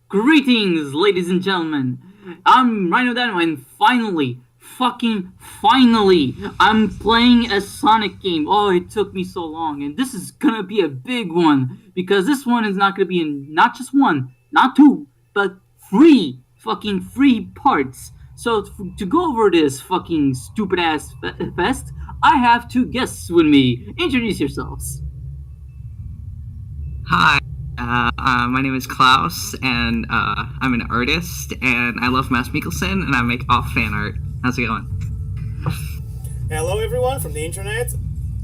Greetings, ladies and gentlemen. I'm Rhino Dino, and finally, I'm playing a Sonic game. Oh, it took me so long, and this is gonna be a big one because this one is not gonna be in not just one, not two, but three parts. So to go over this fucking stupid ass fest, I have two guests with me. Introduce yourselves. Hi, my name is Klaus, and I'm an artist, and I love Mads Mikkelsen, and I make off fan art. How's it going? Hello everyone from the internet.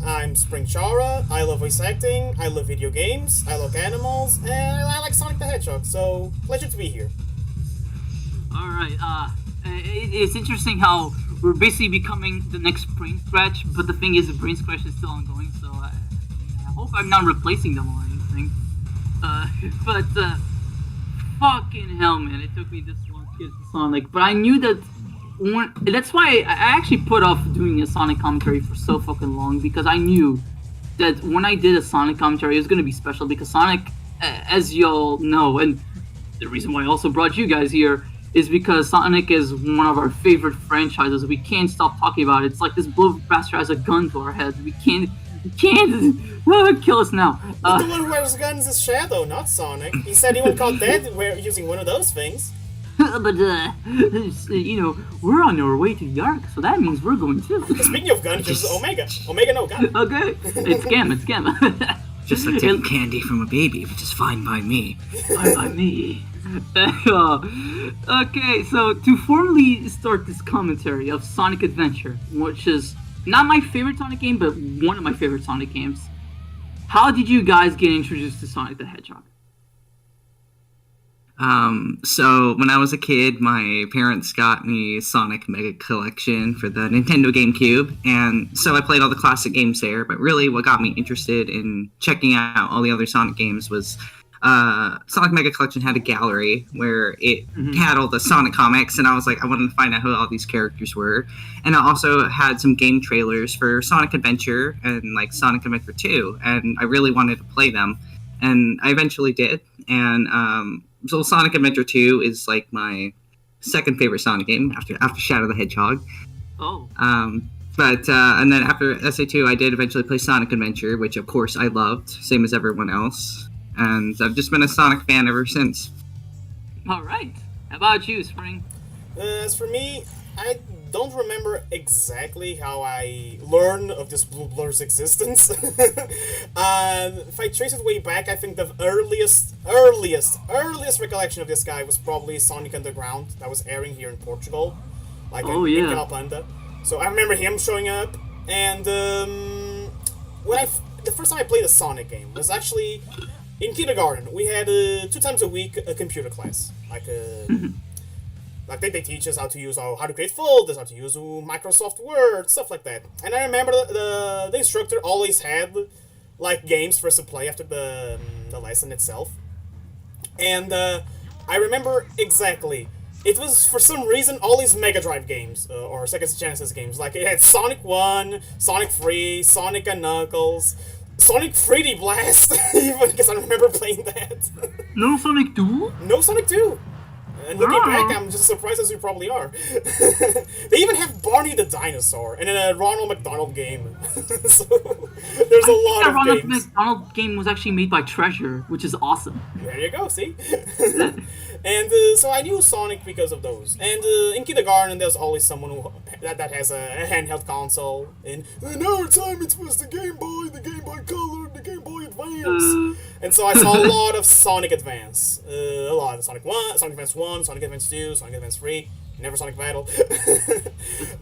I'm Spring Chara. I love voice acting, I love video games, I love animals, and I like Sonic the Hedgehog, so pleasure to be here. All right. It's interesting how we're basically becoming the next Brain Scratch, but the thing is, the Brain Scratch is still ongoing. So I hope I'm not replacing them or anything. But fucking hell, man! It took me this long to get to Sonic, but I knew that. That's why I actually put off doing a Sonic commentary for so fucking long, because I knew that when I did a Sonic commentary, it was going to be special, because Sonic, as y'all know, and the reason why I also brought you guys here is because Sonic is one of our favorite franchises. We can't stop talking about it. It's like this blue bastard has a gun to our head. We can't kill us now. But the one who wears guns is Shadow, not Sonic. He said he would caught dead using one of those things. But we're on our way to Yark, so that means we're going too. Speaking of guns, this is Omega. Omega, no gun. Okay, it's scam. Just like taking candy from a baby, which is fine by me. Fine by me. Okay, so to formally start this commentary of Sonic Adventure, which is not my favorite Sonic game, but one of my favorite Sonic games, how did you guys get introduced to Sonic the Hedgehog? So when I was a kid, my parents got me Sonic Mega Collection for the Nintendo GameCube, and so I played all the classic games there, but really what got me interested in checking out all the other Sonic games was Sonic Mega Collection had a gallery where it had all the Sonic comics, and I was like, I wanted to find out who all these characters were. And I also had some game trailers for Sonic Adventure and like Sonic Adventure 2, and I really wanted to play them, and I eventually did. And so Sonic Adventure 2 is like my second favorite Sonic game after Shadow the Hedgehog. Oh. And then after SA2, I did eventually play Sonic Adventure, which of course I loved, same as everyone else. And I've just been a Sonic fan ever since. All right. How about you, Spring? As for me, I don't remember exactly how I learned of this Blue Blur's existence. If I trace it way back, I think the earliest recollection of this guy was probably Sonic Underground that was airing here in Portugal, like in Canal Panda. So I remember him showing up, and the first time I played a Sonic game was actually in kindergarten. We had 2 times a week a computer class, like they teach us how to use how to create folders, how to use Microsoft Word, stuff like that. And I remember the instructor always had like games for us to play after the lesson itself. And I remember exactly. It was for some reason all these Mega Drive games or Sega Genesis games. Like it had Sonic 1, Sonic 3, Sonic and Knuckles, Sonic 3D Blast, even because I remember playing that. No Sonic 2? No Sonic 2. And looking back, I'm just as surprised as you probably are. They even have Barney the Dinosaur and a Ronald McDonald game. So there's a lot of Ronald games. McDonald game was actually made by Treasure, which is awesome. There you go, see? And so I knew Sonic because of those. And in kindergarten, there's always someone that has a handheld console. And in our time, it was the Game Boy Color, the Game Boy Advance. And so I saw a lot of Sonic Advance. A lot of Sonic 1, Sonic Advance 1, Sonic Advance 2, Sonic Advance 3. Never Sonic Battle.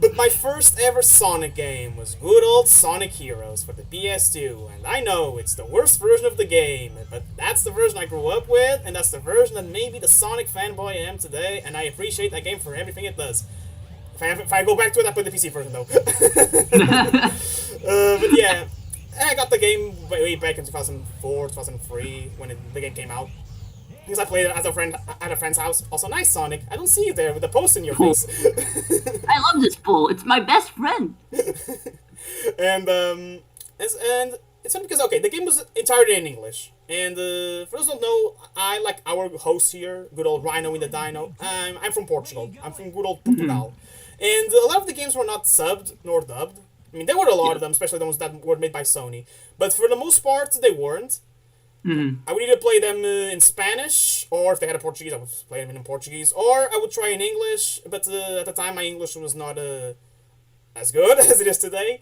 But my first ever Sonic game was good old Sonic Heroes for the PS2. And I know it's the worst version of the game, but that's the version I grew up with, and that's the version that made me the Sonic fanboy I am today, and I appreciate that game for everything it does. If I go back to it, I play the PC version though. But yeah, I got the game way back in 2004, 2003 when the game came out. Because I played it as a friend at a friend's house. Also, nice Sonic. I don't see you there with a post in your face. I love this bull. It's my best friend. And it's funny because the game was entirely in English. And for those who don't know, I like our host here, good old Rhino in the Dino. I'm from Portugal. I'm from good old Portugal. And a lot of the games were not subbed nor dubbed. I mean, there were a lot of them, especially the ones that were made by Sony. But for the most part, they weren't. I would either play them in Spanish, or if they had a Portuguese, I would play them in Portuguese, or I would try in English. But at the time, my English was not as good as it is today.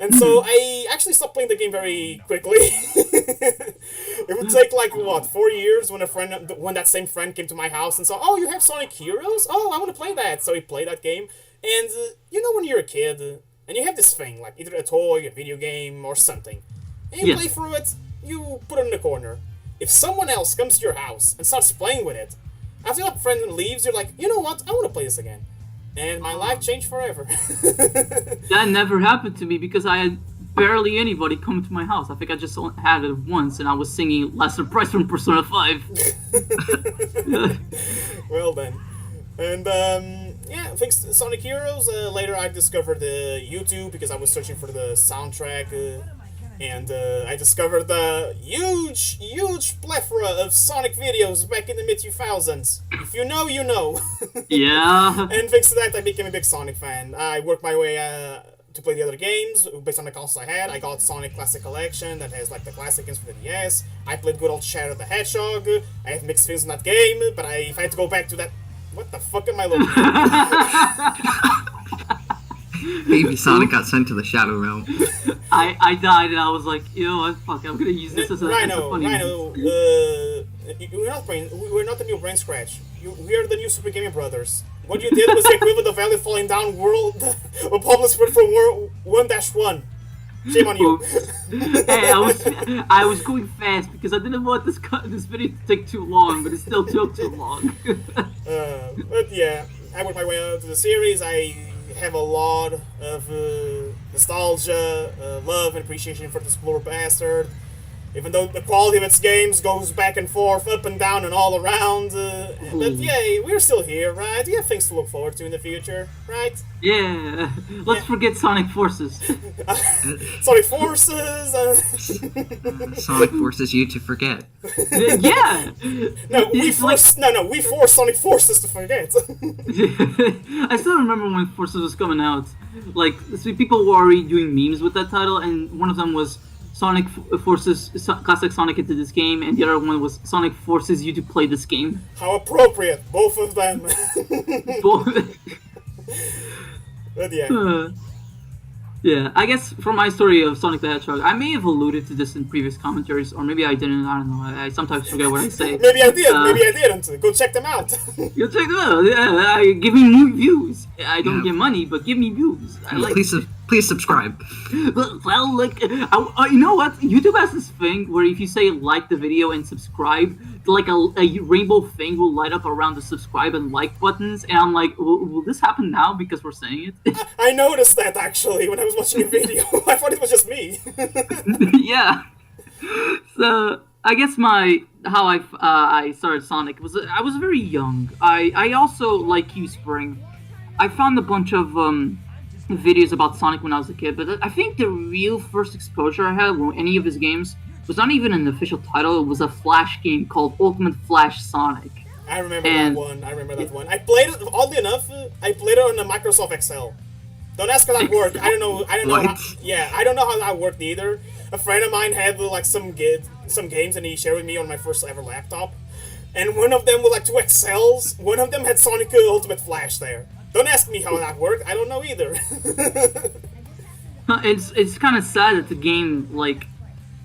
And so I actually stopped playing the game very quickly. It would take like, 4 years when that same friend came to my house and saw, oh, you have Sonic Heroes? Oh, I want to play that. So he played that game. And when you're a kid and you have this thing, like either a toy, a video game, or something, and you play through it, you put it in the corner. If someone else comes to your house and starts playing with it, after that friend leaves, you're like, you know what? I want to play this again. And my life changed forever. That never happened to me because I had barely anybody come to my house. I think I just had it once, and I was singing Lesser Price from Persona 5. Well then. And, thanks to Sonic Heroes, later I discovered YouTube because I was searching for the soundtrack, and I discovered the huge plethora of Sonic videos back in the mid-2000s. If you know, you know. Yeah. And thanks to that, I became a big Sonic fan. I worked my way to play the other games based on the consoles I had. I got Sonic Classic Collection that has like the classic games for the DS. I played good old Shadow the Hedgehog. I have mixed feelings on that game, but if I had to go back to that... What the fuck am I looking at? Baby Sonic got sent to the Shadow Realm. I died and I was like, you know what, fuck, I'm gonna use this as a funny... Rhino, we're not the new Brain Scratch. We are the new Super Gaming Brothers. What you did was the equivalent of Valley Falling Down World, a public spread from World 1-1. Shame on you. Hey, I was going fast because I didn't want this video to take too long, but it still took too long. But yeah, I worked my way out to the series. I have a lot of nostalgia, love, and appreciation for this poor bastard. Even though the quality of its games goes back and forth, up and down, and all around. But yeah, we're still here, right? We have things to look forward to in the future, right? Yeah. Let's forget Sonic Forces. Sonic Forces! Sonic forces you to forget. Yeah! We force Sonic Forces to forget. I still remember when Forces was coming out. Like, people were already doing memes with that title, and one of them was Sonic forces classic Sonic into this game, and the other one was Sonic forces you to play this game. How appropriate, both of them. But yeah. Yeah, I guess from my story of Sonic the Hedgehog, I may have alluded to this in previous commentaries, or maybe I didn't, I don't know, I sometimes forget what I say. Maybe I did, maybe I didn't. Go check them out. Go check them out, yeah, give me more views. I don't get money, but give me views. I like Please subscribe. Well, like, you know what? YouTube has this thing where if you say like the video and subscribe, like a rainbow thing will light up around the subscribe and like buttons, and I'm like, will this happen now because we're saying it? I noticed that actually when I was watching a video. I thought it was just me. Yeah. So I guess how I started Sonic was I was very young. I also, like you, Spring, I found a bunch of videos about Sonic when I was a kid, but I think the real first exposure I had with any of his games was not even an official title. It was a Flash game called Ultimate Flash Sonic. I remember that one. I played it, oddly enough, I played it on the Microsoft Excel. Don't ask how that worked. I don't know I don't know how that worked either. A friend of mine had like some games and he shared with me on my first ever laptop. And one of them was like 2 Excels. One of them had Sonic Ultimate Flash there. Don't ask me how that worked. I don't know either. It's kind of sad that the game, like...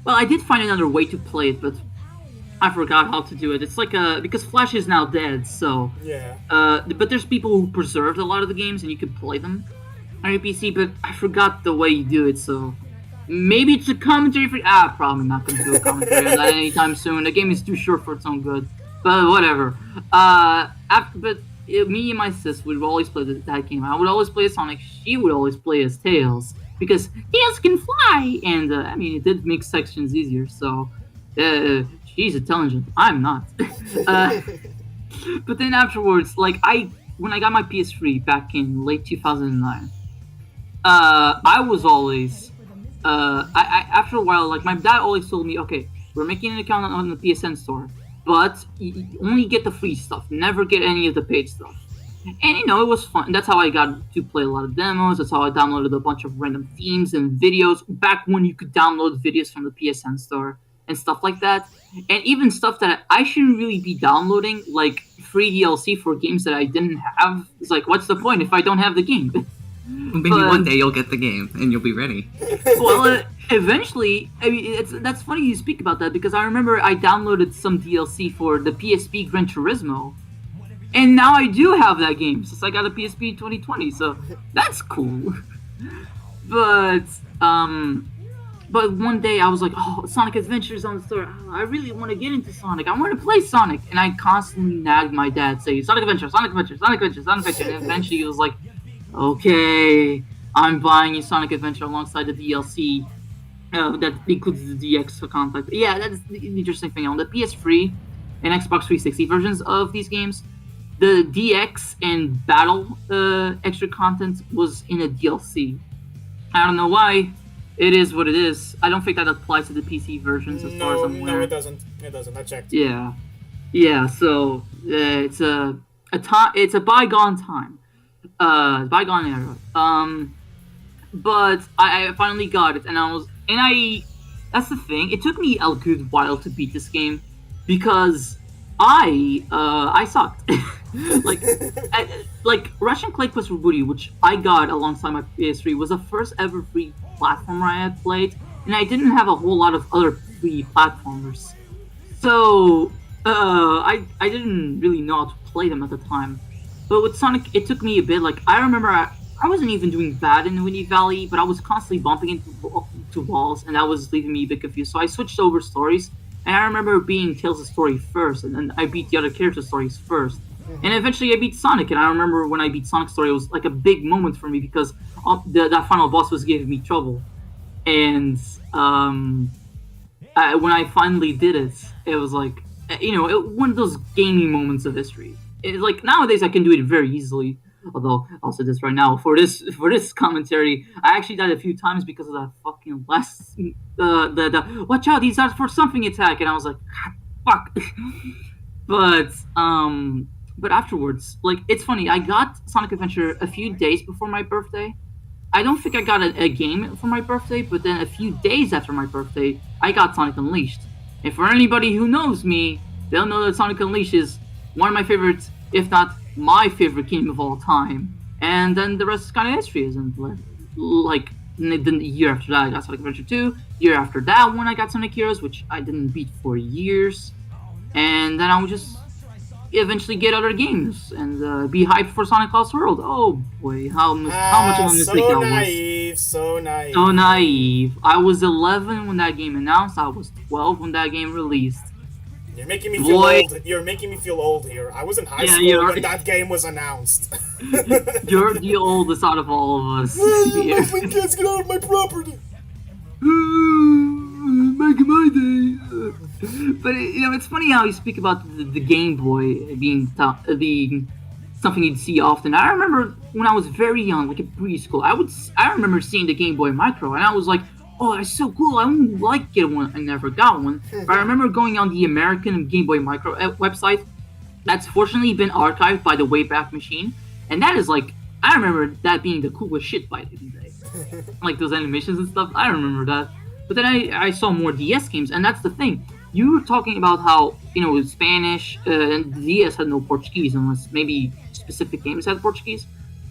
Well, I did find another way to play it, but I forgot how to do it. It's like because Flash is now dead, so... Yeah. But there's people who preserved a lot of the games, and you can play them on your PC, but I forgot the way you do it, so... Maybe it's a commentary for... probably not going to do a commentary on that anytime soon. The game is too short for its own good. But whatever. Me and my sis would always play that game. I would always play as Sonic. She would always play as Tails because Tails can fly, and I mean it did make sections easier. So she's intelligent. I'm not. But then afterwards, like when I got my PS3 back in late 2009, I was always after a while, like my dad always told me, okay, we're making an account on the PSN store, but you only get the free stuff, never get any of the paid stuff. And it was fun. That's how I got to play a lot of demos. That's how I downloaded a bunch of random themes and videos back when you could download videos from the PSN store and stuff like that. And even stuff that I shouldn't really be downloading, like free DLC for games that I didn't have. It's like, what's the point if I don't have the game? Maybe one day you'll get the game and you'll be ready. Well, eventually, I mean, that's funny you speak about that because I remember I downloaded some DLC for the PSP Gran Turismo. And now I do have that game since I got a PSP 2020, so that's cool. But one day I was like, oh, Sonic Adventure's on the store. Oh, I really want to get into Sonic. I want to play Sonic. And I constantly nagged my dad, saying, Sonic Adventure, Sonic Adventure, Sonic Adventure, Sonic Adventure. And eventually he was like, okay, I'm buying you Sonic Adventure alongside the DLC. That includes the DX content. Yeah, that's the interesting thing. On the PS3 and Xbox 360 versions of these games, the DX and Battle extra content was in a DLC. I don't know why. It is what it is. I don't think that applies to the PC versions as far as I'm aware. No, it doesn't. It doesn't. I checked. Yeah. So it's a bygone time, bygone era. But I finally got it, and that's the thing. It took me a good while to beat this game because I sucked. like Russian Clay Quest for Woody, which I got alongside my PS3, was the first ever free platformer I had played, and I didn't have a whole lot of other free platformers, so I didn't really know how to play them at the time. But with Sonic, it took me a bit. Like I remember, I wasn't even doing bad in Winnie Valley, but I was constantly bumping into walls, and that was leaving me a bit confused. So I switched over stories. And I remember beating Tails' story first, and then I beat the other characters' stories first. And eventually I beat Sonic, and I remember when I beat Sonic's story, it was like a big moment for me because that final boss was giving me trouble. And when I finally did it, it was like, one of those gaming moments of history. It's like, nowadays I can do it very easily. Although, I'll say this right now, for this commentary, I actually died a few times because of that fucking the watch out, these are for something attack, and I was like, fuck. But afterwards, like, it's funny, I got Sonic Adventure a few days before my birthday. I don't think I got a game for my birthday, but then a few days after my birthday, I got Sonic Unleashed. And for anybody who knows me, they'll know that Sonic Unleashed is one of my favorites, if not my favorite game of all time. And then the rest is kind of history, isn't it? Like, the year after that, I got Sonic Adventure 2. Year after that one, I got Sonic Heroes, which I didn't beat for years. And then I would just eventually get other games and be hyped for Sonic Lost World. Oh boy, how much of a mistake that was. So naive. So naive. I was 11 when that game announced. I was 12 when that game released. You're making me feel old. You're making me feel old here. I was in high school when that game was announced. You're the oldest out of all of us. You Muslim kids, get out of my property. Back in my day. But it's funny how you speak about the Game Boy being something you'd see often. I remember when I was very young, like in preschool, I remember seeing the Game Boy Micro, and I was like, oh, that's so cool, I would like to get one. I never got one. But I remember going on the American Game Boy Micro website. That's fortunately been archived by the Wayback Machine. And that is like, I remember that being the coolest shit by the day. Like those animations and stuff, I remember that. But then I saw more DS games, and that's the thing. You were talking about how, Spanish, and the DS had no Portuguese, unless maybe specific games had Portuguese.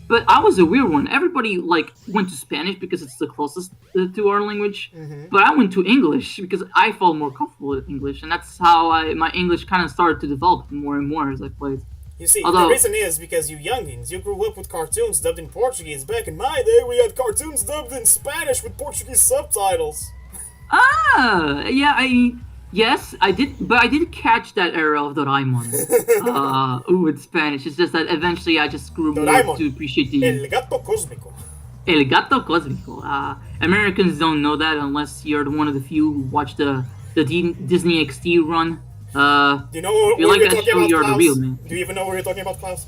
But I was a weird one. Everybody, went to Spanish because it's the closest to our language. Mm-hmm. But I went to English because I felt more comfortable with English. And that's how my English kind of started to develop more and more as I played. You see, the reason is because you youngins, you grew up with cartoons dubbed in Portuguese. Back in my day, we had cartoons dubbed in Spanish with Portuguese subtitles. Yes, I did, but I did catch that era of Doraemon. With Spanish. It's just that eventually I just grew more to appreciate the... El Gato Cósmico. El Gato Cósmico. Americans don't know that unless you're one of the few who watch the Disney XD run. Do you know what we're talking about, Klaus? Real, man. Do you even know what we're talking about, Klaus?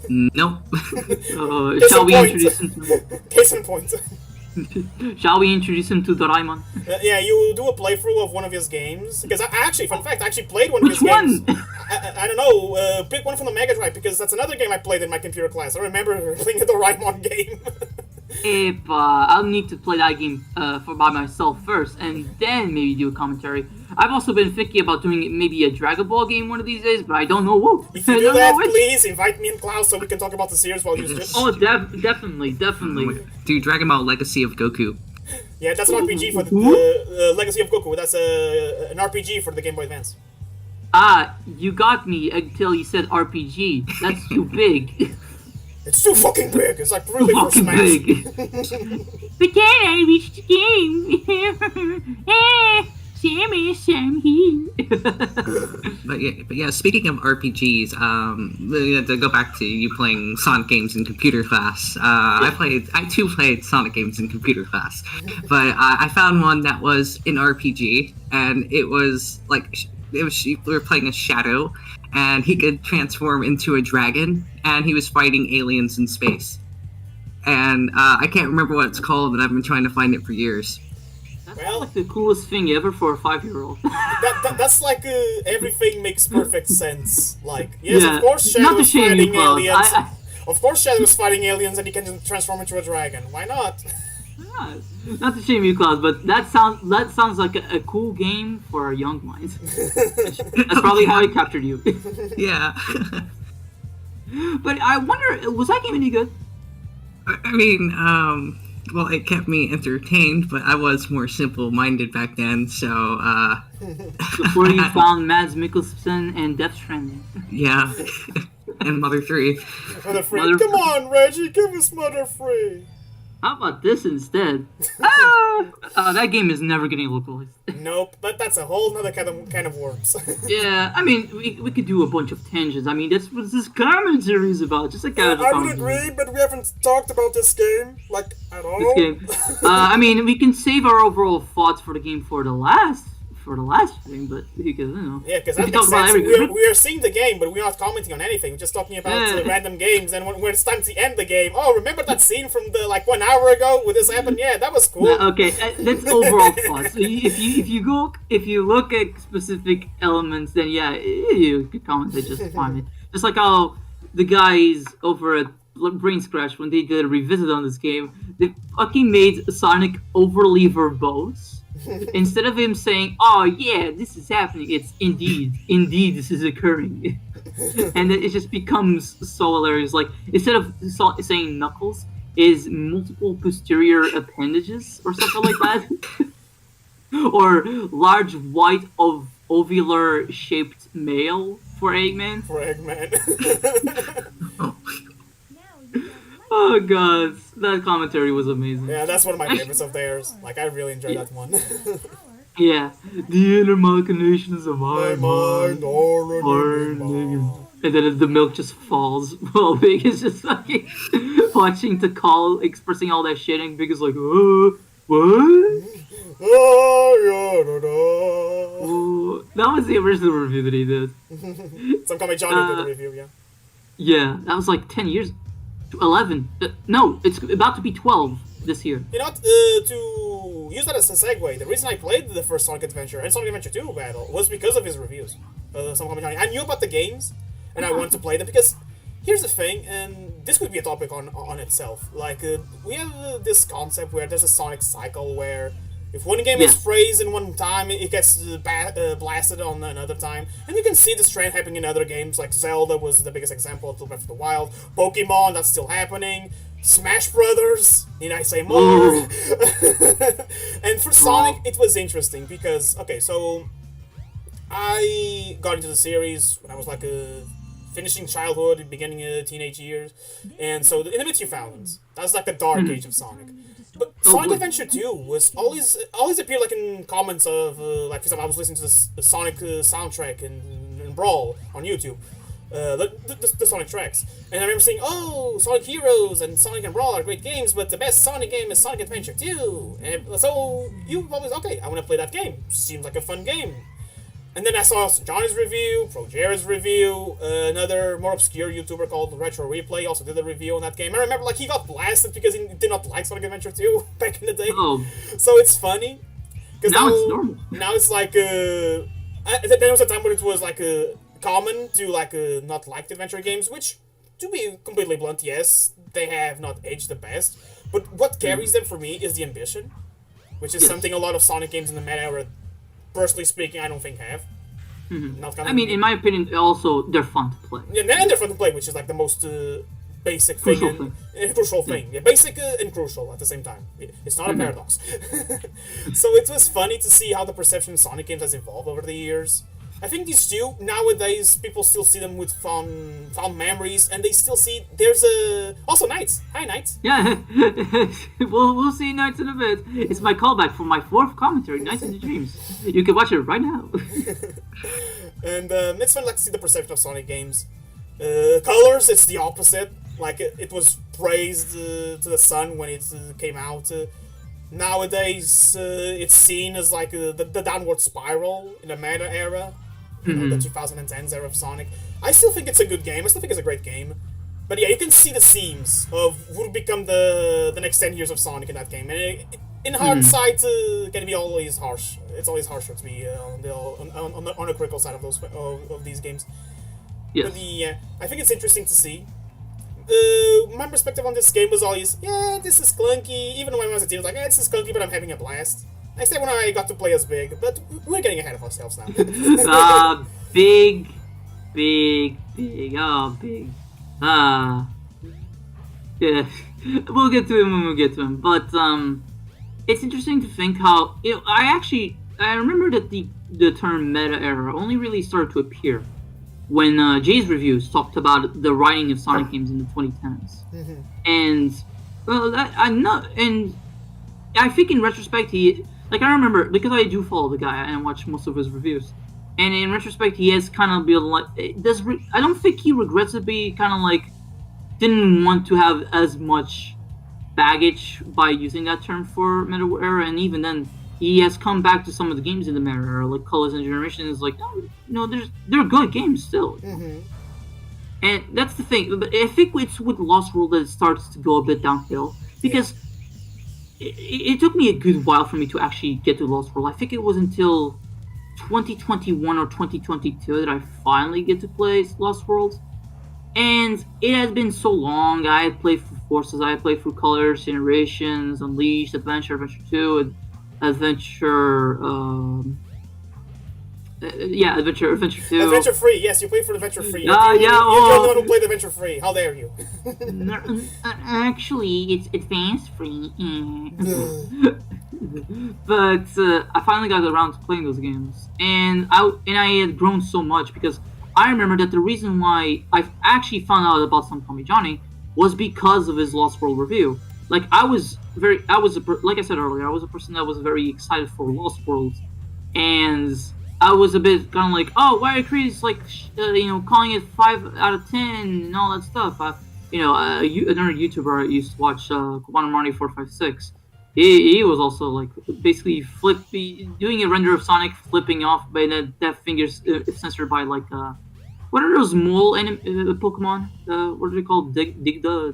No. Shall we introduce him? Case in point. Shall we introduce him to Doraemon? Yeah, you do a playthrough of one of his games. Because fun fact, I actually played one of his Which one? games. I don't know, pick one from the Mega Drive, because that's another game I played in my computer class. I remember playing the Doraemon game. If I'll need to play that game by myself first, and then maybe do a commentary. I've also been thinking about doing maybe a Dragon Ball game one of these days, but I don't know what. If you do that, please invite me and Klaus so we can talk about the series while you stream. Oh, definitely. Do Dragon Ball Legacy of Goku. Yeah, that's an RPG for the Legacy of Goku. That's an RPG for the Game Boy Advance. You got me until you said RPG. That's too big. It's too fucking big. It's like really for Smash. Big. But then I reached the game. Sam here. But yeah. Speaking of RPGs, to go back to you playing Sonic games in computer class. I too played Sonic games in computer class, but I found one that was an RPG, and it was like we were playing a Shadow, and he could transform into a dragon, and he was fighting aliens in space. And I can't remember what it's called, but I've been trying to find it for years. That's like the coolest thing ever for a 5-year-old. That's like everything makes perfect sense. Like, yes, Yeah. of course Shadow was fighting Klaus. aliens. Of course Shadow was fighting aliens and he can transform into a dragon. Why not? Not to shame you, Klaus, but that sounds like a cool game for young minds. That's probably how it captured you. Yeah. But I wonder, was that game any good? I mean, well, it kept me entertained, but I was more simple-minded back then, so, Before you found Mads Mikkelsen and Death Stranding. Yeah. And Mother 3. Mother 3. Come on, Reggie, give us Mother 3. How about this instead? That game is never getting localized. Nope, but that's a whole other kind of worms. Yeah, I mean, we could do a bunch of tangents. I mean, that's what this commentary is about. Just a casual I would agree, but we haven't talked about this game, like, at all. This game. I mean, we can save our overall thoughts for the game for the last stream, but because yeah, because that makes sense. We are seeing the game, but we're not commenting on anything. We're just talking about random games. And when it's time to end the game, remember that scene from the 1 hour ago where this happened? Yeah, that was cool. Okay, that's overall thoughts. So if you look at specific elements, then yeah, you could commentate just fine. Just like how the guys over at Brain Scratch, when they did a revisit on this game, they fucking made Sonic overly verbose. Instead of him saying, "Oh yeah, this is happening," it's indeed this is occurring, and it just becomes so hilarious. Like instead of saying knuckles, is multiple posterior appendages or something like that, or large white ovular shaped male for Eggman. Oh god, that commentary was amazing. Yeah, that's one of my favorites of theirs. Like, I really enjoyed that one. Yeah, the inner machinations of my mind. And then the milk just falls while Big is just fucking watching to call, expressing all that shit, and Big is like, what? That was the original review that he did. Some comment Johnny did the review, yeah. Yeah, that was like 10 years 11. No, it's about to be 12 this year. You know, to use that as a segue, the reason I played the first Sonic Adventure and Sonic Adventure 2 battle was because of his reviews. I knew about the games, and I wanted to play them because here's the thing, and this could be a topic on itself. Like, we have this concept where there's a Sonic cycle where if one game is praised in one time, it gets blasted on another time. And you can see this trend happening in other games, like Zelda was the biggest example of Breath of the Wild. Pokemon, that's still happening. Smash Brothers, need I say more? And for Sonic, it was interesting because, okay, so I got into the series when I was like finishing childhood, beginning of teenage years. And so in the mid-2000s, that was like the dark age of Sonic. But Sonic Adventure 2 was always appeared like in comments of like, for example, I was listening to the Sonic soundtrack in Brawl on YouTube, the Sonic tracks, and I remember saying, "Oh, Sonic Heroes and Sonic and Brawl are great games, but the best Sonic game is Sonic Adventure 2." And so you probably I want to play that game. Seems like a fun game. And then I saw Johnny's review, ProJared's review, another more obscure YouTuber called Retro Replay also did a review on that game. I remember like he got blasted because he did not like Sonic Adventure 2 back in the day. Oh. So it's funny. Because now it's normal. Now it's like there was a time when it was like common to like not like the adventure games, which, to be completely blunt, yes, they have not aged the best. But what carries them for me is the ambition, which is something a lot of Sonic games in the meta era, personally speaking, I don't think have. I mean, in my opinion, also they're fun to play. Yeah, and they're fun to play, which is like the most basic Crucial and crucial thing. Yeah, basic and crucial at the same time. It's not a paradox. So it was funny to see how the perception of Sonic games has evolved over the years. I think these two, nowadays, people still see them with fond memories, and they still see, there's also Knights. Hi, Knights. Yeah, we'll see Knights in a bit. It's my callback for my 4th commentary, Knights in the Dreams. You can watch it right now. And it's fun like to see the perception of Sonic games. Colors, it's the opposite. Like, it was praised to the sun when it came out. Nowadays, it's seen as like the downward spiral in the meta era. You know, the 2010s era of Sonic. I still think it's a good game. I still think it's a great game. But yeah, you can see the seams of what would become the next 10 years of Sonic in that game. And in hindsight, can be always harsh. It's always harsher to be on the critical side of these games. Yes. But I think it's interesting to see. My perspective on this game was always, yeah, this is clunky. Even when I was a teen, I was like, yeah, this is clunky, but I'm having a blast. Except when I got to play as Big, but we're getting ahead of ourselves now. Big. Oh, Big. Yeah. We'll get to him when we get to him. But, it's interesting to think how, I remember that the term meta era only really started to appear when Jay's reviews talked about the writing of Sonic games in the 2010s. And, well, I think in retrospect, I remember, because I do follow the guy and watch most of his reviews, and in retrospect, he has kind of been like, I don't think he regrets it, but he kind of like, didn't want to have as much baggage by using that term for meta era, and even then, he has come back to some of the games in the meta era, like Colors and Generations, like, they're good games still. And that's the thing, but I think it's with Lost World that it starts to go a bit downhill, because it took me a good while for me to actually get to Lost World. I think it was until 2021 or 2022 that I finally get to play Lost World. And it has been so long. I had played through Forces, I had played through Colors, Generations, Unleashed, Adventure 2, and Adventure, Adventure 2. Adventure Free, yes, you played for Adventure Free. You're Yeah, the only one who played Adventure Free. How dare you? Actually, it's Advanced Free. But I finally got around to playing those games, and I had grown so much because I remember that the reason why I actually found out about Some Call Me Johnny was because of his Lost World review. Like like I said earlier, I was a person that was very excited for Lost World, and I was a bit kind of like, oh, why are critics like, calling it 5 out of 10 and all that stuff? Another YouTuber I used to watch, Quantum Marty 456. He was also like basically doing a render of Sonic flipping off by that fingers censored by like what are those mole Pokemon? What are they called? Diglett.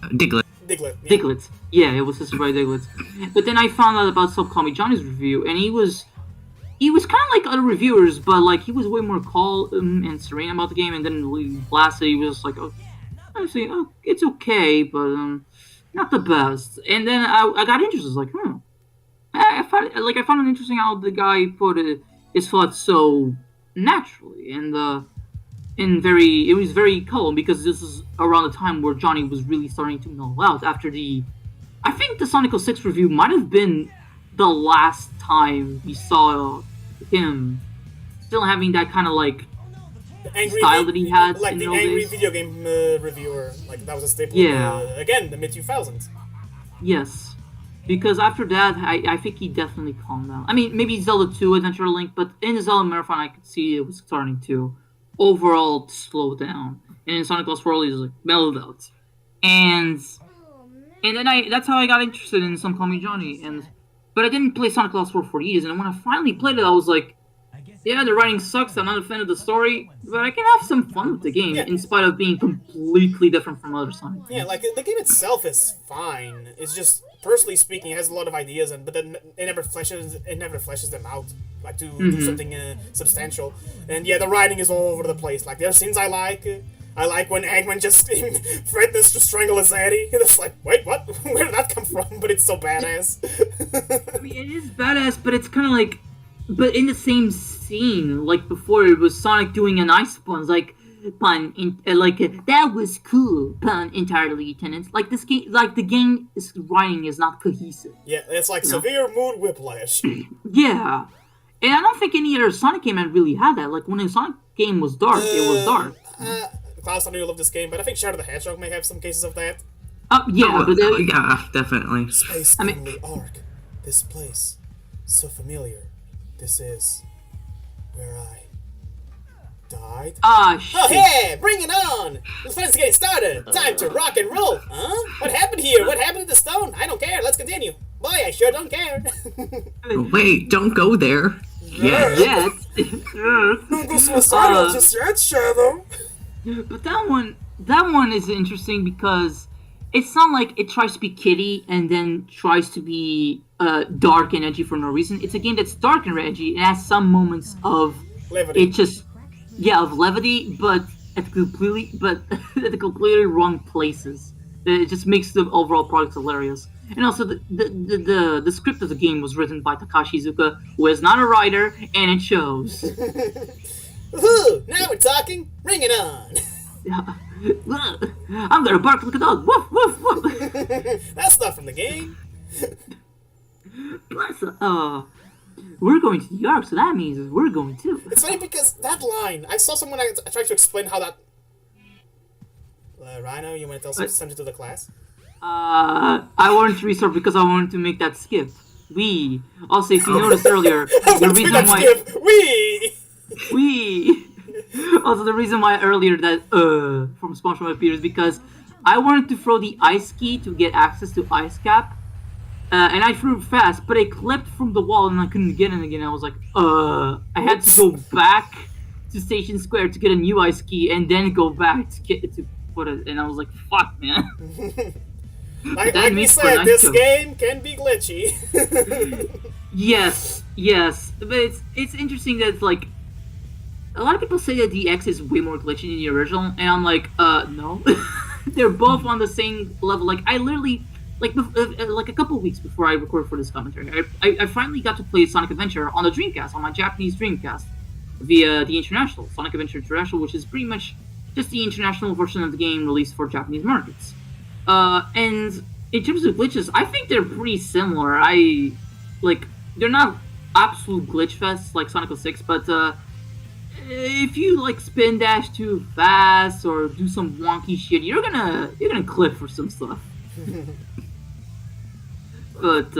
Diglett. Yeah. Diglett. Yeah, it was censored by Diglett. But then I found out about Some Call Me Johnny's review, and he was kind of like other reviewers, but like he was way more calm and serene about the game. And then lastly, he was like, actually, it's okay, but not the best. And then I got interested. I was like, I found it interesting how the guy put his thoughts so naturally, and it was very calm, because this is around the time where Johnny was really starting to mellow out after I think the Sonic 06 review might have been the last time we saw him still having that kind of like style that he had, like the angry video game reviewer. Like that was a staple. Yeah. Again, the mid 2000s. Yes, because after that, I think he definitely calmed down. I mean, maybe Zelda 2 Adventure Link, but in Zelda Marathon, I could see it was starting to overall slow down. And in Sonic Lost World, he was like mellowed out. And then that's how I got interested in Some Call Me Johnny. But I didn't play Sonic Lost World for years, and when I finally played it, I was like, yeah, the writing sucks. I'm not a fan of the story, but I can have some fun with the game in spite of being completely different from other Sonic Yeah, games. like the game itself is fine. It's just personally speaking, it has a lot of ideas, but then it never fleshes them out like to do something substantial. And yeah, the writing is all over the place. Like there are scenes I like. I like when Eggman just threatens to strangle his Eddie. It's like, wait, what? Where did that come from? But it's so badass. I mean, it is badass, but it's kind of like, but in the same scene, like before, it was Sonic doing an ice pun, like that was cool, pun entirely, Lieutenant. Like this game, like the game writing is not cohesive. Yeah, it's like severe mood whiplash. Yeah, and I don't think any other Sonic game had really had that. Like when a Sonic game was dark, it was dark. Klaus, I know you love this game, but I think Shadow the Hedgehog may have some cases of that. Yeah, but Yeah, definitely. Space Family Arc. This place. So familiar. This is where I died. shit. Oh, hey! Bring it on! Let's finish getting started! Time to rock and roll! Huh? What happened here? What happened to the stone? I don't care. Let's continue. Boy, I sure don't care. Wait, don't go there. Yeah. Don't go suicidal just yet, Shadow. But that one is interesting because it's not like it tries to be kiddie and then tries to be dark and edgy for no reason. It's a game that's dark and edgy and has some moments of Levity. of levity, but at the completely wrong places. It just makes the overall product hilarious. And also, the script of the game was written by Takashi Iizuka, who is not a writer, and it shows. Woohoo! Now we're talking. Bring it on. I'm gonna bark like a dog. Woof woof woof. That's not from the game. Plus, we're going to the Ark, so that means we're going too. It's funny because that line, I saw someone I tried to explain how that. Rhino, you want to tell something to the class? I wanted to restart because I wanted to make that skip. Also, if you noticed earlier, the reason why also the reason why earlier that from SpongeBob appears because I wanted to throw the ice key to get access to Ice Cap, and I threw it fast, but it clipped from the wall and I couldn't get it again. I was like, I had to go back to Station Square to get a new ice key and then go back to get it to put it, and I was like, fuck, man. Like we said, this game can be glitchy. Yes, but it's interesting that it's like a lot of people say that the X is way more glitchy than the original, and I'm like, no. They're both on the same level. Like I literally, like a couple of weeks before I recorded for this commentary, I finally got to play Sonic Adventure on the Dreamcast, on my Japanese Dreamcast, via the International Sonic Adventure International, which is pretty much just the international version of the game released for Japanese markets. And in terms of glitches, I think they're pretty similar. They're not absolute glitch fests like Sonic 06, but if you like spin dash too fast or do some wonky shit, you're gonna clip for some stuff. But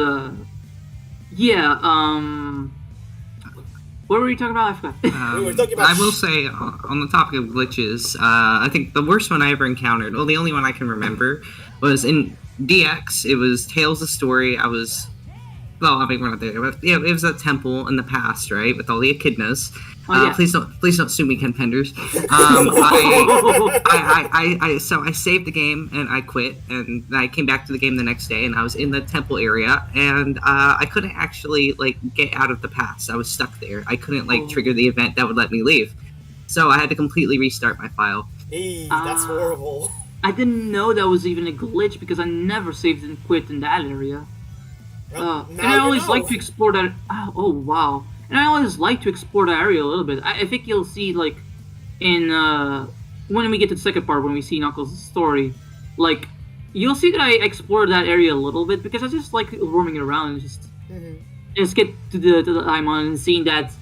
what were we talking about? I forgot. We were talking about I will say, on the topic of glitches, I think the worst one I ever encountered, well, the only one I can remember, was in DX. It was Tales of Story. I was, well, I mean, we're not there, but yeah, it was a temple in the past, right, with all the echidnas. Yeah. Please don't sue me, Ken Penders. So I saved the game and I quit, and I came back to the game the next day, and I was in the temple area, and I couldn't actually get out of the past. I was stuck there. I couldn't trigger the event that would let me leave, so I had to completely restart my file. Hey, that's horrible. I didn't know that was even a glitch because I never saved and quit in that area. And I always like to explore that. Oh wow. And I always like to explore that area a little bit. I think you'll see, in when we get to the second part, when we see Knuckles' story, you'll see that I explored that area a little bit because I just like roaming around and just get to the Daimon and seeing that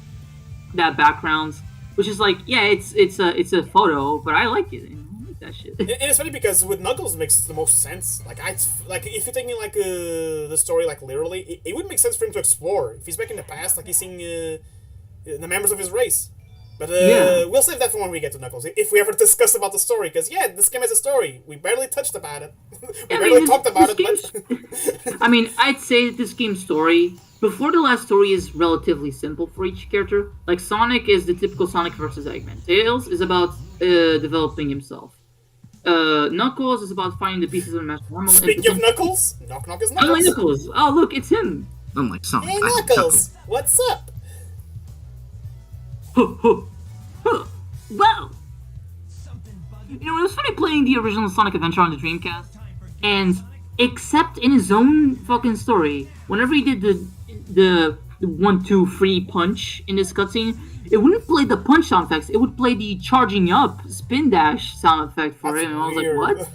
background, which is it's a photo, but I like it. I like that shit. And it's funny because with Knuckles it makes the most sense. If you're taking the story literally, it would make sense for him to explore. If he's back in the past, he's seeing the members of his race. But we'll save that for when we get to Knuckles. If we ever discuss about the story, because this game has a story. We barely touched about it. We barely talked about it. But I mean, I'd say this game's story before the last story is relatively simple for each character. Like Sonic is the typical Sonic versus Eggman. Tails is about developing himself. Knuckles is about finding the pieces of the Master Armor. Speaking of Knuckles, Knock Knock is I like Knuckles. Knuckles. Oh, look, it's him. I'm like Sonic. Hey I like Knuckles, what's up? Wow. You know, it was funny playing the original Sonic Adventure on the Dreamcast, and except in his own fucking story, whenever he did the 1, 2, 3 punch in this cutscene, it wouldn't play the punch sound effects. It would play the charging up spin dash sound effect for That's him. And I was weird. like, what?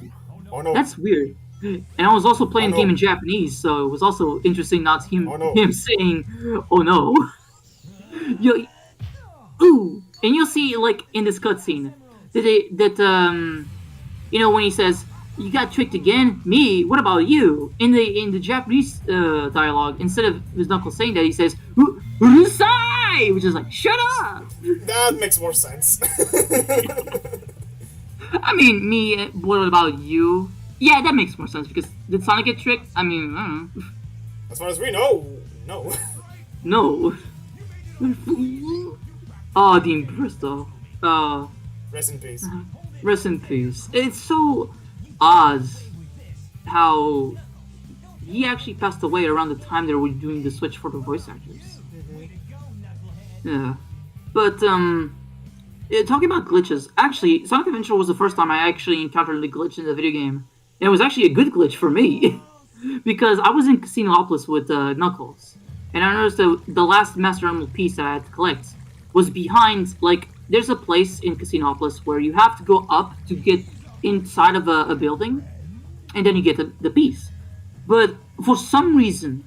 Oh no. That's weird. And I was also playing the game in Japanese, so it was also interesting not him him saying, "Oh no." Ooh, and you'll see like in this cutscene you know when he says, "You got tricked again, me? What about you?" In the Japanese dialogue, instead of his Knuckles saying that, he says, "Rusai," which is like, "Shut up." That makes more sense. I mean, me. What about you? Yeah, that makes more sense because did Sonic get tricked? I mean, I don't know. As far as we know, no. No. Oh, Dean Bristol. Rest in peace. Rest in peace. It's so odd how he actually passed away around the time they were doing the switch for the voice actors. Yeah. But, talking about glitches, actually, Sonic Adventure was the first time I actually encountered a glitch in the video game. And it was actually a good glitch for me. Because I was in Casinopolis with Knuckles. And I noticed that the last Master Emerald piece that I had to collect was behind, like, there's a place in Casinopolis where you have to go up to get inside of a building. And then you get the piece. But for some reason,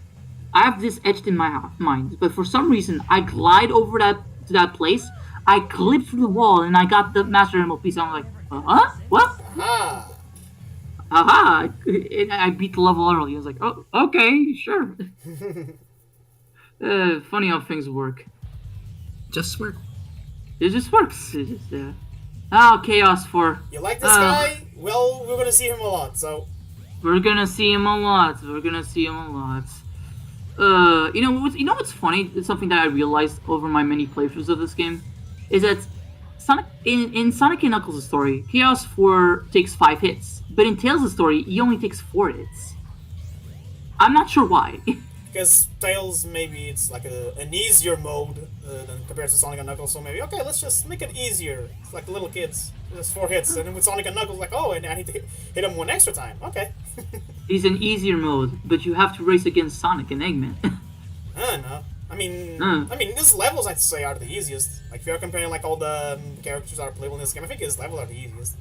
I have this etched in my mind. But for some reason, I glide over to that place. I clipped through the wall and I got the Master Emerald piece. I'm like, huh? What? Ah. Aha! I beat the level early. I was like, oh, okay, sure. Funny how things work. Just work. It just works. It just, oh, Chaos 4. You like this guy? Well, we're gonna see him a lot, so... We're gonna see him a lot. You know what's funny? It's something that I realized over my many playthroughs of this game. Is that Sonic in Sonic and Knuckles' story, Chaos 4 takes 5 hits. But in Tails' story, he only takes 4 hits. I'm not sure why. Because Tails, maybe it's like an easier mode than compared to Sonic and Knuckles, so maybe, okay, let's just make it easier. It's like the little kids. Just 4 hits, and then with Sonic and Knuckles, like, oh, and I need to hit him 1 extra time. Okay. He's an easier mode, but you have to race against Sonic and Eggman. No. I mean, these levels, I'd say, are the easiest. Like, if you're comparing, like, all the characters that are playable in this game, I think his levels are the easiest.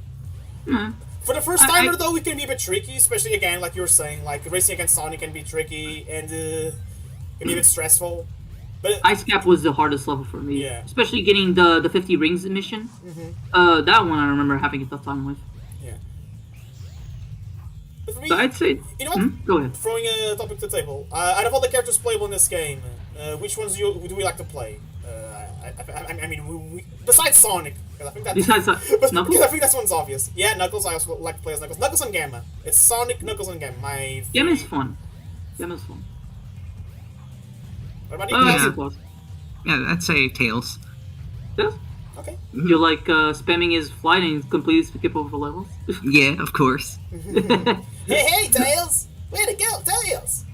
For the first timer, though, it can be a bit tricky, especially, again, like you were saying, like, racing against Sonic can be tricky, and can be a bit stressful. But Ice Cap was the hardest level for me. Yeah. Especially getting the 50 rings mission. That one I remember having a tough time with. Yeah. But for me, So I'd say... you know what? Go ahead. Throwing a topic to the table. Out of all the characters playable in this game, which ones do we like to play? I mean, besides Sonic, because I think Knuckles? I think that one's obvious. Yeah, Knuckles. I also like to play as Knuckles. Knuckles and Gamma. It's Sonic, Knuckles, and Gamma. Gamma's fun. Gamma's fun. What about you? Klaus? Yeah, I'd say Tails. Yes? Okay. You like spamming his flight and completely skip over the levels? Yeah, of course. Hey, Tails! Way to go, Tails!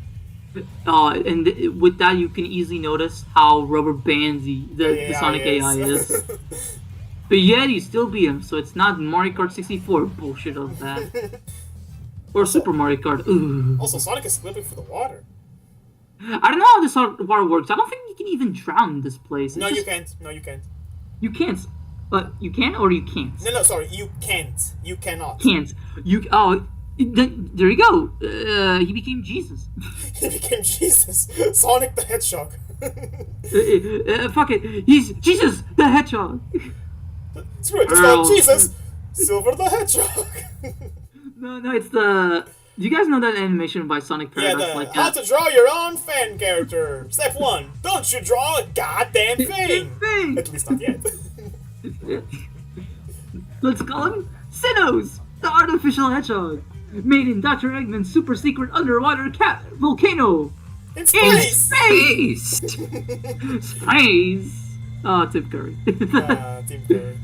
And with that, you can easily notice how rubber bandy the Sonic AI is. But yet, you still beat him, so it's not Mario Kart 64 bullshit of that. Or Super Mario Kart. Ooh. Also, Sonic is slipping for the water. I don't know how this water works. I don't think you can even drown this place. No, you can't. No, you can't. You can't. But you can or you can't? No, sorry. You can't. You cannot. Can't. There you go. He became Jesus. He became Jesus. Sonic the Hedgehog. Fuck it. He's Jesus the Hedgehog. Screw it. It's called Jesus. Silver the Hedgehog. No, it's the... Do you guys know that animation by Sonic Paradox? How to draw your own fan character. Step 1. Don't you draw a goddamn thing. At least not yet. Let's call him Sinnoh, the artificial hedgehog. Made in Dr. Eggman's super secret underwater volcano. In In space! space! Space! Oh, Tim Curry. Team Curry.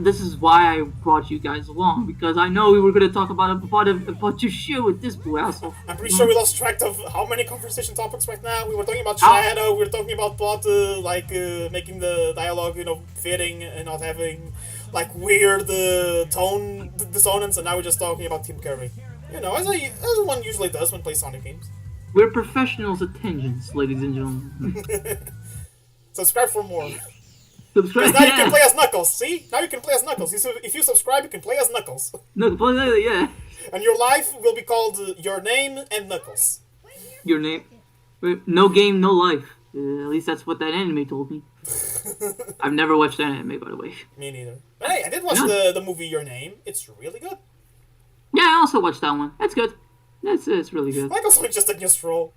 This is why I brought you guys along, because I know we were going to talk about your shit with this blue asshole. I'm pretty sure we lost track of how many conversation topics right now. We were talking about Shadow, we were talking about plot, making the dialogue, fitting and not having, weird tone dissonance, and now we're just talking about Tim Curry. As one usually does when plays Sonic games. We're professionals at tangents, ladies and gentlemen. Subscribe for more. Subscribe. Now you can play as Knuckles. See? Now you can play as Knuckles. If you subscribe, you can play as Knuckles. Yeah. And your life will be called Your Name and Knuckles. Your name? No game, no life. At least that's what that anime told me. I've never watched that anime, by the way. Me neither. But hey, I did watch the movie Your Name. It's really good. Yeah, I also watched that one. That's good. It's really good. Like also just a new stroll.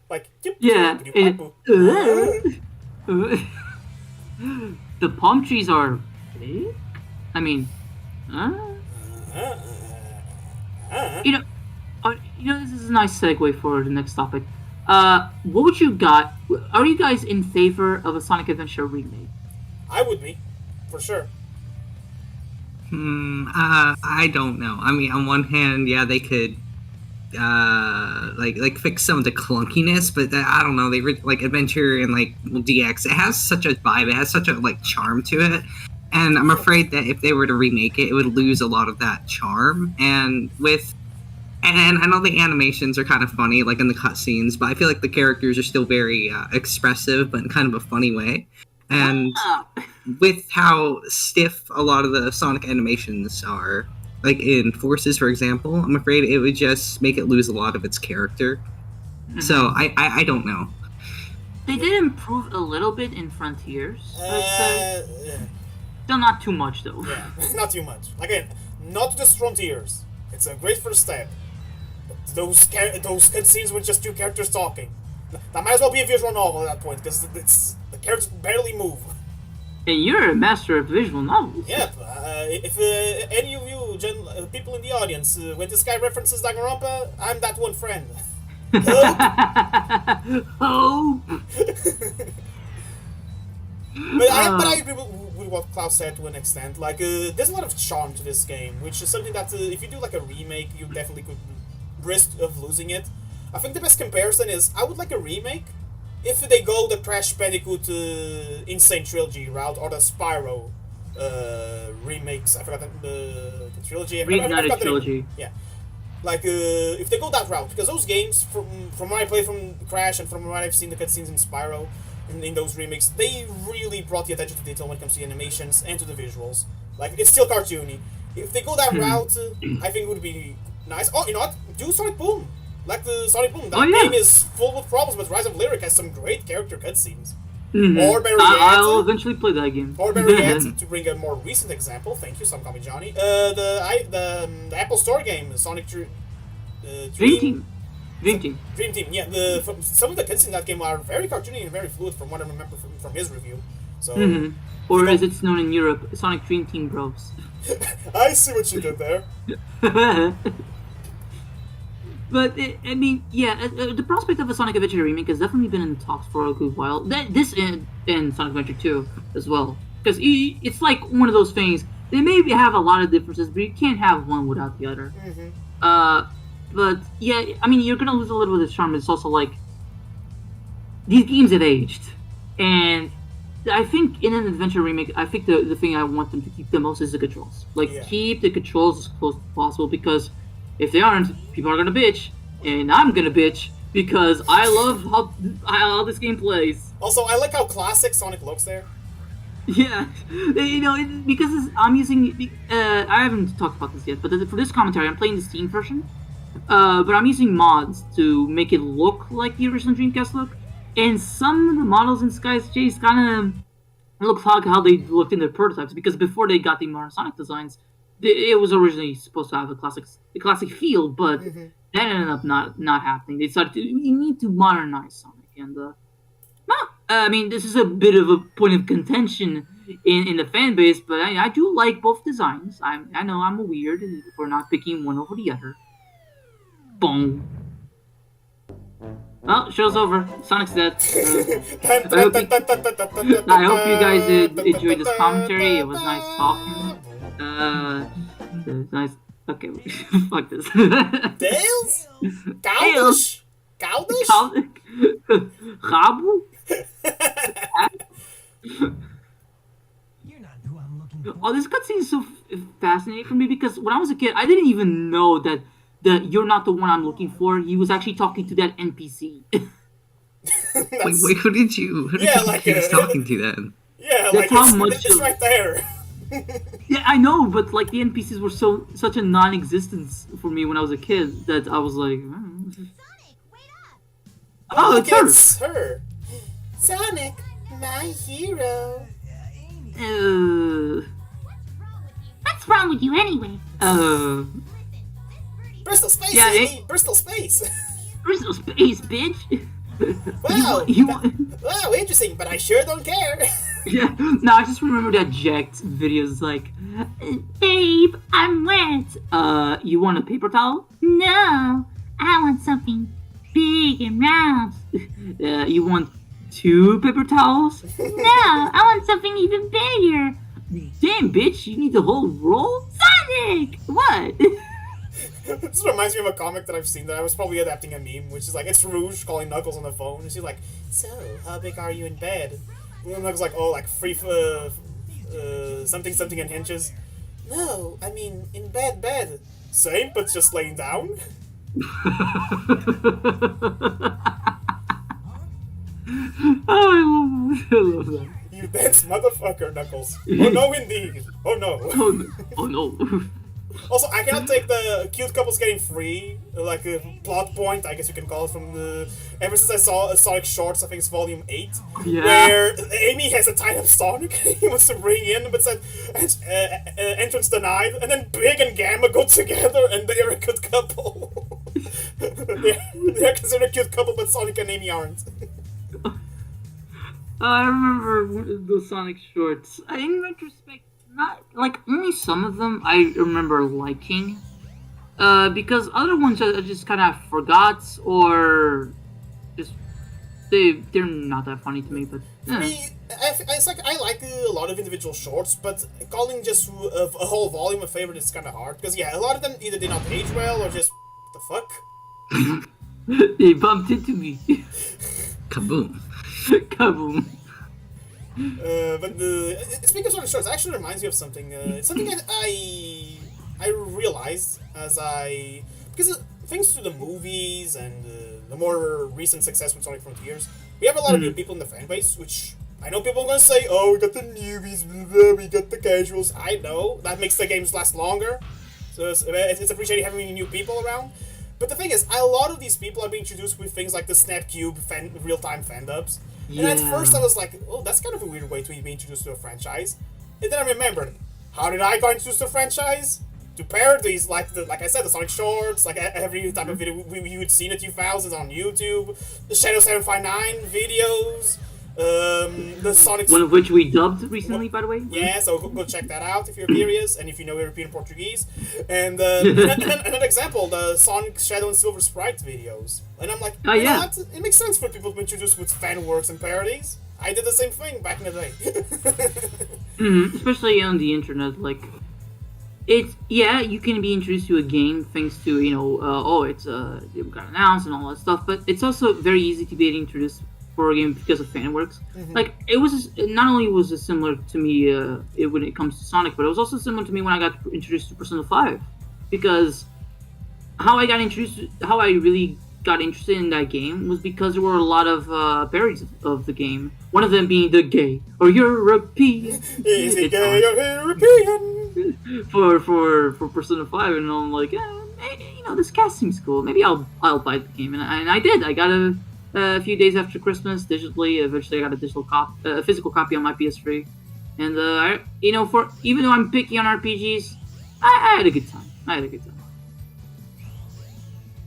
The palm trees are big? I mean, this is a nice segue for the next topic. What would you got? Are you guys in favor of a Sonic Adventure remake? I would be, for sure. I don't know. I mean, on one hand, yeah, they could, fix some of the clunkiness, but I don't know. They Adventure and DX. It has such a vibe. It has such a charm to it, and I'm afraid that if they were to remake it, it would lose a lot of that charm. And I know the animations are kind of funny, in the cutscenes, but I feel like the characters are still very expressive, but in kind of a funny way. And with how stiff a lot of the Sonic animations are, in Forces, for example, I'm afraid it would just make it lose a lot of its character. Mm-hmm. So I don't know. They did improve a little bit in Frontiers, but still not too much, though. Yeah, not too much. Again, not just Frontiers. It's a great first step. But those cutscenes with just two characters talking. That might as well be a visual novel at that point, because the characters barely move. And you're a master of visual novels. Yeah, if any of you people in the audience, when this guy references Danganronpa, I'm that one friend. Hope! But I agree with what Klaus said to an extent. There's a lot of charm to this game, which is something that if you do a remake, you definitely could risk of losing it. I think the best comparison is I would like a remake if they go the Crash Bandicoot Insane Trilogy route or the Spyro remakes. I forgot the trilogy. Reignited trilogy. Yeah. If they go that route, because those games, from what I played from Crash and from what I've seen the cutscenes in Spyro, in those remakes, they really brought the attention to detail when it comes to the animations and to the visuals. It's still cartoony. If they go that route, I think it would be nice. Oh, you know what? Do Sonic Boom. The Sonic Boom. That game is full of problems, but Rise of Lyric has some great character cutscenes. Mm-hmm. Or better yet, I'll eventually play that game. Or better yet, to bring a more recent example, thank you, Some Call Me Johnny, the Apple Store game, Sonic Dream Team. Yeah, some of the cutscenes in that game are very cartoony and very fluid from what I remember from his review. So, or as it's known in Europe, Sonic Dream Team Bros. I see what you did there. But, the prospect of a Sonic Adventure remake has definitely been in the talks for a good while. This and Sonic Adventure 2 as well. Because it's like one of those things, they maybe have a lot of differences, but you can't have one without the other. Mm-hmm. But, yeah, you're going to lose a little bit of the charm. It's also these games have aged. And I think in an adventure remake, I think the thing I want them to keep the most is the controls. Keep the controls as close as possible, because if they aren't, people are gonna bitch, and I'm gonna bitch because I love how this game plays. Also, I like how classic Sonic looks there. Yeah, because I'm using. I haven't talked about this yet, but for this commentary, I'm playing the Steam version. But I'm using mods to make it look like the original Dreamcast look, and some of the models in Sky's Chase kind of look like how they looked in their prototypes, because before they got the modern Sonic designs, it was originally supposed to have a classic feel, but that ended up not happening. They decided you need to modernize Sonic, and this is a bit of a point of contention in the fan base, but I do like both designs. I know I'm a weird for not picking one over the other. Boom. Well, show's over. Sonic's dead. I hope you guys enjoyed this commentary. It was nice talking. It was nice. Okay, fuck this. Tails? Cows? Cows? Gabu? Oh, this cutscene is so fascinating for me because when I was a kid, I didn't even know that you're not the one I'm looking for. He was actually talking to that NPC. Wait, who did you think he was talking to then? Yeah, that's like how much it's right there. Yeah, I know, but like the NPCs were such a non-existence for me when I was a kid that I was like, oh, it's her. Sonic, my hero. What's wrong with you anyway? Bristol Space, yeah, Amy! Bristol Space! Bristol Space, bitch! Wow! You Wow, interesting, but I sure don't care! Yeah, no, I just remember that Jacked videos like, Babe, I'm wet. You want a paper towel? No, I want something big and round. You want 2 paper towels? No, I want something even bigger. Damn, bitch, you need the whole roll? Sonic! What? This reminds me of a comic that I've seen that I was probably adapting a meme, which is like, it's Rouge calling Knuckles on the phone, and she's like, so, how big are you in bed? And Knuckles like, oh, like 3 something in inches. No, I mean, in bed. Same, but just laying down? Oh, I love that. You dense motherfucker, Knuckles. Oh no, indeed. Oh no. Oh no. Also, I cannot take the cute couples getting free, like a plot point, I guess you can call it, from the... Ever since I saw Sonic Shorts, I think it's volume 8, yeah. Where Amy has a tie of Sonic he wants to bring in, but said, entrance denied, and then Big and Gamma go together, and they are a good couple. they're considered a cute couple, but Sonic and Amy aren't. I remember the Sonic Shorts. In retrospect, not like only some of them I remember liking, because other ones I just kind of forgot or just they're not that funny to me. But for me, it's like I like a lot of individual shorts, but calling just a whole volume a favorite is kind of hard because a lot of them either did not age well or just the fuck. They bumped into me. Kaboom. Kaboom. But speaking of Sonic Shorts, it actually reminds me of something. It's something that I realized because thanks to the movies and the more recent success with Sonic Frontiers, we have a lot of new people in the fan base, which I know people are going to say, oh, we got the newbies, we got the casuals. I know, that makes the games last longer, so it's appreciating having new people around. But the thing is, a lot of these people are being introduced with things like the Snapcube real-time fan dubs. And at first I was like, oh, that's kind of a weird way to be introduced to a franchise. And then I remembered, how did I get introduced to a franchise? To parodies like I said, the Sonic Shorts, like every type of video you would see in the 2000s on YouTube, the Shadow 759 videos, the Sonic... One of which we dubbed recently, by the way. Yeah, so go check that out if you're curious, and if you know European Portuguese. And another example, the Sonic Shadow and Silver Sprite videos. And I'm like, you know what? It makes sense for people to introduce with fan works and parodies. I did the same thing back in the day. Especially on the internet, like... you can be introduced to a game thanks to, it got announced and all that stuff, but it's also very easy to be introduced for a game because of fan works. Like, not only was it similar to me when it comes to Sonic, but it was also similar to me when I got introduced to Persona 5. Because how I really got interested in that game was because there were a lot of parodies of the game. One of them being the gay or European. Is it gay or European? For Persona 5, and I'm like, this cast seems cool. Maybe I'll buy the game, and I did. I got a few days after Christmas digitally. Eventually, I got a physical copy on my PS3, and even though I'm picky on RPGs, I had a good time.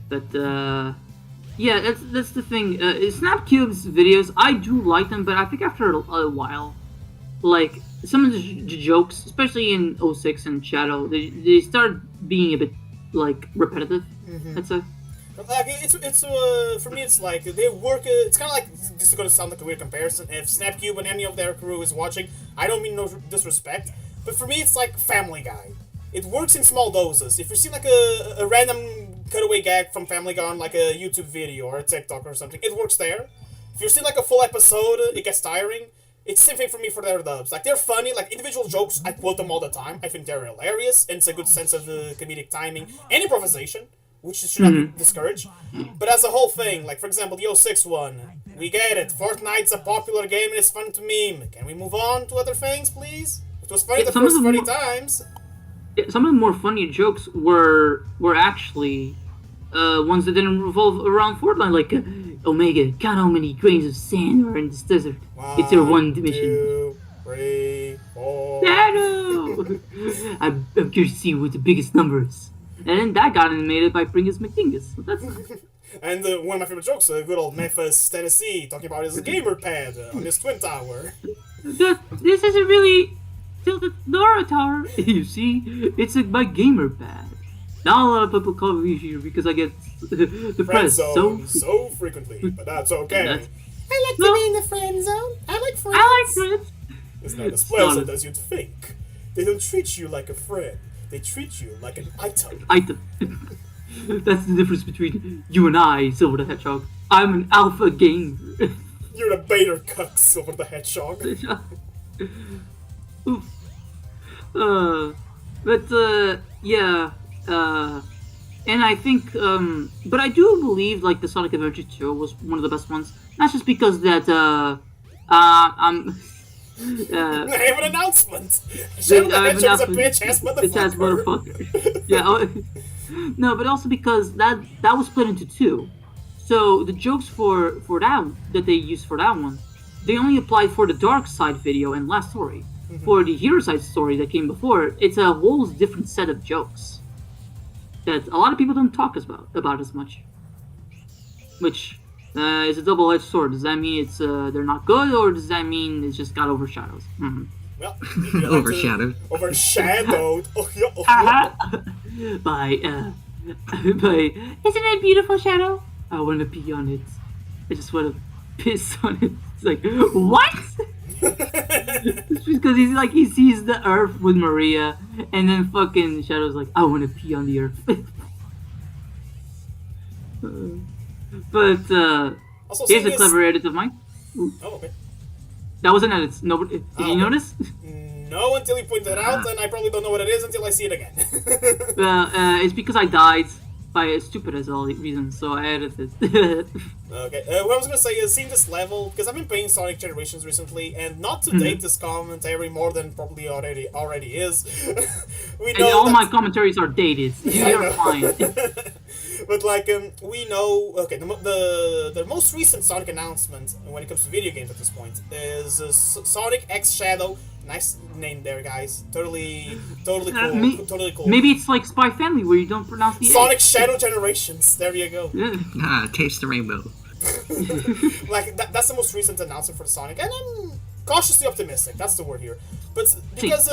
But that's the thing. Snapcube's videos, I do like them, but I think after a while, like, some of the jokes, especially in 06 and Shadow, they start being a bit, like, repetitive, I'd say. Like it's for me it's like they work. It's kind of like this is gonna sound like a weird comparison. If Snapcube and any of their crew is watching, I don't mean no disrespect, but for me it's like Family Guy. It works in small doses. If you see like a random cutaway gag from Family Guy on like a YouTube video or a TikTok or something, it works there. If you see like a full episode, it gets tiring. It's the same thing for me for their dubs. Like, they're funny, like, individual jokes, I quote them all the time. I think they're hilarious, and it's a good sense of comedic timing and improvisation, which should not be discouraged. But as a whole thing, like, for example, the 06 one, we get it. Fortnite's a popular game and it's fun to meme. Can we move on to other things, please? It was funny the first 30 times. Some of the more funny jokes were actually ones that didn't revolve around Fortnite, like Omega, count how many grains of sand are in this desert. It's your one mission. 2, 3, 4. Shadow! I'm curious to see what the biggest number is. And then that got animated by Pringus McDingus. So that's And one of my favorite jokes, good old Memphis, Tennessee, talking about his gamer pad on his Twin Tower. This isn't really tilted Nora Tower. You see, it's like my gamer pad. Not a lot of people call me here because I get the press so frequently, but that's okay. I like to be in the friend zone. I like friends. I like friends. It's not as pleasant as you'd think. They don't treat you like a friend. They treat you like an item. That's the difference between you and I, Silver the Hedgehog. I'm an alpha gamer. You're a beta cuck, Silver the Hedgehog. Oof. Yeah. And I think, but I do believe like the Sonic Adventure 2 was one of the best ones. Not just because that, I'm. I have an announcement. Shadow the Hedgehog's a bitch-ass motherfucker. Yeah. No, but also because that was split into two. So the jokes for that they used for that one, they only applied for the Dark Side video and Last Story. For the Hero Side story that came before, it's a whole different set of jokes that a lot of people don't talk about as much. Which is a double-edged sword. Does that mean it's they're not good, or does that mean it's just got overshadowed? Mm-hmm. Well, overshadowed. Overshadowed. By isn't it beautiful, Shadow? I want to pee on it. I just want to piss on it. It's like, what? It's because he sees the Earth with Maria, and then fucking Shadow's like, I want to pee on the Earth. But also, here's a clever edit of mine. Oh, okay. That was an edit. Nobody did you notice? No, until you pointed it out, and I probably don't know what it is until I see it again. It's because I died by a stupid as all reasons, so I edited it. Okay, what I was gonna say is, seeing this level, because I've been playing Sonic Generations recently, and not to date this commentary more than probably already is. We know all my commentaries are dated. You're fine. But like, we know, okay, the most recent Sonic announcement when it comes to video games at this point is Sonic X Shadow. Nice name there, guys. Totally cool. Totally cool. Maybe it's like Spy Family where you don't pronounce the Sonic Shadow Generations. There you go. Yeah. Taste the rainbow. Like that's the most recent announcement for Sonic, and I'm cautiously optimistic. That's the word here. But because of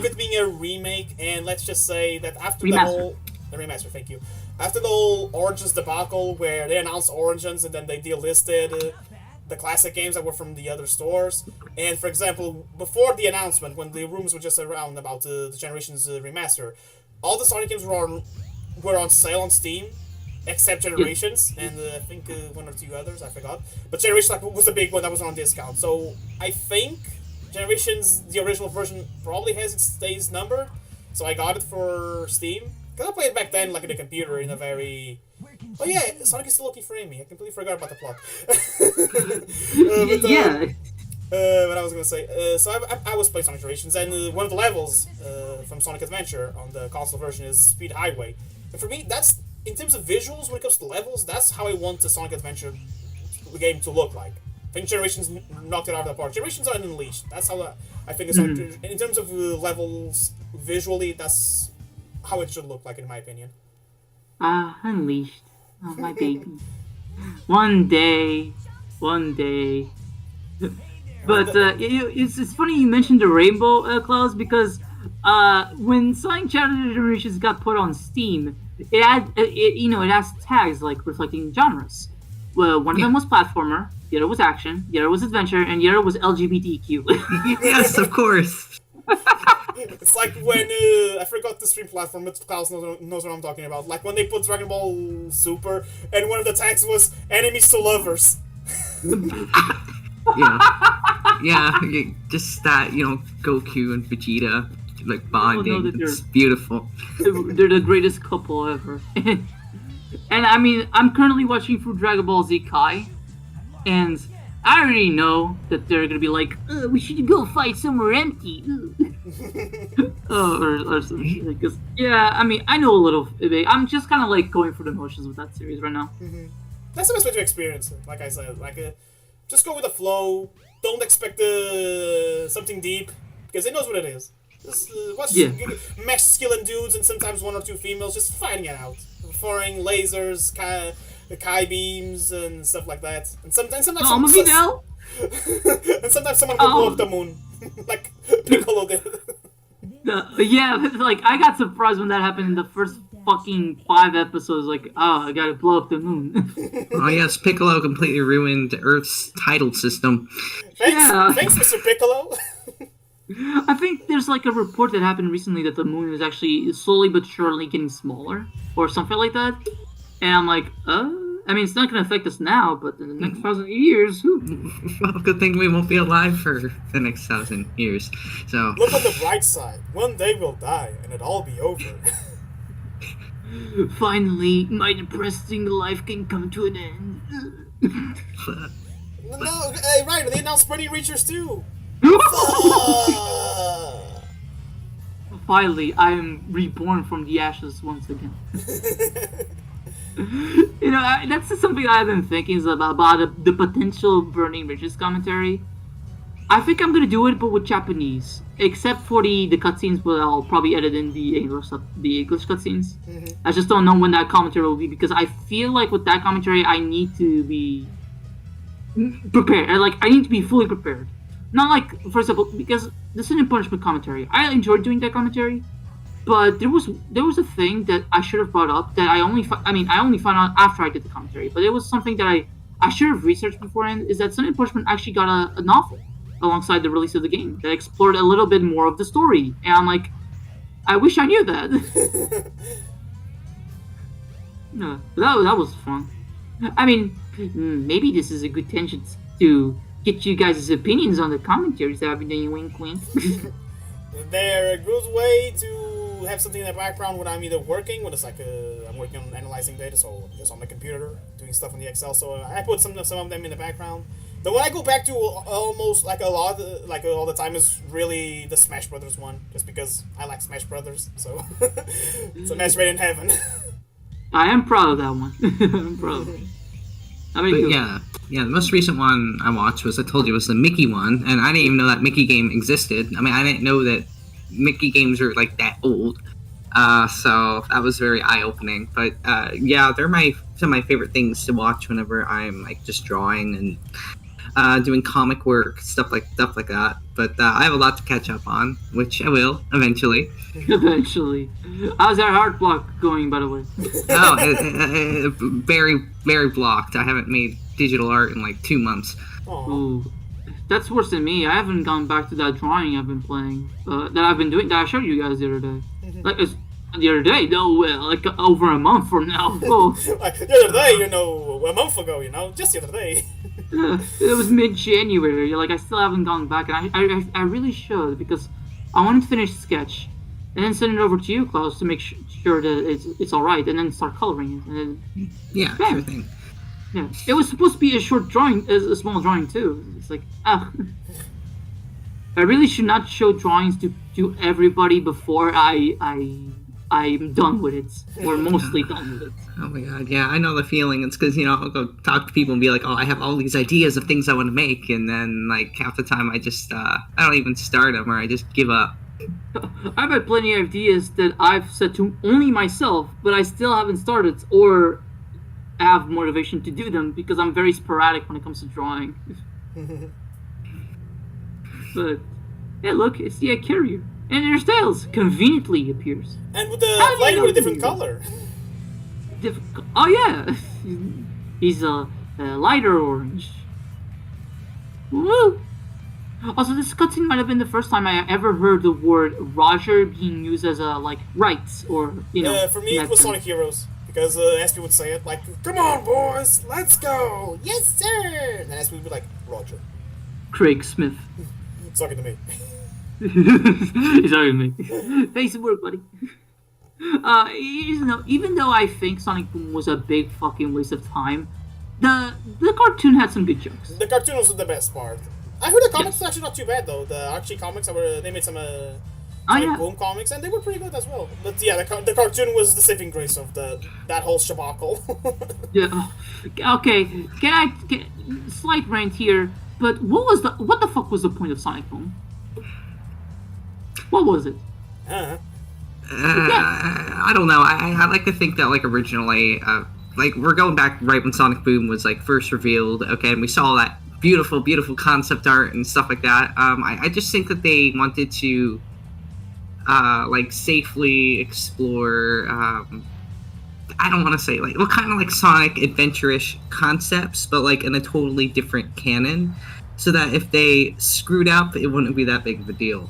it being a remake, and let's just say that after the remaster, thank you. After the whole Origins debacle, where they announced Origins and then they delisted the classic games that were from the other stores, and for example, before the announcement, when the rumors were just around about the Generations remaster, all the Sonic games were on sale on Steam, except Generations, and I think one or two others, I forgot. But Generations was a big one that was on discount, so I think Generations, the original version, probably has its days numbered, so I got it for Steam. Because I played it back then, like in the computer, in a very... Oh yeah, Sonic is still looking for Amy. I completely forgot about the plot. What I was gonna say, so I was playing Sonic Generations, and one of the levels from Sonic Adventure on the console version is Speed Highway. And for me, that's, in terms of visuals, when it comes to levels, that's how I want the Sonic Adventure game to look like. I think Generations knocked it out of the park. Generations are Unleashed. That's how I think it's in terms of levels, visually, that's how it should look like, in my opinion. Unleashed. Oh, my baby. One day. But it's funny you mentioned the rainbow, Klaus, because when Sonic Shadow Generations got put on Steam, it has tags like reflecting genres. Well, one of them was platformer, the other was action, the other was adventure, and the other was LGBTQ. Yes, of course. It's like when I forgot the stream platform, but Klaus knows what I'm talking about. Like when they put Dragon Ball Super, and one of the tags was enemies to lovers. Just that, Goku and Vegeta like bonding. It's beautiful. They're the greatest couple ever. And I mean, I'm currently watching through Dragon Ball Z Kai, and I already know that they're gonna be like, we should go fight somewhere empty. or something. Because, yeah, I mean, I know a little bit. I'm just kind of like going through the motions with that series right now. Mm-hmm. That's the best way to experience it. Like I said, just go with the flow. Don't expect something deep, because it knows what it is. Just watch masculine dudes and sometimes one or two females just fighting it out, firing lasers, Kai beams and stuff like that. And sometimes and sometimes someone will blow up the moon, like Piccolo did. Like I got surprised when that happened in the first fucking 5 episodes. Like, I gotta blow up the moon. Oh yes, Piccolo completely ruined Earth's tidal system. Thanks, Mr. Piccolo. I think there's like a report that happened recently that the moon is actually slowly but surely getting smaller, or something like that. And I'm like, I mean, it's not going to affect us now, but in the next 1,000 years, well, good thing we won't be alive for the next 1,000 years. So look on the bright side. One day we'll die, and it'll all be over. Finally, my depressing life can come to an end. No, hey, right, they announced Pretty Reachers too. Finally, I am reborn from the ashes once again. That's something I've been thinking about the potential Burning Riches commentary. I think I'm gonna do it, but with Japanese, except for the cutscenes. But I'll probably edit in the English cutscenes. Mm-hmm. I just don't know when that commentary will be, because I feel like with that commentary, I need to be prepared. I need to be fully prepared. Not like, for example, because the Sin and Punishment commentary, I enjoyed doing that commentary, but there was a thing that I should have brought up that I only found out after I did the commentary, but it was something that I should have researched beforehand, is that Sin and Punishment actually got a novel alongside the release of the game that explored a little bit more of the story, and I'm like, I wish I knew that. No, that was fun. I mean, maybe this is a good tangent to get you guys' opinions on the commentaries that I've been doing. Wink, wink. They're a good way to have something in the background when I'm either working, when it's like I'm working on analyzing data, so I'm just on my computer doing stuff in the Excel. So I put some of them in the background. The one I go back to almost like a lot, like all the time, is really the Smash Brothers one, just because I like Smash Brothers. So it's a match made in heaven. I am proud of that one. I'm proud of it. The most recent one I watched was the Mickey one, and I didn't even know that Mickey game existed. I mean, I didn't know that Mickey games are like that old. So that was very eye-opening. But they're some of my favorite things to watch whenever I'm like just drawing and doing comic work, stuff like that. But I have a lot to catch up on, which I will eventually. Eventually. How's that heart block going, by the way? Very, very blocked. I haven't made digital art in like 2 months. Ooh, that's worse than me. I haven't gone back to that drawing I've been playing, that I've been doing, that I showed you guys the other day. Like, the other day? No, like over a month from now. Oh. Like, the other day, a month ago, just the other day. It was mid-January. Like, I still haven't gone back, and I really should, because I want to finish sketch, and then send it over to you, Klaus, to make sure that it's all right, and then start coloring it. And then, sure thing. Yeah, it was supposed to be a short drawing, a small drawing too. It's like, I really should not show drawings to everybody before I'm done with it, or mostly done with it. Oh my god, yeah, I know the feeling. It's because, I'll go talk to people and be like, oh, I have all these ideas of things I want to make, and then, like, half the time I just, I don't even start them, or I just give up. I've had plenty of ideas that I've said to only myself, but I still haven't started, or have motivation to do them, because I'm very sporadic when it comes to drawing. But, yeah, look, it's the egg carrier. And their tails conveniently appears. And with the flight with a different color. Oh yeah, he's a lighter orange. Woo! Also, this cutscene might have been the first time I ever heard the word Roger being used as a rights or For me, it was Sonic Heroes because SP would say it like, "Come on, boys, let's go, yes sir," and SP would be like, "Roger." Craig Smith. It's talking to me. He's talking to me. Face of work, buddy. Even though I think Sonic Boom was a big fucking waste of time, the cartoon had some good jokes. The cartoon was the best part. I heard the comics were actually not too bad though. The Archie comics, they made some Sonic Boom comics, and they were pretty good as well. But yeah, the cartoon was the saving grace of that whole shabacle. Yeah. Okay. Can I slight rant here? But what the fuck was the point of Sonic Boom? What was it? I don't know. I like to think that originally, we're going back right when Sonic Boom was first revealed. Okay, and we saw that beautiful concept art and stuff like that. I just think that they wanted to safely explore. I don't want to say what kind of Sonic adventure-ish concepts, but in a totally different canon, so that if they screwed up, it wouldn't be that big of a deal.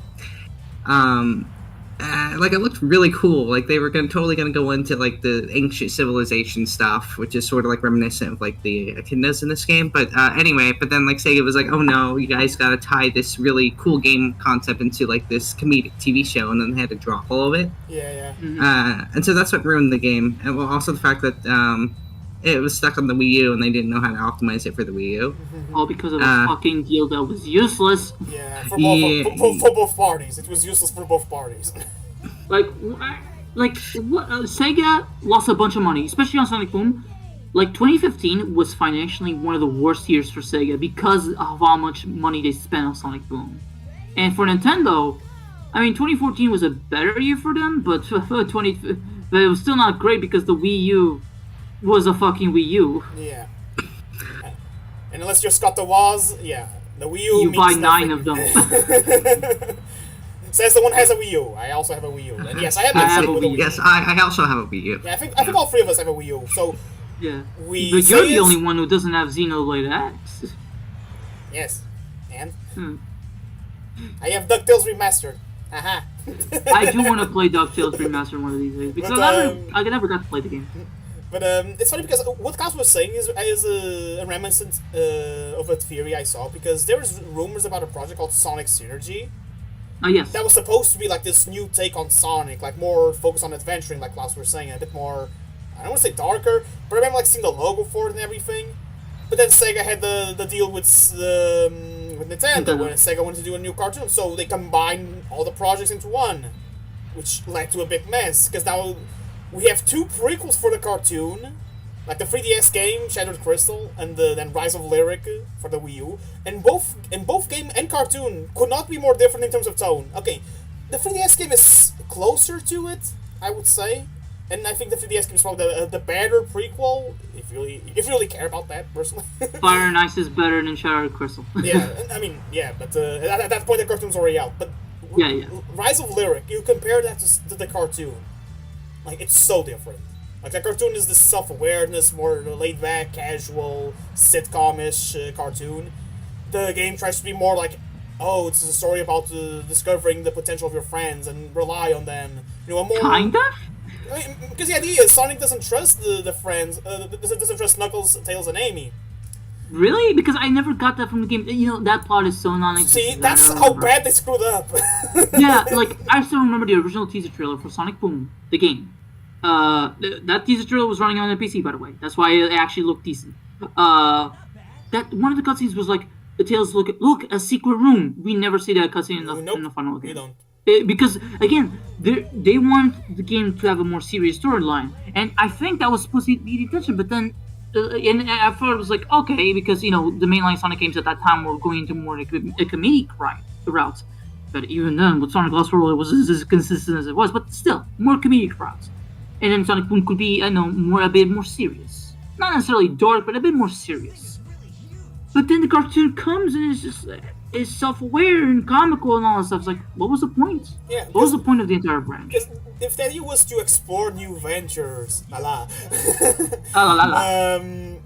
It looked really cool. They were totally gonna go into the ancient civilization stuff, which is sort of reminiscent of the echidnas in this game. But anyway, then Sega was oh no, you guys gotta tie this really cool game concept into this comedic TV show, and then they had to drop all of it. Yeah. Mm-hmm. And so that's what ruined the game. And also the fact that it was stuck on the Wii U, and they didn't know how to optimize it for the Wii U. All because of a fucking deal that was useless. Yeah, for both parties. It was useless for both parties. Sega lost a bunch of money, especially on Sonic Boom. 2015 was financially one of the worst years for Sega because of how much money they spent on Sonic Boom. And for Nintendo, 2014 was a better year for them, but but it was still not great because the Wii U was a fucking Wii U. Yeah. And unless you're Scott the Woz, the Wii U you means buy nothing. 9 of them. Says the one has a Wii U. I also have a Wii U. And yes, I have a Wii U. Yes, I also have a Wii U. Yeah, I think all three of us have a Wii U. So yeah. But you're the only one who doesn't have Xenoblade X. Yes. And I have DuckTales Remastered. Haha. I do want to play DuckTales Remastered one of these days because I never got to play the game. But it's funny because what Klaus was saying is a reminiscence of a theory I saw, because there was rumors about a project called Sonic Synergy. Oh yes. That was supposed to be this new take on Sonic, more focused on adventuring, like Klaus was saying, a bit more, I don't want to say darker, but I remember seeing the logo for it and everything. But then Sega had the deal with Nintendo, where Sega wanted to do a new cartoon, so they combined all the projects into one, which led to a big mess, because now we have 2 prequels for the cartoon, the 3DS game Shattered Crystal, and then Rise of Lyric for the Wii U, and both game and cartoon could not be more different in terms of tone. Okay, the 3DS game is closer to it, I would say, and I think the 3DS game is probably the better prequel, if you really care about that, personally. Fire and Ice is better than Shattered Crystal. Yeah, but at that point the cartoon's already out. But yeah. Rise of Lyric, you compare that to the cartoon, it's so different. The cartoon is this self-awareness, more laid-back, casual, sitcom-ish cartoon. The game tries to be more it's a story about discovering the potential of your friends and rely on them. More kind of. Because the idea is Sonic doesn't trust the friends, doesn't trust Knuckles, Tails, and Amy. Really? Because I never got that from the game. That plot is so non-existent. See, that's how bad they screwed up. Yeah, I still remember the original teaser trailer for Sonic Boom, the game. That teaser trailer was running on a PC, by the way. That's why it actually looked decent. That one of the cutscenes was the Tails look, a secret room. We never see that cutscene in the final game. We don't. Because again, they want the game to have a more serious storyline, and I think that was supposed to be the intention. But then, and I thought it was okay, because the mainline Sonic games at that time were going into more a comedic route. But even then, with Sonic Lost World, it was as consistent as it was. But still, more comedic routes. And then Sonic Boom could be, a bit more serious. Not necessarily dark, but a bit more serious. But then the cartoon comes and it's just is self-aware and comical and all that stuff. It's like, what was the point? Yeah, What was the point of the entire branch? Because if the idea was to explore new ventures, la la, La la la. and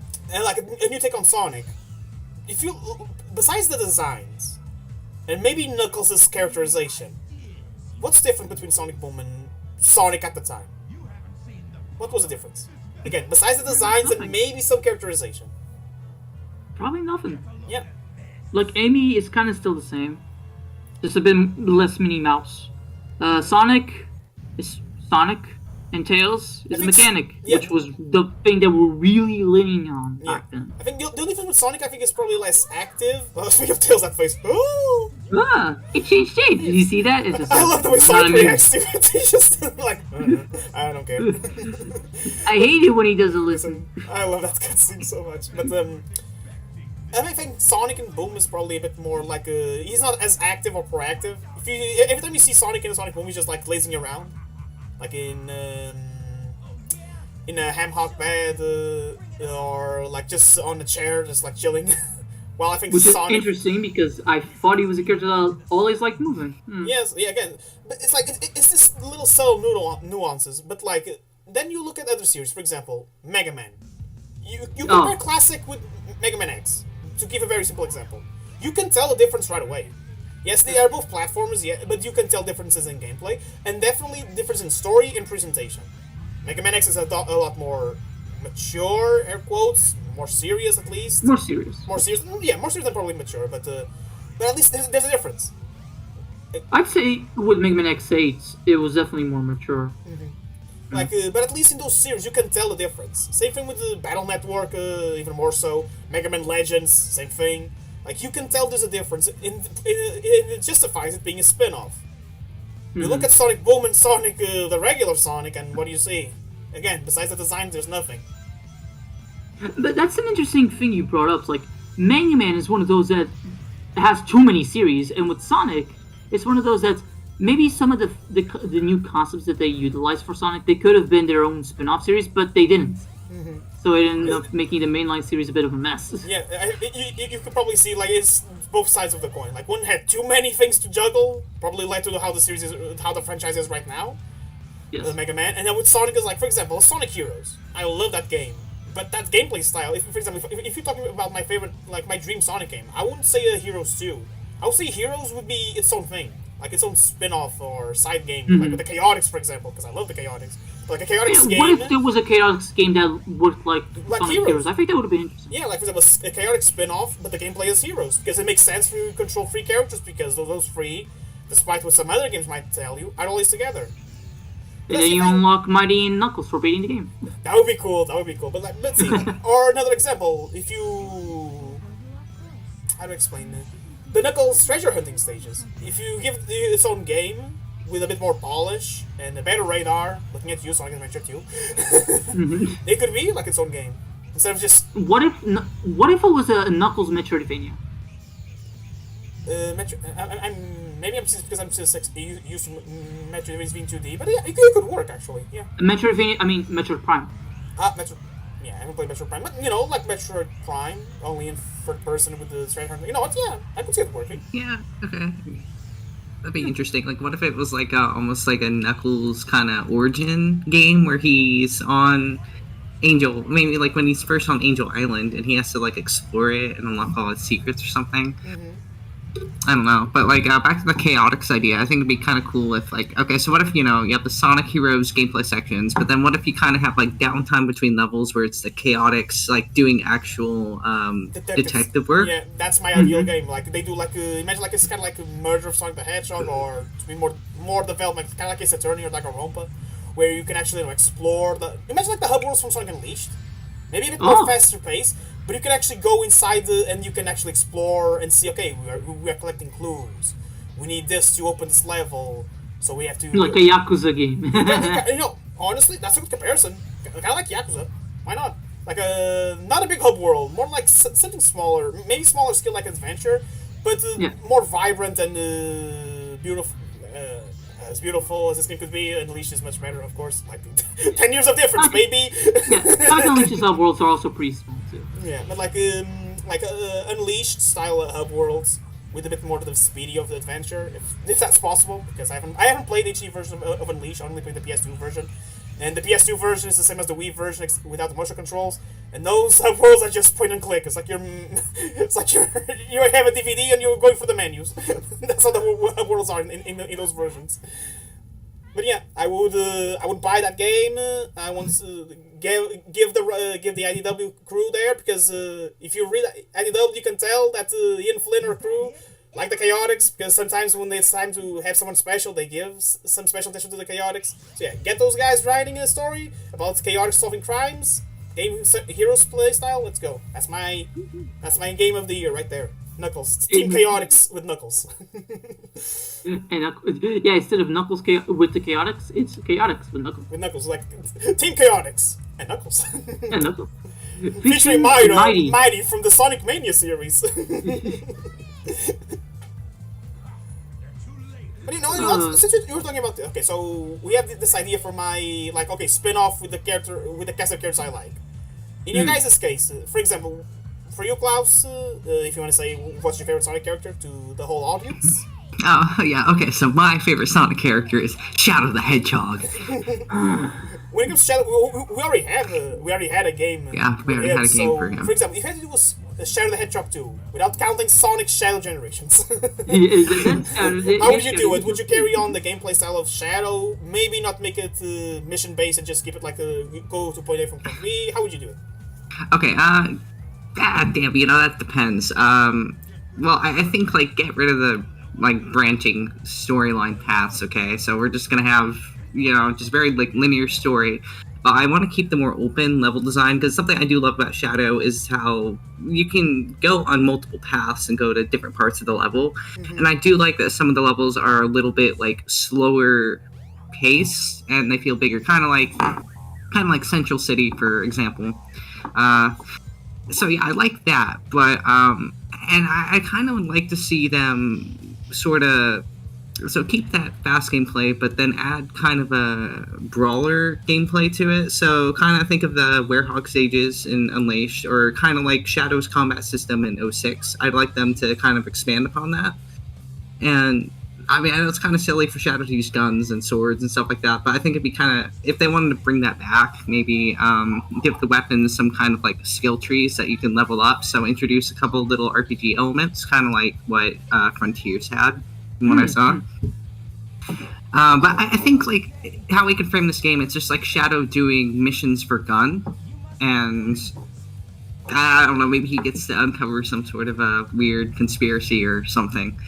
like a new take on Sonic, if you besides the designs and maybe Knuckles' characterization, what's different between Sonic Boom and Sonic at the time? What was the difference? Again, besides the designs and maybe some characterization. Probably nothing. Yeah. Like, Amy is kind of still the same. Just a bit less Minnie Mouse. Sonic is Sonic, and Tails is a mechanic, which was the thing that we're really leaning on back then. I think the only difference with Sonic, I think, is probably less active. Well, speaking of Tails, that face. Ooh! It changed shape. Did you see that? It's just I love the way Sonic reacts to it. He's just like, I don't care. I hate it when he doesn't listen. I love that cutscene so much. But I think Sonic and Boom is probably a bit more like he's not as active or proactive. Every time you see Sonic in a Sonic Boom, he's just like lazing around, like in a ham hock bed or like just on a chair, just like chilling. Well, I think Which Sonic. is interesting because I thought he was a character that always liked moving. Yes, yeah, again, but it's like it's this little subtle nuances. But like then you look at other series, for example, Mega Man. You compare classic with Mega Man X. To give a very simple example, you can tell the difference right away. Yes, they are both platformers, yeah, but you can tell differences in gameplay, and definitely difference in story and presentation. Mega Man X is a lot more mature, air quotes, more serious at least. More serious. Yeah, more serious than probably mature, but at least there's a difference. I'd say with Mega Man X8, it was definitely more mature. Like, but at least in those series, you can tell the difference. Same thing with the Battle Network, even more so. Mega Man Legends, same thing. Like, you can tell there's a difference, and it justifies it being a spin-off. You look at Sonic Boom and Sonic, the regular Sonic, and what do you see? Again, besides the design, there's nothing. But that's an interesting thing you brought up. Like, Mega Man is one of those that has too many series, and with Sonic, it's one of those that maybe some of the new concepts that they utilized for Sonic, they could have been their own spin-off series, but they didn't. So it ended up making the mainline series a bit of a mess. Yeah, you could probably see, like, it's both sides of the coin. Like, one had too many things to juggle, probably led to how the franchise is right now. Yes. The Mega Man. And then with Sonic is like, for example, Sonic Heroes. I love that game. But that gameplay style, for example, if you're talking about my favorite, like, my dream Sonic game, I wouldn't say Heroes 2. I would say Heroes would be its own thing. Like its own spin-off or side game, like with the Chaotix, for example, because I love the Chaotix. But like a Chaotix game. What if there was a Chaotix game that worked like Sonic Heroes? I think that would have been interesting. Yeah, like for example, a Chaotix spin-off, but the gameplay is Heroes, because it makes sense to control three characters, because those three, despite what some other games might tell you, are always together. And then you unlock Mighty and Knuckles for beating the game. That would be cool. But like, let's see. Or another example, if you, how do I explain it? The Knuckles treasure hunting stages. If you give it its own game with a bit more polish and a better radar, looking at you, Sonic Adventure 2, it could be like its own game instead of just. What if it was a Knuckles Metroidvania? Maybe I'm just because I'm just used to Metroidvania being 2D, but yeah, it could work actually. Yeah. Metroidvania, I mean Metroid Prime. Metroid. Yeah, I haven't played Metroid Prime, but you know, like Metroid Prime, only in third person with the treasure hunting. You know what? Yeah, I can see it working. Yeah. Okay. That'd be interesting. Like, what if it was like almost like a Knuckles kind of origin game where he's on Angel, maybe like when he's first on Angel Island and he has to like explore it and unlock all its secrets or something. I don't know, but like back to the Chaotix idea, I think it'd be kind of cool if like, okay, so what if you have the Sonic Heroes gameplay sections, but then what if you kind of have like downtime between levels where it's the Chaotix like doing actual detective work? Yeah, that's my ideal game. Like they do like imagine like it's kind of like a merger of Sonic the Hedgehog, or to be more development, kind of like Ace Attorney or Danganronpa, where you can actually explore imagine like the hub worlds from Sonic Unleashed, maybe a bit more faster pace. But you can actually go inside and you can actually explore and see, okay, we are collecting clues. We need this to open this level, so we have to... Like a Yakuza game. Honestly, that's a good comparison. Kind of like Yakuza. Why not? Like not a big hub world, more like something smaller. Maybe smaller scale like Adventure, but more vibrant and beautiful. As beautiful as this game could be, Unleashed is much better, of course. Like 10 years of difference, maybe. Unleashed hub worlds are also pretty small too. Yeah, but like Unleashed style hub worlds, with a bit more of the speedy of the adventure, if that's possible, because I haven't played the HD version of Unleashed. I only played the PS2 version, and the PS2 version is the same as the Wii version without the motion controls. And those worlds are just point and click. It's like you have a DVD and you're going for the menus. That's how the worlds are in those versions. But yeah, I would buy that game. I want to give the IDW crew there, because if you read IDW, you can tell that Ian Flynn or crew like the Chaotix, because sometimes when it's time to have someone special, they give some special attention to the Chaotix. So yeah, get those guys writing a story about Chaotix solving crimes. Game Heroes playstyle. Let's go. That's my game of the year right there. Knuckles. Team Chaotix with Knuckles. And yeah, instead of Knuckles with the Chaotix, it's Chaotix with Knuckles. With Knuckles, like Team Chaotix and Knuckles. And Knuckles. Featuring Mighty from the Sonic Mania series. But you know, since you were talking about okay, so we have this idea for my spin-off with the cast of characters I like. In your guys' case, for example, for you, Klaus, if you want to say what's your favorite Sonic character to the whole audience. Oh, yeah, okay, so my favorite Sonic character is Shadow the Hedgehog. When it comes to Shadow, we already had a game. Yeah, we already had a game for him. For example, if you had to do a Shadow the Hedgehog 2, without counting Sonic Shadow Generations, how would you do it? Would you carry on the gameplay style of Shadow? Maybe not make it mission-based and just keep it like go to point A from point B? How would you do it? Okay, damn, you know, that depends. Well, I think, get rid of the, branching storyline paths, okay? So we're just gonna have, just very, linear story. I want to keep the more open level design, because something I do love about Shadow is how you can go on multiple paths and go to different parts of the level. Mm-hmm. And I do like that some of the levels are a little bit, slower pace, and they feel bigger. Kind of like Central City, for example. So yeah, I like that, but and I kind of would like to see them sort of keep that fast gameplay, but then add kind of a brawler gameplay to it. So kind of think of the Werehog stages in Unleashed, or kind of like Shadow's combat system in 06. I'd like them to kind of expand upon that. And I mean, I know it's kind of silly for Shadow to use guns and swords and stuff like that, but I think it'd be kind of, if they wanted to bring that back, maybe give the weapons some kind of skill trees that you can level up. So introduce a couple little RPG elements, kind of like what Frontiers had from what I saw. But I think how we could frame this game, it's just Shadow doing missions for gun, and I don't know, maybe he gets to uncover some sort of a weird conspiracy or something.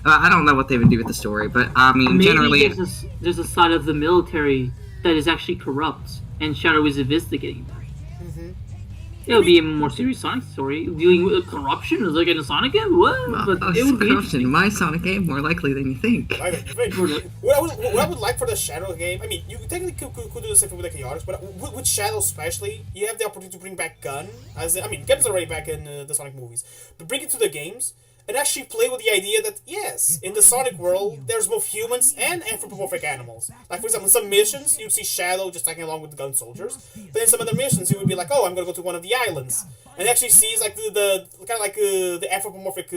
I don't know what they would do with the story, but I mean, maybe generally, there's a side of the military that is actually corrupt, and Shadow is investigating that. Mm-hmm. It would be a more serious Sonic story, dealing with corruption in a Sonic game. What? But it would be corruption in my Sonic game more likely than you think. What I would like for the Shadow game, I mean, you technically could do the same thing with the Chaotix, but with Shadow especially, you have the opportunity to bring back Gun. Gun's already back in the Sonic movies, but bring it to the games. And actually play with the idea that, yes, in the Sonic world, there's both humans and anthropomorphic animals. Like, for example, in some missions, you'd see Shadow just tagging along with the gun soldiers. But in some other missions, you would be like, oh, I'm gonna go to one of the islands. And actually sees, the anthropomorphic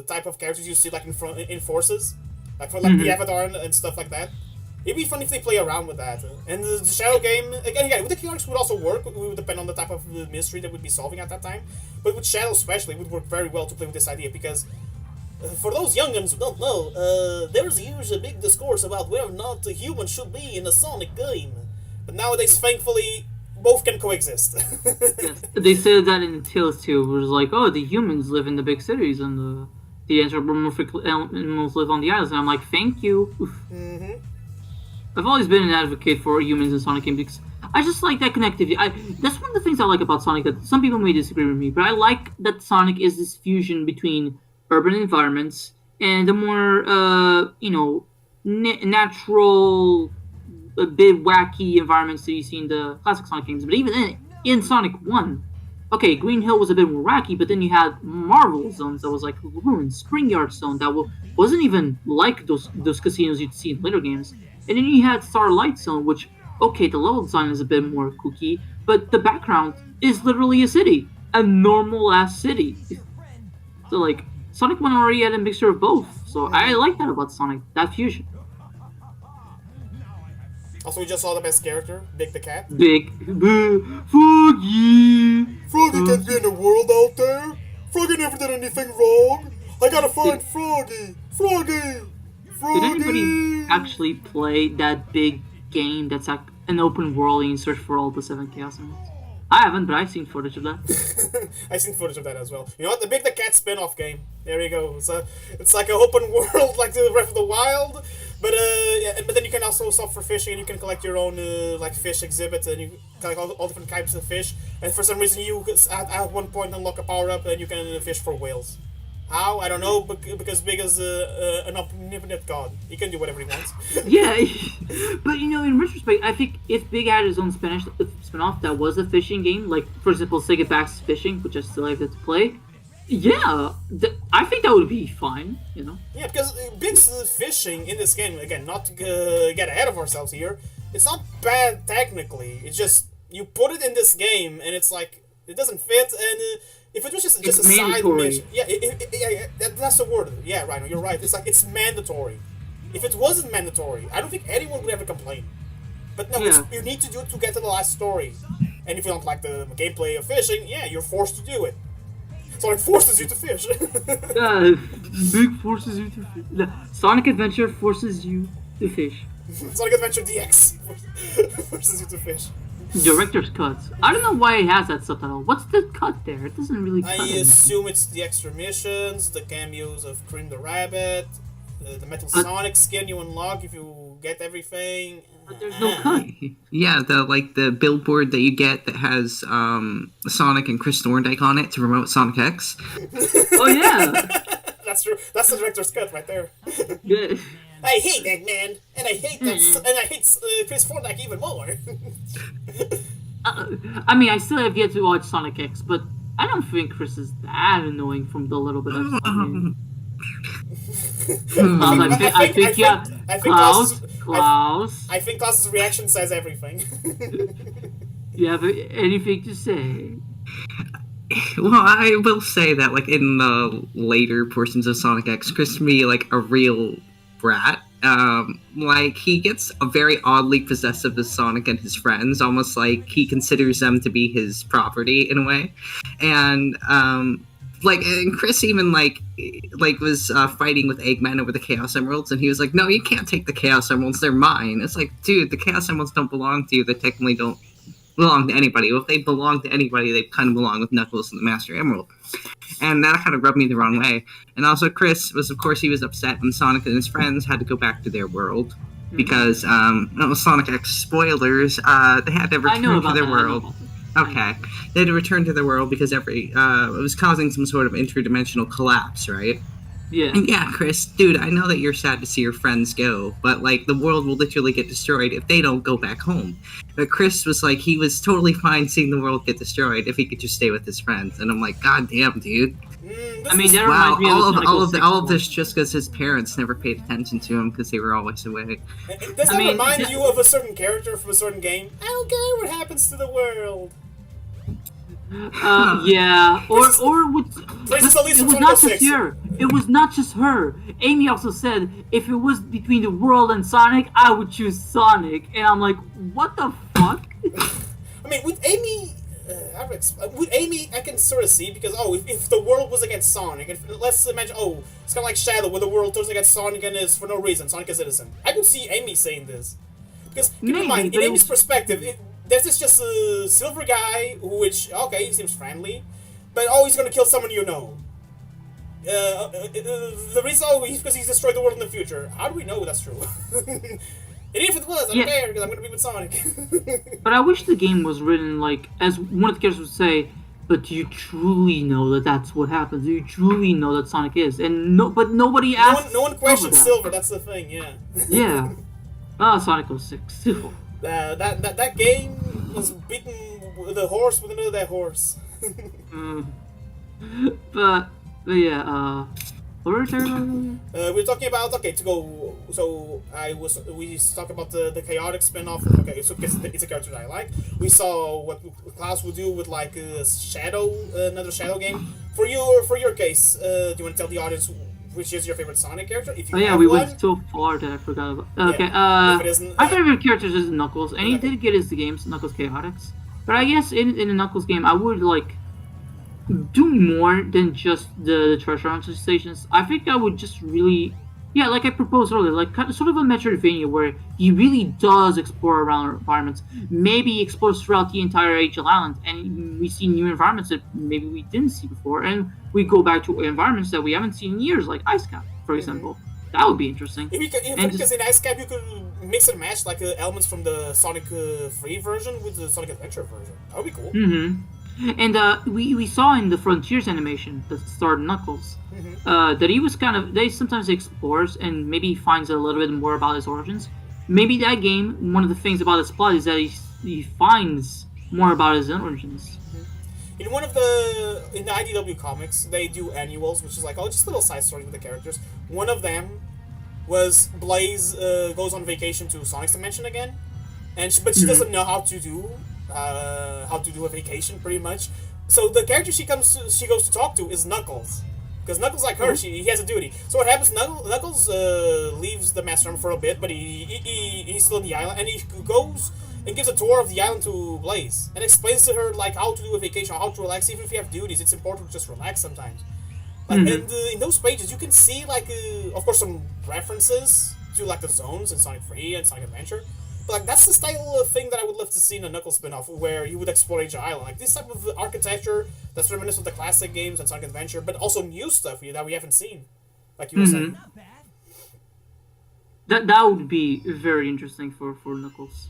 type of characters you see, in Forces. The Avatar and stuff like that. It'd be fun if they play around with that. And the Shadow game, again, with the Chaotix would also work. It would depend on the type of mystery that would be solving at that time. But with Shadow especially, it would work very well to play with this idea, because for those youngins who don't know, there's usually a big discourse about whether or not the humans should be in a Sonic game. But nowadays, thankfully, both can coexist. Yes. They said that in Tales 2, where it was the humans live in the big cities and the anthropomorphic animals live on the islands. And I'm like, thank you. Mm-hmm. I've always been an advocate for humans in Sonic games because I just like that connectivity. That's one of the things I like about Sonic, that some people may disagree with me, but I like that Sonic is this fusion between urban environments and the more, natural, a bit wacky environments that you see in the classic Sonic games. But even in Sonic 1, okay, Green Hill was a bit more wacky, but then you had Marvel zones that was like Ruin, Spring Yard Zone, that wasn't even like those casinos you'd see in later games. And then you had Starlight Zone, which, okay, the level design is a bit more kooky, but the background is literally a city. A normal-ass city. So, Sonic 1 already had a mixture of both, so I like that about Sonic, that fusion. Also, we just saw the best character, Big the Cat. Big Foggy. Froggy can't be in the world out there. Froggy never did anything wrong. I gotta find Froggy. Froggy. Did anybody actually play that big game that's like an open world and you search for all the 7 Chaos Emeralds? I haven't, but I've seen footage of that. I've seen footage of that as well. You know what? The Big the Cat spin-off game. There you go. It's like an open world like the Breath of the Wild. But but then you can also stop for fishing and you can collect your own like fish exhibit and you collect all different types of fish. And for some reason you at one point unlock a power-up and you can fish for whales. How? I don't know, because Big is an omnipotent god. He can do whatever he wants. Yeah, but you know, in retrospect, I think if Big had his own spin-off that was a fishing game, like, for example, Sega Bass Fishing, which I still have yet to play, yeah, I think that would be fine, you know? Yeah, because Big's fishing in this game, again, not to get ahead of ourselves here, it's not bad technically, it's just, you put it in this game, and it's like, it doesn't fit, and... if it was just a side mission, that's the word. Yeah, Rhino, you're right. It's like it's mandatory. If it wasn't mandatory, I don't think anyone would ever complain. But no, you need to do it to get to the last story. And if you don't like the gameplay of fishing, yeah, you're forced to do it. Sonic forces you to fish. Big forces you to fish. Sonic Adventure forces you to fish. Sonic Adventure DX forces you to fish. Director's cut. I don't know why it has that subtitle. What's the cut there? It doesn't really cut I anything. assume it's the extra missions, the cameos of Cream the Rabbit, the Metal Sonic skin you unlock if you get everything. But there's no cut. Yeah, the billboard that you get that has Sonic and Chris Thorndike on it to promote Sonic X. Oh yeah. That's true. That's the director's cut right there. Yeah. I hate that man, and I hate that, and I hate Chris Thorndike even more. I mean, I still have yet to watch Sonic X, but I don't think Chris is that annoying from the little bit I've seen. I think Klaus. I think Klaus's reaction says everything. You have anything to say? Well, I will say that, like, in the later portions of Sonic X, Chris can be, like, a real brat. Like, he gets very oddly possessive of Sonic and his friends, almost like he considers them to be his property in a way. And, and Chris even, was fighting with Eggman over the Chaos Emeralds, and he was like, no, you can't take the Chaos Emeralds, they're mine. It's like, dude, the Chaos Emeralds don't belong to you, they technically don't belong to anybody. Well, if they belong to anybody, they kind of belong with Knuckles and the Master Emerald. And that kind of rubbed me the wrong way. And also Chris was, of course, he was upset when Sonic and his friends had to go back to their world. Because, Sonic X spoilers, they had to return to their world. Okay. They had to return to their world because it was causing some sort of interdimensional collapse, right? Yeah. And yeah, Chris, dude, I know that you're sad to see your friends go, but, like, the world will literally get destroyed if they don't go back home. But Chris was like, he was totally fine seeing the world get destroyed if he could just stay with his friends. And I'm like, god damn, dude. I mean, that wow, reminds me all of this just because his parents never paid attention to him because they were always away. Does that remind you of a certain character from a certain game? I don't care what happens to the world. Yeah, it was not just her. It was not just her. Amy also said, if it was between the world and Sonic, I would choose Sonic. And I'm like, what the fuck? I mean, with Amy, I can sort of see, because, if the world was against Sonic, let's imagine, it's kind of like Shadow, where the world turns against Sonic and is for no reason, Sonic is innocent. I could see Amy saying this. Because, keep in mind, in Amy's perspective, there's this just a silver guy, which, he seems friendly, but he's gonna kill someone you know. The reason, because he's destroyed the world in the future. How do we know that's true? And if it was, I don't care, because I'm gonna be with Sonic. But I wish the game was written like, as one of the characters would say, but do you truly know that that's what happens? Do you truly know that Sonic is? But nobody asked. No one questions Silver, that's the thing, yeah. Yeah. Sonic 06. That game was beating the horse with another horse. But yeah, What were we talking about? We're talking about to go. So we talked about the chaotic spin-off. Okay, so because it's a character that I like. We saw what Klaus would do with like another Shadow game. For your case, do you want to tell the audience which is your favorite Sonic character? If you Oh yeah, have we one? went so far that I forgot about. Okay, if it isn't, my favorite character is Knuckles, and he Okay. did get his games, Knuckles Chaotix. But I guess in the Knuckles game, I would like do more than just the treasure hunter stations. I think I would just really, yeah, like I proposed earlier, like sort of a Metroidvania where he really does explore around environments. Maybe he explores throughout the entire Angel Island, and we see new environments that maybe we didn't see before, and we go back to environments that we haven't seen in years, like Ice Cap, for example. That would be interesting. Because in Ice Cap you could mix and match like elements from the Sonic 3 version with the Sonic Adventure version. That would be cool. Mm-hmm. And we saw in the Frontiers animation that starred Knuckles that he was they sometimes explores and maybe finds a little bit more about his origins. Maybe that game, one of the things about its plot is that he finds more about his origins. In the IDW comics, they do annuals, which is like just little side stories with the characters. One of them was Blaze goes on vacation to Sonic's dimension again, but she doesn't know how to do a vacation pretty much. So the character she goes to talk to is Knuckles, because Knuckles like her, he has a duty. So what happens? Knuckles leaves the Master Room for a bit, but he's still in the island, and he goes and gives a tour of the island to Blaze and explains to her like how to do a vacation, how to relax. Even if you have duties, it's important to just relax sometimes. Like, and in those pages, you can see like of course some references to like the zones in Sonic 3 and Sonic Adventure. But like that's the style of thing that I would love to see in a Knuckles spin-off, where you would explore Angel Island. Like this type of architecture that's reminiscent of the classic games and Sonic Adventure, but also new stuff that we haven't seen. Like you were saying. That would be very interesting for Knuckles.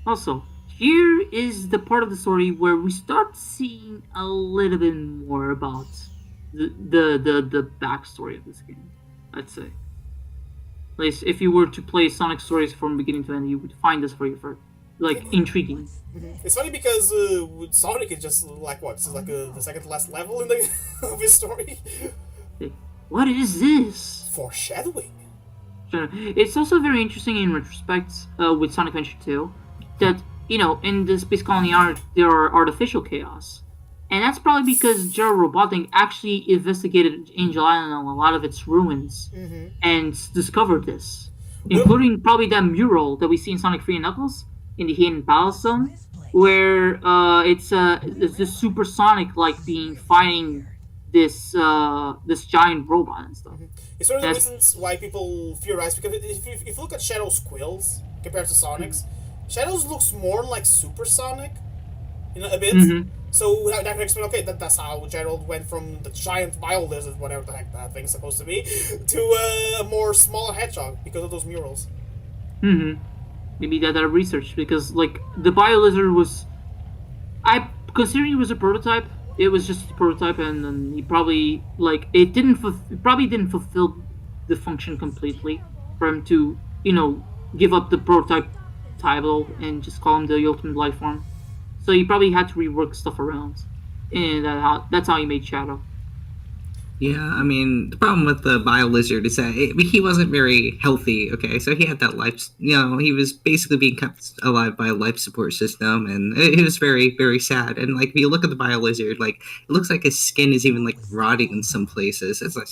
Also, here is the part of the story where we start seeing a little bit more about the backstory of this game, I'd say. Like, if you were to play Sonic stories from beginning to end, you would find this very intriguing. It's funny because with Sonic is just like what? This is like the second to last level in the of his story. What is this? Foreshadowing. It's also very interesting in retrospect with Sonic Adventure 2 that, in the Space Colony art, there are artificial chaos. And that's probably because Gerald Robotnik actually investigated Angel Island and a lot of its ruins and discovered this. Including probably that mural that we see in Sonic 3 and Knuckles in the Hidden Palace Zone, where it's this supersonic being fighting this giant robot and stuff. It's one of the reasons why people theorize, because if you look at Shadow's quills compared to Sonic's, Shadow's looks more like supersonic, a bit. So that can explain, that's how Gerald went from the giant bio lizard, whatever the heck that thing's supposed to be, to a more smaller hedgehog because of those murals. Maybe that research, because the bio lizard was, considering it was a prototype, it was just a prototype, and then he probably it probably didn't fulfill the function completely for him to give up the prototype title and just call him the ultimate life form. So he probably had to rework stuff around, and that's how he made Shadow. Yeah, I mean, the problem with the Bio Lizard is that he wasn't very healthy, okay? So he had that life, he was basically being kept alive by a life support system, and it was very, very sad. And, if you look at the Bio Lizard, it looks like his skin is even, rotting in some places. It's a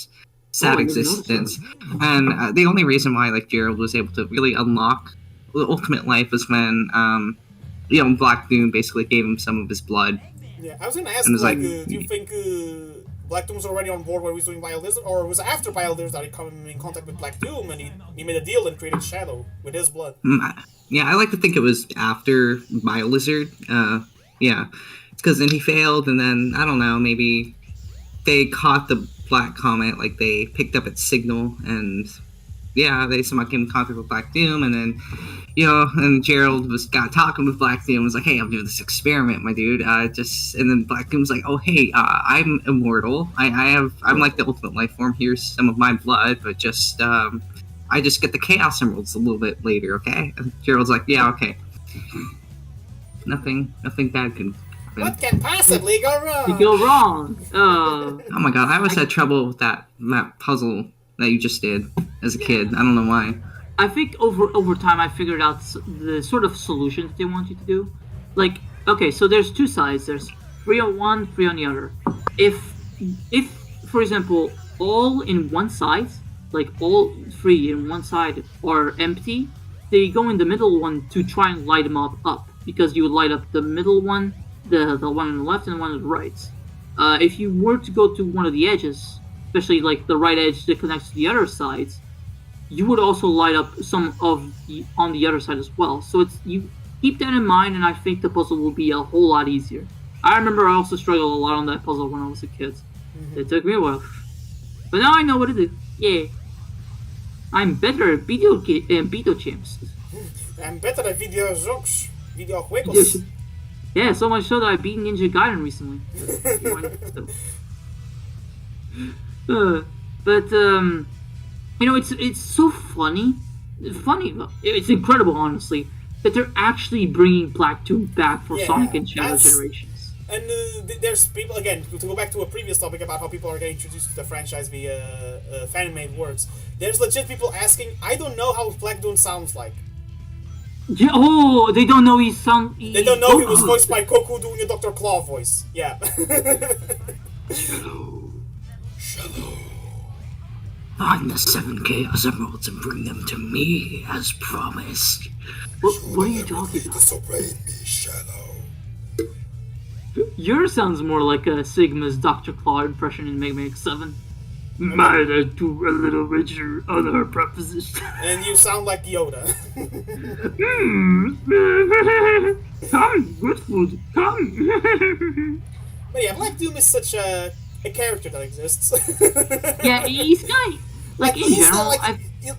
sad existence. And the only reason why, Gerald was able to really unlock the ultimate life was when, Black Doom basically gave him some of his blood. Yeah, I was gonna ask, do you think Black Doom was already on board when he was doing Bio Lizard, or was it after Bio Lizard that he came in contact with Black Doom and he made a deal and created Shadow with his blood? Yeah, I like to think it was after Bio Lizard. Yeah, it's because then he failed, and then I don't know, maybe they caught the Black Comet, they picked up its signal, and yeah, they somehow came in contact with Black Doom, and then, and Gerald got talking with Black Doom, was like, hey, I'm doing this experiment, my dude, and then Black Doom was like, oh, hey, I'm immortal, I'm like the ultimate life form, here's some of my blood, but just, I just get the Chaos Emeralds a little bit later, okay? And Gerald's like, yeah, okay. Nothing bad can What can possibly go wrong? You go wrong. Oh my god, I always had trouble with that puzzle that you just did as a kid. I don't know why. I think over time I figured out the sort of solution that they want you to do. Like, okay, so there's two sides. There's 3 on one, 3 on the other. If for example, all in one side, like all 3 in one side are empty, they go in the middle one to try and light them up because you would light up the middle one, the one on the left and the one on the right. If you were to go to one of the edges, especially like the right edge that connects to the other sides, you would also light up some of on the other side as well. So you keep that in mind, and I think the puzzle will be a whole lot easier. I remember I also struggled a lot on that puzzle when I was a kid. It took me a while, but now I know what to do. Yeah, I'm better at video games. I'm better at video juegos. Yeah, so much so that I beat Ninja Gaiden recently. You know, it's so funny. It's incredible, honestly, that they're actually bringing Splatoon back for Sonic and Shadow Generations. And there's people, again, to go back to a previous topic about how people are getting introduced to the franchise via fan-made words. There's legit people asking, I don't know how Splatoon sounds like. Yeah, oh, they don't know he sound. They don't know he was voiced by Goku doing a Dr. Claw voice. Yeah. Shadow. Find the 7 Chaos Emeralds and bring them to me, as promised. What are you talking about? Disobey me, Shadow. Yours sounds more like a Sigma's Dr. Claw impression in Mega Man X7. Might I do a little richer on our preposition? And you sound like Yoda. Come, good food, come. But yeah, Black Doom is such a character that exists. Yeah, he's kind of, like in general,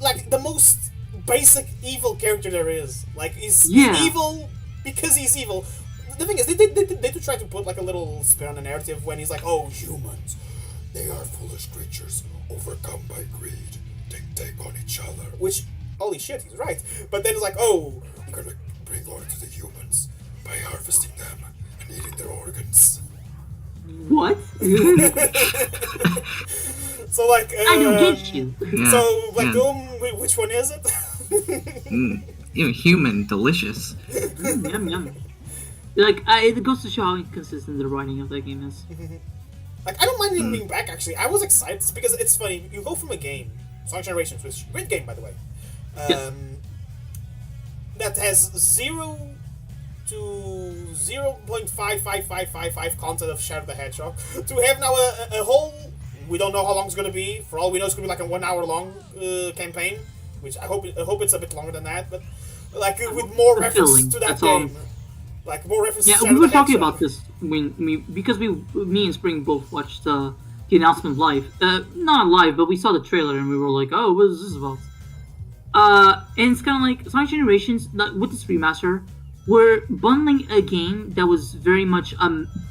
like the most basic evil character there is. Like he's evil because he's evil. The thing is, they do try to put like a little spin on the narrative when he's like, "Oh, humans, they are foolish creatures, overcome by greed. They take on each other." Which, holy shit, he's right. But then it's like, "Oh, I'm gonna bring order to the humans by harvesting them and eating their organs." What? So like, I don't get you. Yeah, so Black Doom, which one is it? Human, delicious. Yum yum. Like, it goes to show how inconsistent the writing of that game is. Like, I don't mind him being back, actually. I was excited, because it's funny. You go from a game, Sonic Generations, which is a great game, by the way, that has 0 to 0.55555 content of Shadow the Hedgehog, to have now a whole, we don't know how long it's going to be, for all we know it's going to be like a 1 hour long campaign, which I hope it's a bit longer than that, but like with more reference to that game. Like more references. Yeah, we were talking about this because me and Spring both watched the announcement live. Not live, but we saw the trailer and we were like, "Oh, what is this about?" And it's kind of like Sonic Generations with this remaster. We're bundling a game that was very much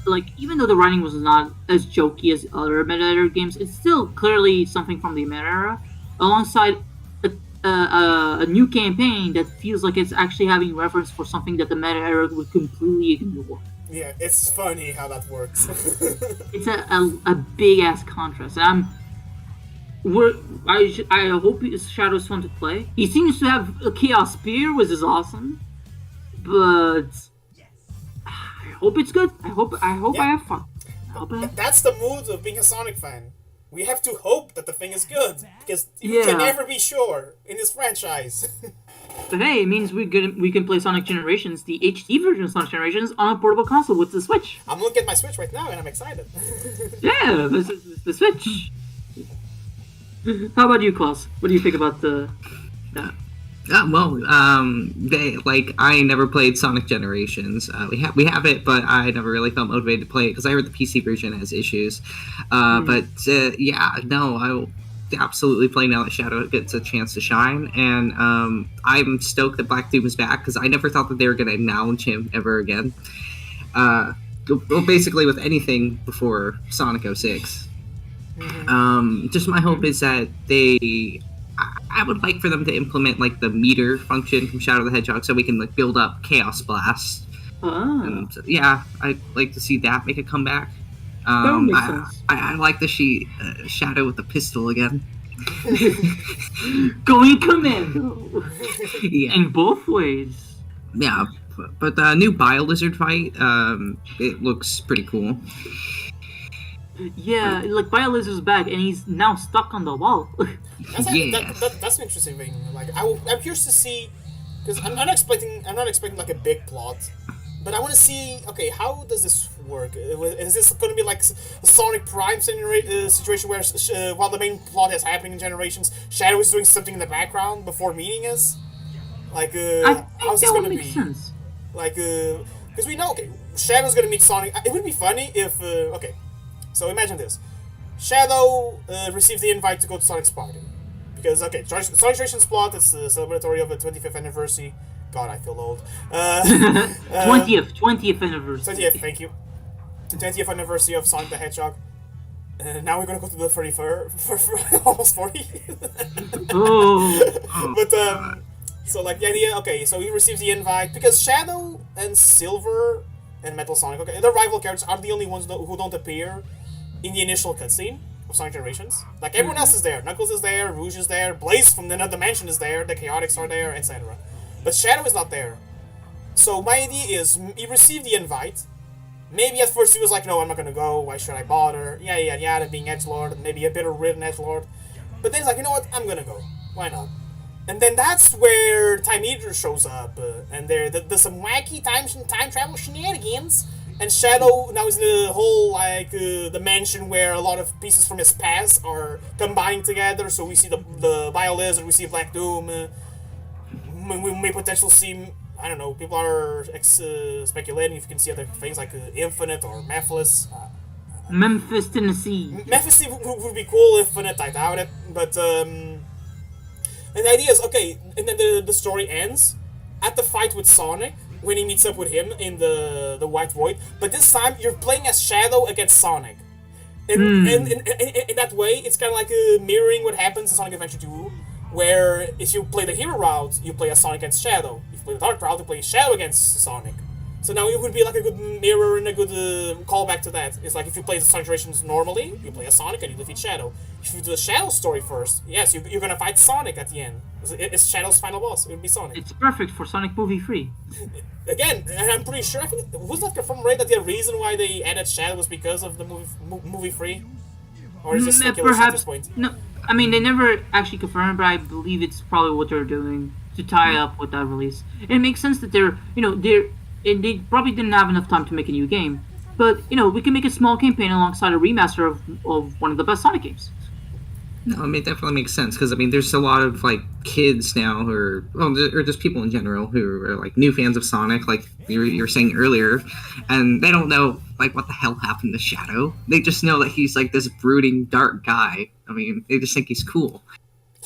like, even though the writing was not as jokey as other Meta-era games, it's still clearly something from the Meta-era, alongside a new campaign that feels like it's actually having reference for something that the Meta-era would completely ignore. Yeah, it's funny how that works. It's a big ass contrast. And I hope Shadow's fun to play. He seems to have a Chaos Spear, which is awesome, but I hope it's good. I hope I have fun. That's the mood of being a Sonic fan. We have to hope that the thing is good, because you can never be sure in this franchise. But hey, it means we can play Sonic Generations, the HD version of Sonic Generations, on a portable console with the Switch. I'm looking at my Switch right now, and I'm excited. Yeah, the Switch. How about you, Klaus? What do you think about that? I never played Sonic Generations. We have it, but I never really felt motivated to play it because I heard the PC version has issues. I will absolutely play now that Shadow gets a chance to shine, and I'm stoked that Black Doom is back because I never thought that they were going to acknowledge him ever again. Basically with anything before Sonic 06. Just my hope is that I would like for them to implement like the meter function from Shadow the Hedgehog so we can like build up Chaos Blast And yeah, I'd like to see that make a comeback. That would make sense. I like to see Shadow with a pistol again. Going commando. Yeah, In both ways. yeah. But the new Bio-Lizard fight, it looks pretty cool. Yeah, like Bio-Lizard's back, and he's now stuck on the wall. That's an interesting thing. Like, I'm curious to see, because I'm not expecting like a big plot, but I want to see. Okay, how does this work? Is this going to be like a Sonic Prime situation where while the main plot is happening in Generations, Shadow is doing something in the background before meeting us? Like, I how's think this that going would to make be? sense. Like, because we know, okay, Shadow's going to meet Sonic. It would be funny if, okay, so imagine this. Shadow received the invite to go to Sonic's party. Because, okay, Sonic Generations plot, it's the celebratory of the 25th anniversary. God, I feel old. 20th anniversary. 20th, thank you. The 20th anniversary of Sonic the Hedgehog. Now we're gonna go to the 31st, for almost 40. Oh. But, so, like, the idea, okay, so he receives the invite, because Shadow and Silver and Metal Sonic, okay, the rival characters are the only ones who don't appear in the initial cutscene of Sonic Generations. Like, everyone else is there. Knuckles is there, Rouge is there, Blaze from another dimension is there, the Chaotix are there, etc. But Shadow is not there. So my idea is, he received the invite. Maybe at first he was like, no, I'm not gonna go, why should I bother? Yeah, being edgelord, maybe a bitter-ridden edgelord. But then he's like, you know what, I'm gonna go. Why not? And then that's where Time Eater shows up, and there's some wacky time travel shenanigans. And Shadow now is in the whole, like, the mansion where a lot of pieces from his past are combining together. So we see the Bio-Lizard, we see Black Doom. We may potentially see, I don't know, people are speculating if you can see other things like Infinite or Memphis. Memphis, Tennessee. Memphis would be cool, Infinite, I doubt it. But, and the idea is, okay, and then the story ends at the fight with Sonic, when he meets up with him in the White Void. But this time, you're playing as Shadow against Sonic. And in that way, it's kind of like mirroring what happens in Sonic Adventure 2, where if you play the hero route, you play as Sonic against Shadow. If you play the dark route, you play Shadow against Sonic. So now it would be like a good mirror and a good callback to that. It's like if you play the Sonic Generations normally, you play as Sonic and you defeat Shadow. If you do the Shadow story first, yes, you're gonna fight Sonic at the end. It's Shadow's final boss. It would be Sonic. It's perfect for Sonic Movie 3. Again, and I'm pretty sure, I think, was that confirmed, right, that the reason why they added Shadow was because of the movie 3? Or is it speculation at this point? No, I mean, they never actually confirmed, but I believe it's probably what they're doing to tie up with that release. And it makes sense that they probably didn't have enough time to make a new game. But, we can make a small campaign alongside a remaster of one of the best Sonic games. No, I mean, it definitely makes sense, because, I mean, there's a lot of, like, kids now who are, or just people in general who are, like, new fans of Sonic, like you were saying earlier, and they don't know, like, what the hell happened to Shadow. They just know that he's, like, this brooding, dark guy. I mean, they just think he's cool.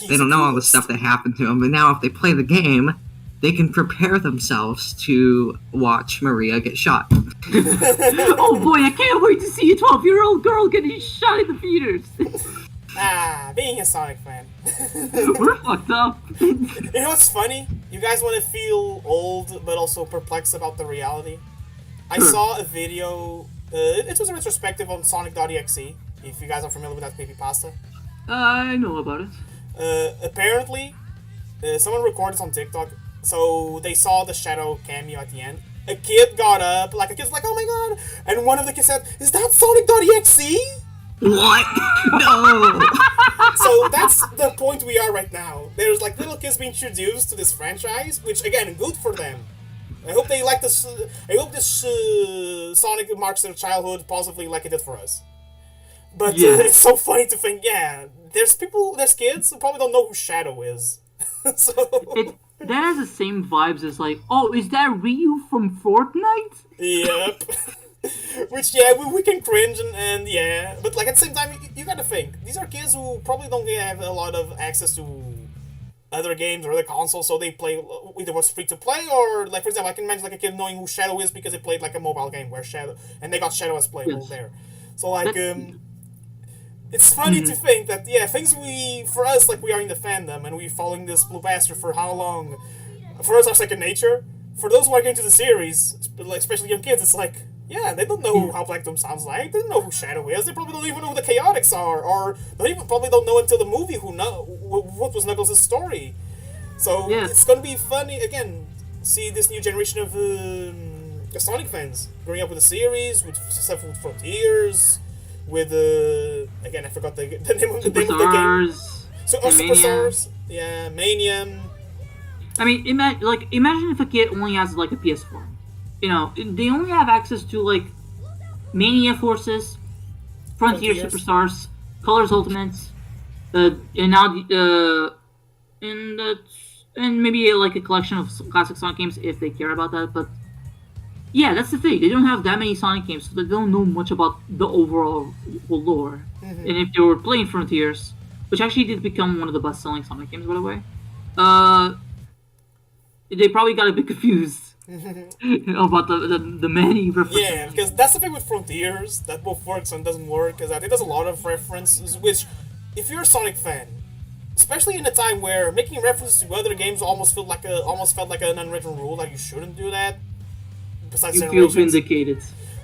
They don't know all the stuff that happened to him, but now if they play the game, they can prepare themselves to watch Maria get shot. Oh boy, I can't wait to see a 12-year-old girl getting shot in the theaters. Being a Sonic fan. We're fucked up. You know what's funny? You guys want to feel old, but also perplexed about the reality? I saw a video, it was a retrospective on Sonic.exe, if you guys are familiar with that creepypasta. I know about it. Apparently, someone recorded on TikTok, so they saw the Shadow cameo at the end. A kid got up, like a kid's like, oh my god, and one of the kids said, is that Sonic.exe? What? No! So that's the point we are right now. There's like little kids being introduced to this franchise, which again, good for them. I hope they like this. I hope this Sonic marks their childhood positively, like it did for us. But it's so funny to think, there's kids who probably don't know who Shadow is. So that has the same vibes as like, oh, is that Ryu from Fortnite? Yep. Which, we can cringe and but like at the same time, you gotta think, these are kids who probably don't have a lot of access to other games or other consoles, so they play either what's free to play or, like, for example, I can imagine like a kid knowing who Shadow is because they played like a mobile game where Shadow, and they got Shadow as playable there. So like, it's funny to think that, things for us, like, we are in the fandom and we're following this Blue Bastard for how long, for us are second nature. for those who are getting to the series, especially young kids, it's like, yeah, they don't know how Black Doom sounds like. They don't know who Shadow is. They probably don't even know who the Chaotix are, or they probably don't know until the movie what was Knuckles' story. So it's gonna be funny again. See this new generation of Sonic fans growing up with the series, with stuff with Frontiers, with again I forgot the name of the game. So Superstars, yeah, Mania. I mean, imagine if a kid only has like a PS4. You know, they only have access to like Mania Forces, Frontier Superstars, Colors Ultimates, and now and maybe like a collection of classic Sonic games if they care about that. But yeah, that's the thing. They don't have that many Sonic games, so they don't know much about the overall lore. And if they were playing Frontiers, which actually did become one of the best-selling Sonic games, by the way, they probably got a bit confused about the many references. Yeah, because that's the thing with Frontiers, that both works and doesn't work, is that it does a lot of references, which, if you're a Sonic fan, especially in a time where making references to other games almost felt like an unwritten rule, like you shouldn't do that, besides you feel vindicated.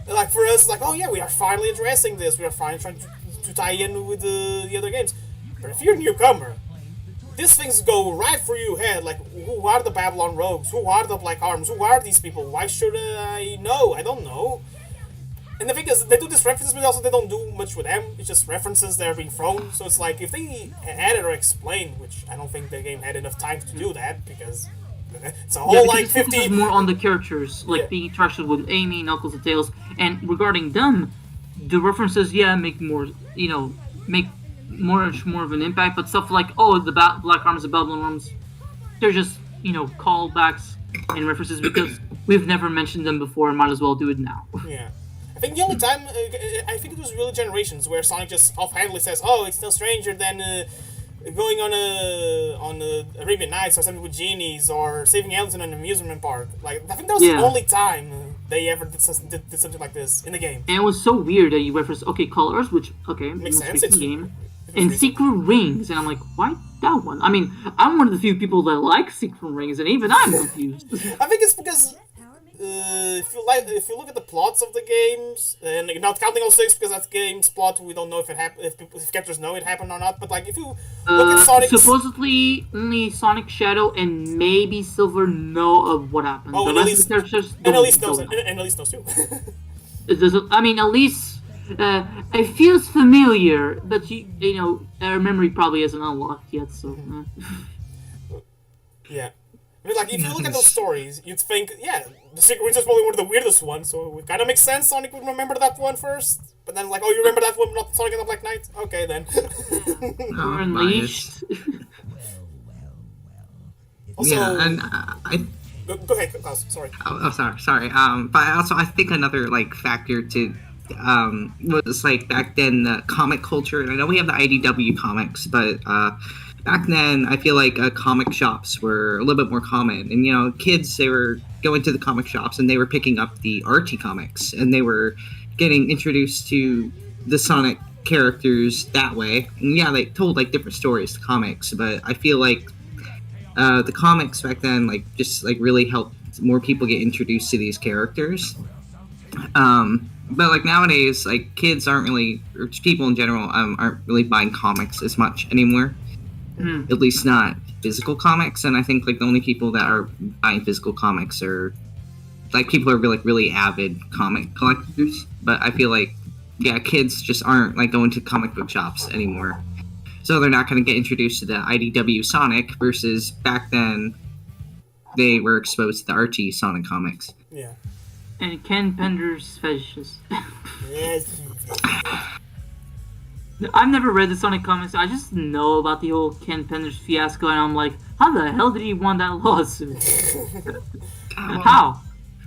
Like, for us, like, oh yeah, we are finally addressing this, we are finally trying to tie in with the other games. But if you're a newcomer, these things go right for your head, like, who are the Babylon Rogues? Who are the Black Arms? Who are these people? Why should I know? I don't know. And the thing is, they do these references, but also they don't do much with them. It's just references that are being thrown. So it's like, if they added or explained, which I don't think the game had enough time to do that, because it's a whole, like, 15... more on the characters, like being interacted with Amy, Knuckles, and Tails. And regarding them, the references, make more, make much more of an impact, but stuff like, the Black Arms and Babylon Arms, they're just, callbacks and references because we've never mentioned them before and might as well do it now. Yeah. I think the only time, I think it was really Generations, where Sonic just offhandedly says, oh, it's no stranger than going on Arabian Nights or something with genies or saving aliens in an amusement park. Like, I think that was the only time they ever did something like this in the game. And it was so weird that you referenced, Colors, which, makes sense. It's game. And Secret Rings, and I'm like, why that one? I mean, I'm one of the few people that like Secret Rings, and even I'm confused. I think it's because if you look at the plots of the games, and not counting 06 because that's game's plot, we don't know if it happened, if characters know it happened or not. But like, if you look at Sonic, supposedly only Sonic, Shadow, and maybe Silver know of what happened. Oh, the and rest of the characters Elise knows, and Elise knows too. Elise. It feels familiar, but her memory probably isn't unlocked yet, so... Yeah. I mean, like, if you look at those stories, you'd think, the Secret Rings is probably one of the weirdest ones, so it kind of makes sense Sonic would remember that one first. But then, like, oh, you remember that one, not Sonic and the Black Knight? Okay, then. Unleashed. Also... Yeah, and Go ahead, Klaus, sorry. Sorry. But also, I think another, like, factor to... was like back then the comic culture, and I know we have the IDW comics, but back then I feel like comic shops were a little bit more common, and kids, they were going to the comic shops and they were picking up the Archie comics, and they were getting introduced to the Sonic characters that way. And they told like different stories, the comics, but I feel like the comics back then just really helped more people get introduced to these characters. But like nowadays, like kids aren't really, or people in general, aren't really buying comics as much anymore. At least not physical comics. And I think like the only people that are buying physical comics are like people who are really avid comic collectors. But I feel like kids just aren't like going to comic book shops anymore. So they're not going to get introduced to the IDW Sonic versus back then they were exposed to the Archie Sonic comics. Yeah. And Ken Pender's fetishes. Yes. I've never read the Sonic comics. I just know about the whole Ken Pender's fiasco, and I'm like, how the hell did he win that lawsuit? How?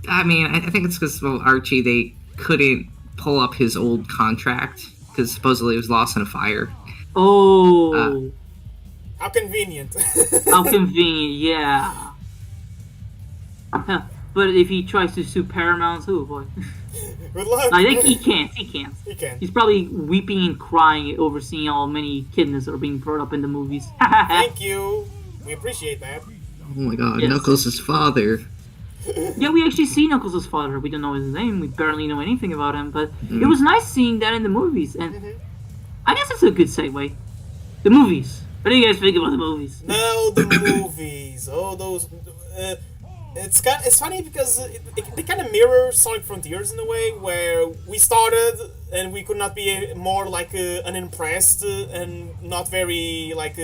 I mean, I think it's because Archie, they couldn't pull up his old contract because supposedly it was lost in a fire. Oh. How convenient. How convenient, yeah. But if he tries to sue Paramount, oh boy. Good luck. I think he can't. He can. He's probably weeping and crying over seeing how many kidneys are being brought up in the movies. Thank you. We appreciate that. Oh my god, yes. Knuckles' father. Yeah, we actually see Knuckles' father. We don't know his name. We barely know anything about him. But it was nice seeing that in the movies. And I guess it's a good segue. The movies. What do you guys think about the movies? Now the movies. Oh, those. It's funny because they kind of mirror Sonic Frontiers in a way where we started and we could not be more like unimpressed and not very like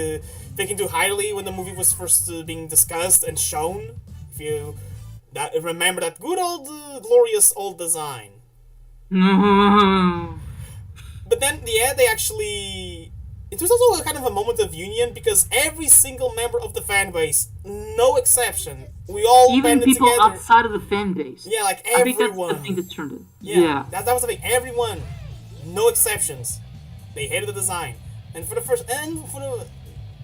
thinking too highly when the movie was first being discussed and shown. If you remember that good old glorious old design. But then yeah, they actually. It was also a kind of a moment of union because every single member of the fan base, no exception, we all even banded people together. outside of the fan base. Yeah, like I think that's everyone. the thing that turned it. Yeah. That was the thing. Everyone, no exceptions, they hated the design. And for the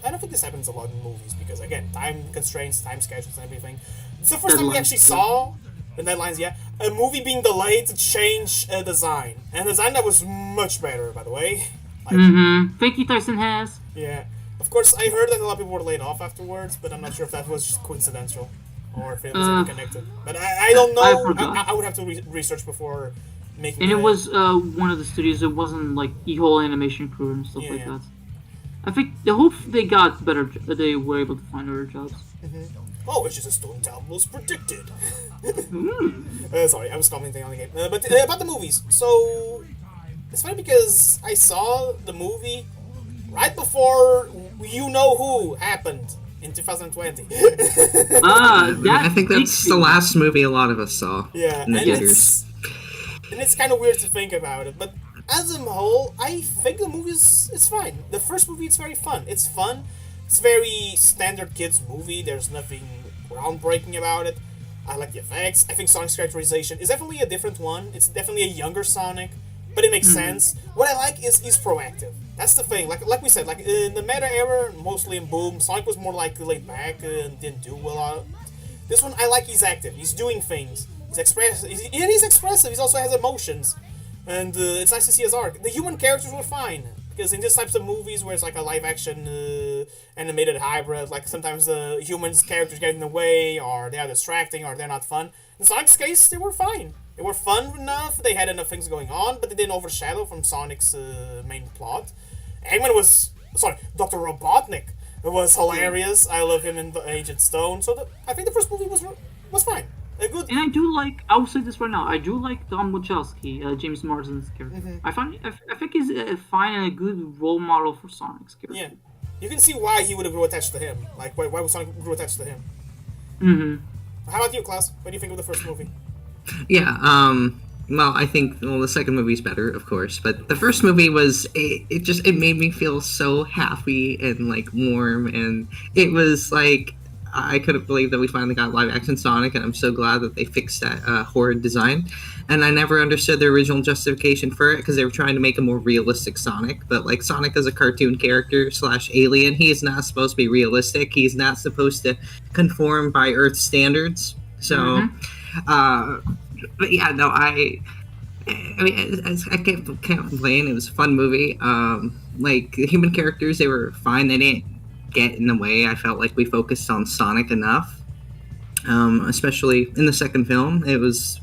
I don't think this happens a lot in movies because again, time constraints, time schedules, and everything. It's the first time we actually saw. The deadlines, yeah. A movie being delayed to change a design. And a design that was much better, by the way. Thank you, Tyson Has. Yeah. Of course, I heard that a lot of people were laid off afterwards, but I'm not sure if that was just coincidental or if it was ever connected. But I don't know. I would have to research before making. And it was one of the studios. It wasn't like the whole animation crew and stuff like that. I think the hope they got better. They were able to find other jobs. Oh, it's just a Stone Town was predicted. Sorry, I was commenting on the game. But about the movies. So, it's funny because I saw the movie right before You Know Who happened in 2020. I think that's the last movie a lot of us saw. Yeah, in the theaters. It's kind of weird to think about it, but as a whole, I think the movie it's fine. The first movie, it's very fun. It's fun. It's very standard kids movie. There's nothing groundbreaking about it. I like the effects. I think Sonic's characterization is definitely a different one. It's definitely a younger Sonic, but it makes sense. What I like is he's proactive. That's the thing. Like we said, like in the Meta era, mostly in Boom, Sonic was more like laid back and didn't do a lot. This one, I like he's active. He's doing things. He's expressive. He's expressive. He also has emotions, and it's nice to see his arc. The human characters were fine. Because in these types of movies where it's like a live-action animated hybrid, like sometimes the humans' characters get in the way, or they are distracting, or they're not fun. In Sonic's case, they were fine. They were fun enough, they had enough things going on, but they didn't overshadow from Sonic's main plot. Dr. Robotnik was hilarious. I love him in Agent Stone. So I think the first movie was fine. Good. And I do like. I will say this right now. I do like Don Wachowski, James Marsden's character. I think he's fine and a good role model for Sonic's character. Yeah, you can see why he would have grew attached to him. Like why would Sonic grew attached to him. How about you, Klaus? What do you think of the first movie? Yeah. Well, I think the second movie's better, of course, but the first movie was it made me feel so happy and like warm, and it was like. I couldn't believe that we finally got live-action Sonic, and I'm so glad that they fixed that horrid design. And I never understood the original justification for it, because they were trying to make a more realistic Sonic. But, like, Sonic as a cartoon character / alien, he is not supposed to be realistic. He's not supposed to conform by Earth standards. So, but yeah, no, I mean, I can't complain. It was a fun movie. Like, the human characters, they were fine. They didn't get in the way. I felt like we focused on Sonic enough, especially in the second film. It was,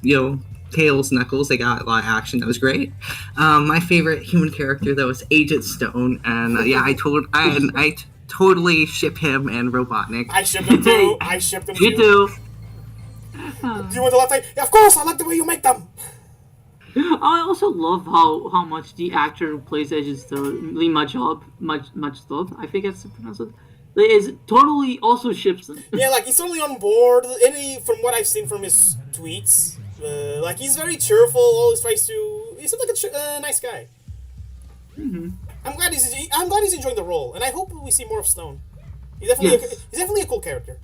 Tails, Knuckles, they got a lot of action. That was great. My favorite human character, though, was Agent Stone, and I totally ship him and Robotnik. I ship him too. I shipped him too. You do. Do you want the last time? Yeah, of course, I like the way you make them. I also love how much the actor who plays Agent Stone, Lee Majab, I think that's pronounced it, is totally also ships him. Yeah, like he's totally on board. From what I've seen from his tweets, like he's very cheerful. Always tries to. He seems like a nice guy. I'm glad he's enjoying the role, and I hope we see more of Stone. He's definitely a cool character.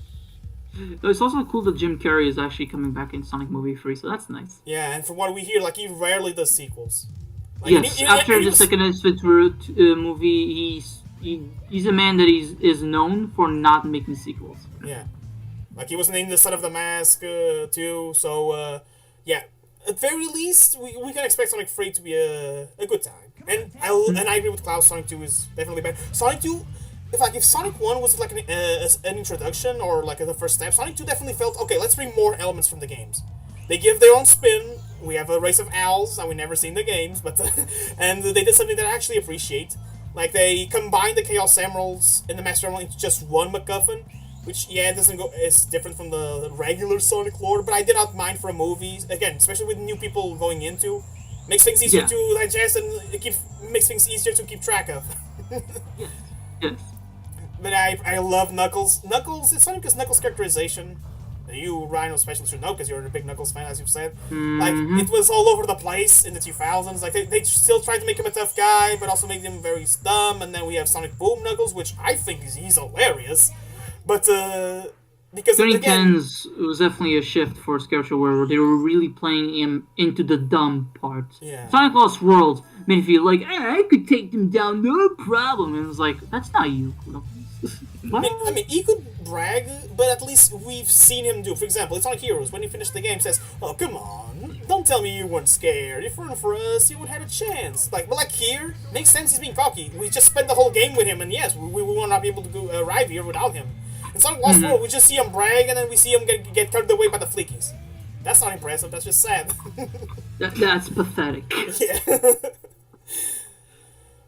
It's also cool that Jim Carrey is actually coming back in Sonic Movie 3, so that's nice. Yeah, and from what we hear, like he rarely does sequels. Like, yes, after the second Adventure movie, he's a man that is known for not making sequels. Yeah, like he was named the Son of the Mask too. So yeah, at very least, we can expect Sonic 3 to be a good time. And I agree with Klaus. Sonic 2 is definitely better. Sonic 2. if Sonic 1 was like an introduction or like the first step, Sonic 2 definitely felt, okay, let's bring more elements from the games. They give their own spin. We have a race of owls that we never see in the games, but and they did something that I actually appreciate. Like, they combined the Chaos Emeralds and the Master Emerald into just one MacGuffin, which, yeah, it doesn't go, it's different from the regular Sonic lore, but I did not mind for a movie, again, especially with new people going into. Makes things easier to digest, and makes things easier to keep track of. Yes. But I love Knuckles. It's funny because Knuckles' characterization, you, Rhino, especially should know because you're a big Knuckles fan, as you've said. Like, it was all over the place in the 2000s. Like, they still tried to make him a tough guy, but also make him very dumb. And then we have Sonic Boom Knuckles, which I think he's hilarious. But, because 2010s, it was definitely a shift for his character where they were really playing him into the dumb part. Yeah. Sonic Lost World made me feel like, I could take them down, no problem. And it was like, that's not you. What? I mean, he could brag, but at least we've seen him do. For example, it's Sonic Heroes. When he finished the game, says, "Oh, come on, don't tell me you weren't scared. If it weren't for us, you would have had a chance." But like here, makes sense. He's being cocky. We just spent the whole game with him, and yes, we will not be able to go, arrive here without him. In Sonic Lost World, we just see him brag, and then we see him get carried away by the fleekies. That's not impressive. That's just sad. That's pathetic. Yeah.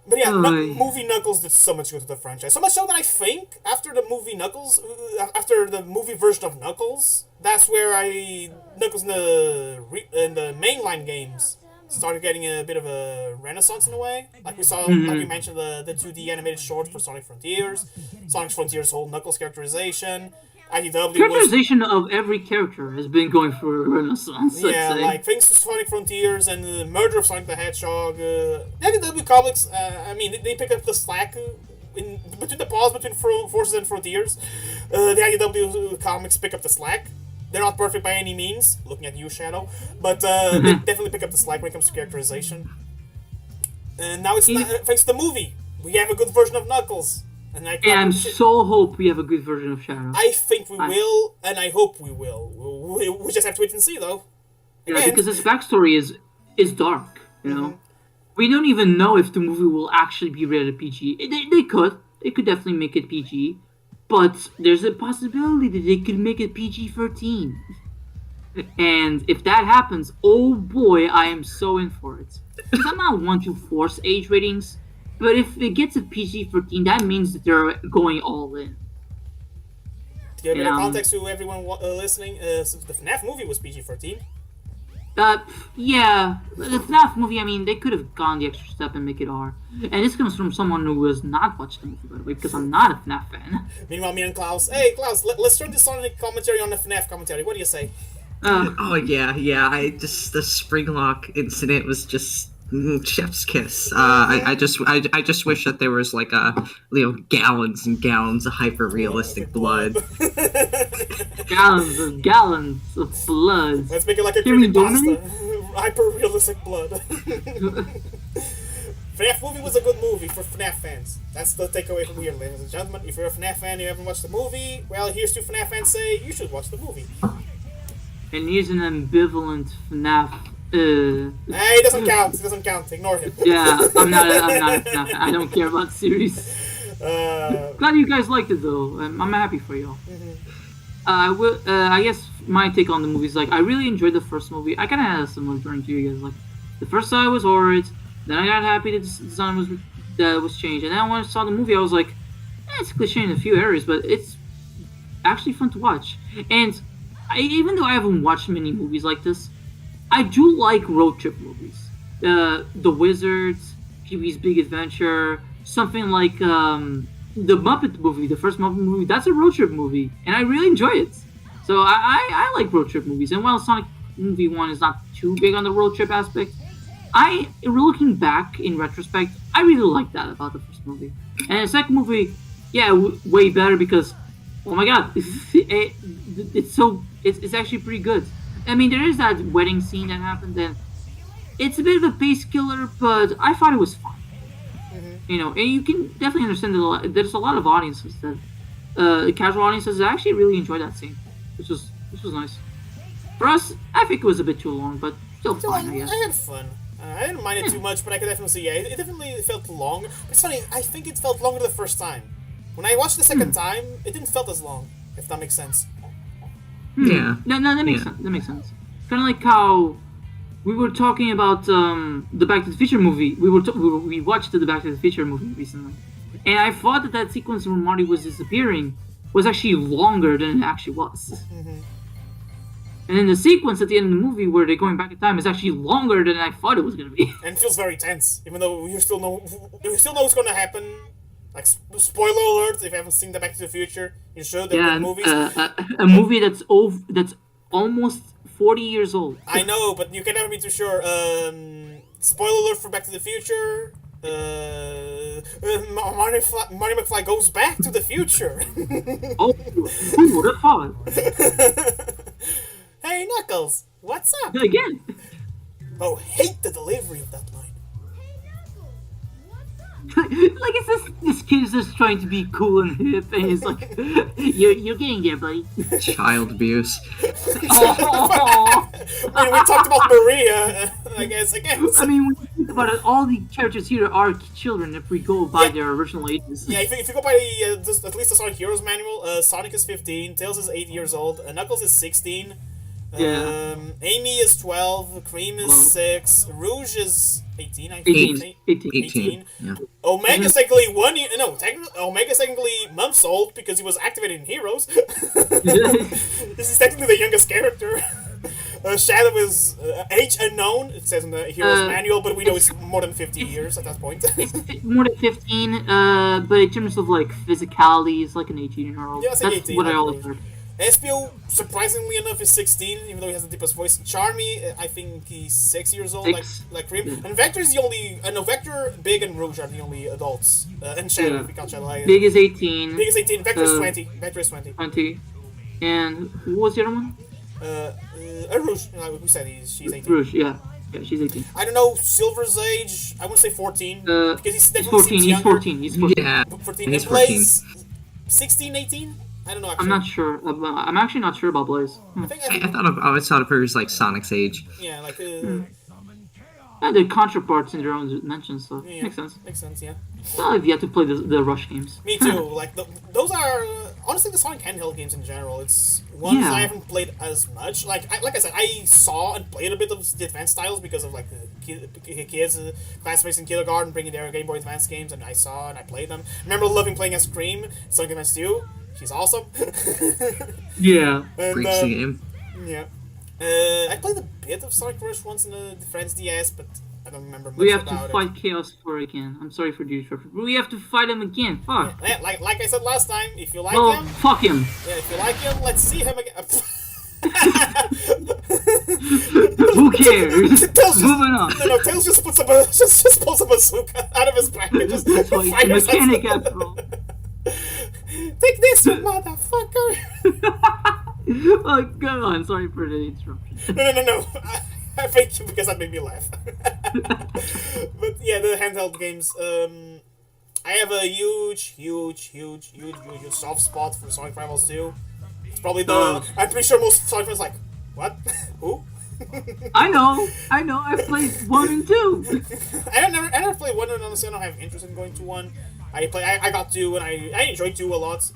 But yeah, movie Knuckles did so much good to the franchise. So much so that I think after the movie version of Knuckles, that's where Knuckles in the mainline games started getting a bit of a renaissance in a way. Like we saw, like we mentioned, the 2D animated short for Sonic Frontiers, Sonic Frontiers' whole Knuckles characterization. Characterization of every character has been going for a renaissance. Yeah, like thanks to Sonic Frontiers and the murder of Sonic the Hedgehog, IDW Comics. I mean, they pick up the slack between the pause between Forces and Frontiers. The IDW Comics pick up the slack. They're not perfect by any means. Looking at you, Shadow, but they definitely pick up the slack when it comes to characterization. And now it's thanks to the movie, we have a good version of Knuckles. And I so hope we have a good version of Shadow. I think we will, and I hope we will. We just have to wait and see, though. Yeah, because his backstory is dark, you know? We don't even know if the movie will actually be rated PG. They could definitely make it PG, but there's a possibility that they could make it PG-13. And if that happens, oh boy, I am so in for it. Because I'm not one to force age ratings, but if it gets a PG-13, that means that they're going all in. To give a bit of context to everyone listening, the FNAF movie was PG-13. Yeah, the FNAF movie, I mean, they could have gone the extra step and make it R. And this comes from someone who has not watched the movie, by the way, because I'm not a FNAF fan. Meanwhile, me and Klaus, hey, Klaus, let's turn this on the commentary on the FNAF commentary. What do you say? The Springlock incident was just chef's kiss. I just wish that there was like gallons and gallons of hyper realistic blood. Gallons of blood. Let's make it like a creepypasta. Hyper realistic blood. FNAF movie was a good movie for FNAF fans. That's the takeaway from here, ladies and gentlemen. If you're a FNAF fan and you haven't watched the movie, well, here's two FNAF fans say you should watch the movie. And he's an ambivalent FNAF. Hey, it doesn't count. It doesn't count. Ignore him. Yeah, I'm not a FNAF. I don't care about the series. Glad you guys liked it though. I'm happy for y'all. I guess my take on the movie is like I really enjoyed the first movie. I kind of had a similar journey to you guys. Like the first time I was horrid, then I got happy that the design was changed, and then when I saw the movie, I was like, it's cliche in a few areas, but it's actually fun to watch. And even though I haven't watched many movies like this, I do like road trip movies. The Wizards, Pee-wee's Big Adventure, something like the Muppet movie, the first Muppet movie. That's a road trip movie, and I really enjoy it. So I like road trip movies. And while Sonic Movie 1 is not too big on the road trip aspect, looking back in retrospect, I really like that about the first movie. And the second movie, yeah, way better because, oh my god, it's actually pretty good. I mean, there is that wedding scene that happens, and it's a bit of a pace killer, but I thought it was fun. You know, and you can definitely understand that there's a lot of audiences that, casual audiences that actually really enjoy that scene, which was nice. For us, I think it was a bit too long, but still fun, I guess. I had fun. I didn't mind it too much, but I could definitely see, it definitely felt long. It's funny, I think it felt longer the first time. When I watched the second time, it didn't felt as long, if that makes sense. Yeah. No, that makes sense. That makes sense. Kind of like how we were talking about the Back to the Future movie. We watched the Back to the Future movie recently, and I thought that sequence where Marty was disappearing was actually longer than it actually was. Mm-hmm. And then the sequence at the end of the movie where they're going back in time is actually longer than I thought it was going to be. And it feels very tense, even though you still know what's going to happen. Like, spoiler alert, if you haven't seen the Back to the Future, you should. They're good movies. A movie that's almost 40 years old. I know, but you can never be too sure. Spoiler alert for Back to the Future. Marty McFly goes back to the future. Oh, who would have thought? Hey, Knuckles, what's up? Again. Oh, hate the delivery of that line. Like it's this kid is just trying to be cool and hip, and he's like, "You're getting there, buddy." Child abuse. Oh. I mean, we talked about Maria, I guess, again. I mean, when you think about it, all the characters here are children if we go by their original ages. Yeah, if you go by the at least the Sonic Heroes manual, Sonic is 15, Tails is 8 years old, Knuckles is 16. Yeah. Amy is 12, Cream is 6, Rouge is 18, I think. 18. Yeah. Omega's technically 1 year. No, Omega's technically months old because he was activated in Heroes. This is technically the youngest character. Shadow is age unknown, it says in the Heroes manual, but we know it's more than 50 years at that point. It's more than 15, but in terms of like physicality, it's like an 18-year-old. Yeah, it's like That's 18, what I I always believe. heard. Espio, surprisingly enough, is 16, even though he has the deepest voice. Charmy, I think he's 6 years old, like Cream. Yeah. And Vector is the only... no, Vector, Big, and Rouge are the only adults. And Shadow, if we count Shadow. Big is 18. Big is 18, Vector is 20. Vector is 20. 20. And who was the other one? Rouge, who said she's 18? Rouge, yeah. Yeah, she's 18. I don't know Silver's age. I wouldn't say 14. Because he's definitely 14. seems He's younger. 14. He's 14. Yeah. 14. He's And Blaze, 16, 18? I don't know, actually. I'm not sure. I'm actually not sure about Blaze. I always thought of her as like Sonic's age. Yeah, like... Yeah, they're counterparts in their own dimensions, so yeah, makes sense. Makes sense, yeah. Well, I've yet to play the Rush games. Me too. Like those are honestly the Sonic handheld games in general. It's ones Yeah. I haven't played as much. Like I said, I saw and played a bit of the advanced styles because of like the kids, classmates in kindergarten bringing their Game Boy Advance games, and I saw and I played them. remember loving playing as Cream, Sonic Advance 2. She's awesome. Yeah. And, Breaks the game. yeah. I played a bit of Sonic Rush once in the Friends DS, but I don't remember much We have to about it. fight Chaos 4 again. I'm sorry for the disruption. We have to fight him again. Fuck. Yeah, like I said last time, if you like Oh, him, fuck him. yeah, if you like him, let's see him again. Who cares? Tails Moving on. No, Tails just puts just pulls a bazooka out of his back and just That's why he's a fires at mechanic them. after all. Take this, you motherfucker! Oh, go on. Sorry for the interruption. No. I thank you because that made me laugh. But yeah, the handheld games. I have a huge soft spot for Sonic Rivals 2. It's probably the. I'm pretty sure most Sonic fans like, what? Who? I know. I've played 1 and 2. I never played 1, and honestly, I don't have interest in going to 1. I got 2, and I enjoyed 2 a lot.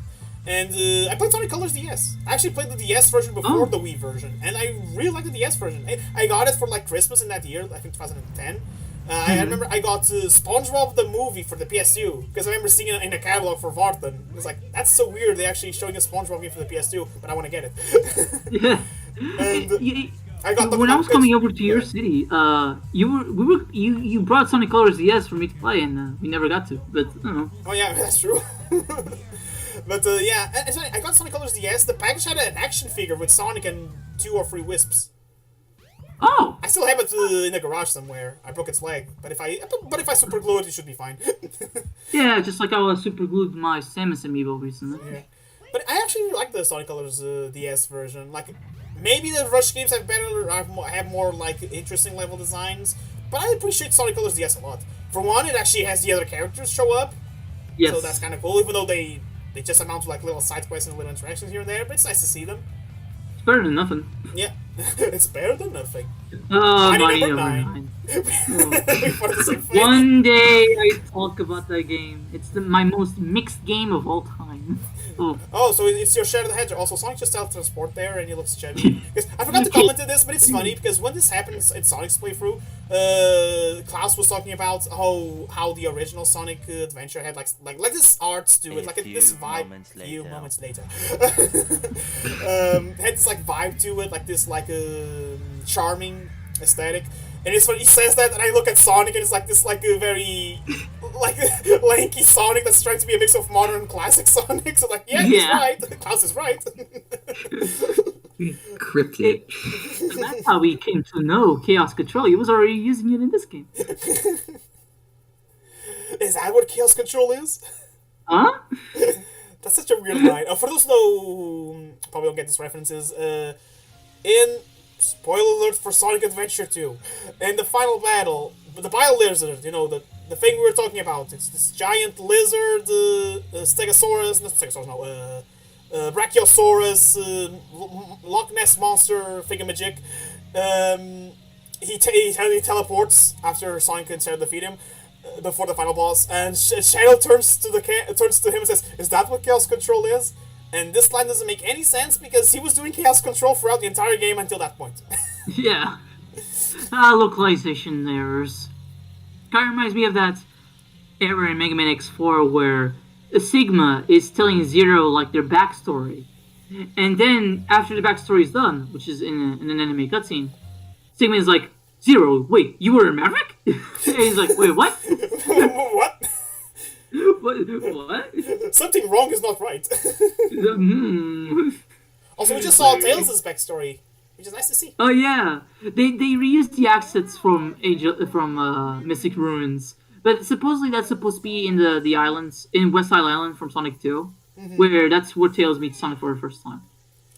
And I played Sonic Colors DS. I actually played the DS version before the Wii version, and I really liked the DS version. I got it for like Christmas in that year, I think 2010. I remember I got SpongeBob the movie for the PS2 because I remember seeing it in a catalog for Vartan. It was like, that's so weird. They actually showing a SpongeBob game for the PS2, but I want to get it. Yeah. And I got the when I was coming over to your city, you brought Sonic Colors DS for me to play, and we never got to. But I don't know. Oh yeah, that's true. But yeah, I got Sonic Colors DS. The package had an action figure with Sonic and 2 or 3 Wisps. Oh. I still have it in the garage somewhere. I broke its leg, but if I super glue it, it should be fine. Yeah, just like I was super glued to my Samus amiibo recently. Yeah. But I actually like the Sonic Colors DS version. Like, maybe the Rush games have have more like interesting level designs, but I appreciate Sonic Colors DS a lot. For one, it actually has the other characters show up, Yes. so that's kind of cool. Even though they just amount to like little side quests and little interactions here and there, but it's nice to see them. It's better than nothing. Yeah. It's better than nothing. Oh, Mighty Mighty Number Number 9. 9. We thought the same thing. One day I talk about that game. It's my most mixed game of all time. Oh. Oh, so it's your Shadow the Hedgehog. Also, Sonic just teleport there and he looks genuine. Because I forgot to comment on this, but it's funny because when this happens in Sonic's playthrough, Klaus was talking about how the original Sonic Adventure had like this art to it, like this vibe. Few moments later, had this like vibe to it, like this charming aesthetic. And it's when he says that, and I look at Sonic, and it's like this, like a very, like lanky Sonic that's trying to be a mix of modern and classic Sonic. So like, he's right. Klaus is right. Cryptic. That's how we came to know Chaos Control. He was already using it in this game. Is that what Chaos Control is? Huh? That's such a weird line. For those who probably don't get these references, in spoiler alert for Sonic Adventure 2, in the final battle, the Bile Lizard, you know, the thing we were talking about, it's this giant lizard, Stegosaurus, not Stegosaurus, no, Brachiosaurus, Loch Ness Monster thingamajig. He teleports after Sonic and Shadow defeat him before the final boss, and Shadow turns to him and says, "Is that what Chaos Control is?" And this line doesn't make any sense because he was doing Chaos Control throughout the entire game until that point. Yeah. Localization errors. Kind of reminds me of that error in Mega Man X4 where Sigma is telling Zero like their backstory, and then after the backstory is done, which is in an anime cutscene, Sigma is like, "Zero, wait, you were a Maverick?" And he's like, "Wait, what?" What? What? Something wrong is not right. Also, we just saw Tails' backstory, which is nice to see. Oh yeah, they reused the assets from Mystic Ruins, but supposedly that's supposed to be in the islands in West Isle Island from Sonic 2, where that's where Tails meets Sonic for the first time.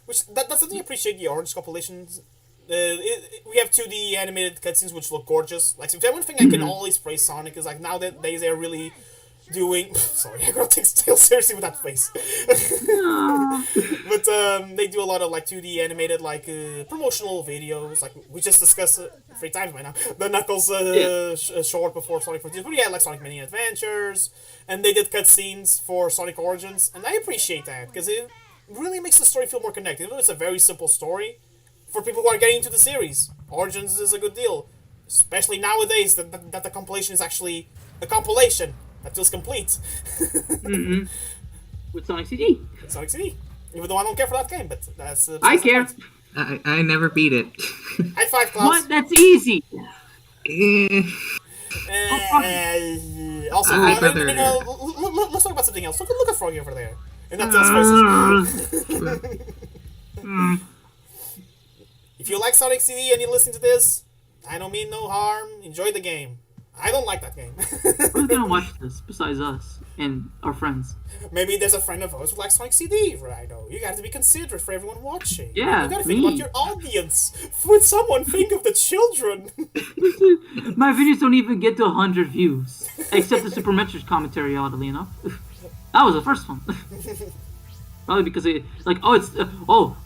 Which that's something I appreciate the Orange compilations. We have 2D animated cutscenes which look gorgeous. Like, so one thing I can always praise Sonic is like now that they're really doing. Sorry, I gotta take Tails seriously with that face. But they do a lot of like 2D animated like promotional videos. Like we just discussed 3 times by now. The Knuckles short before Sonic Frontiers. But yeah, like Sonic Mini Adventures, and they did cutscenes for Sonic Origins, and I appreciate that because it really makes the story feel more connected. Even though it's a very simple story, for people who are getting into the series, Origins is a good deal, especially nowadays that the compilation is actually a compilation that feels complete. With Sonic CD. Sonic CD. Even though I don't care for that game, but that's... I care. I never beat it. High five, Klaus. What? That's easy. Also, let's talk about something else. Look at Froggy over there. And that's Tails' faces. If you like Sonic CD and you listen to this, I don't mean no harm. Enjoy the game. I don't like that game. Who's gonna watch this besides us and our friends? Maybe there's a friend of ours who likes Sonic CD, Rhino. You gotta be considerate for everyone watching. Yeah, you gotta think about your audience. Would someone think of the children? My videos don't even get to 100 views, except the Super Metroid commentary, oddly enough. That was the first one. Probably because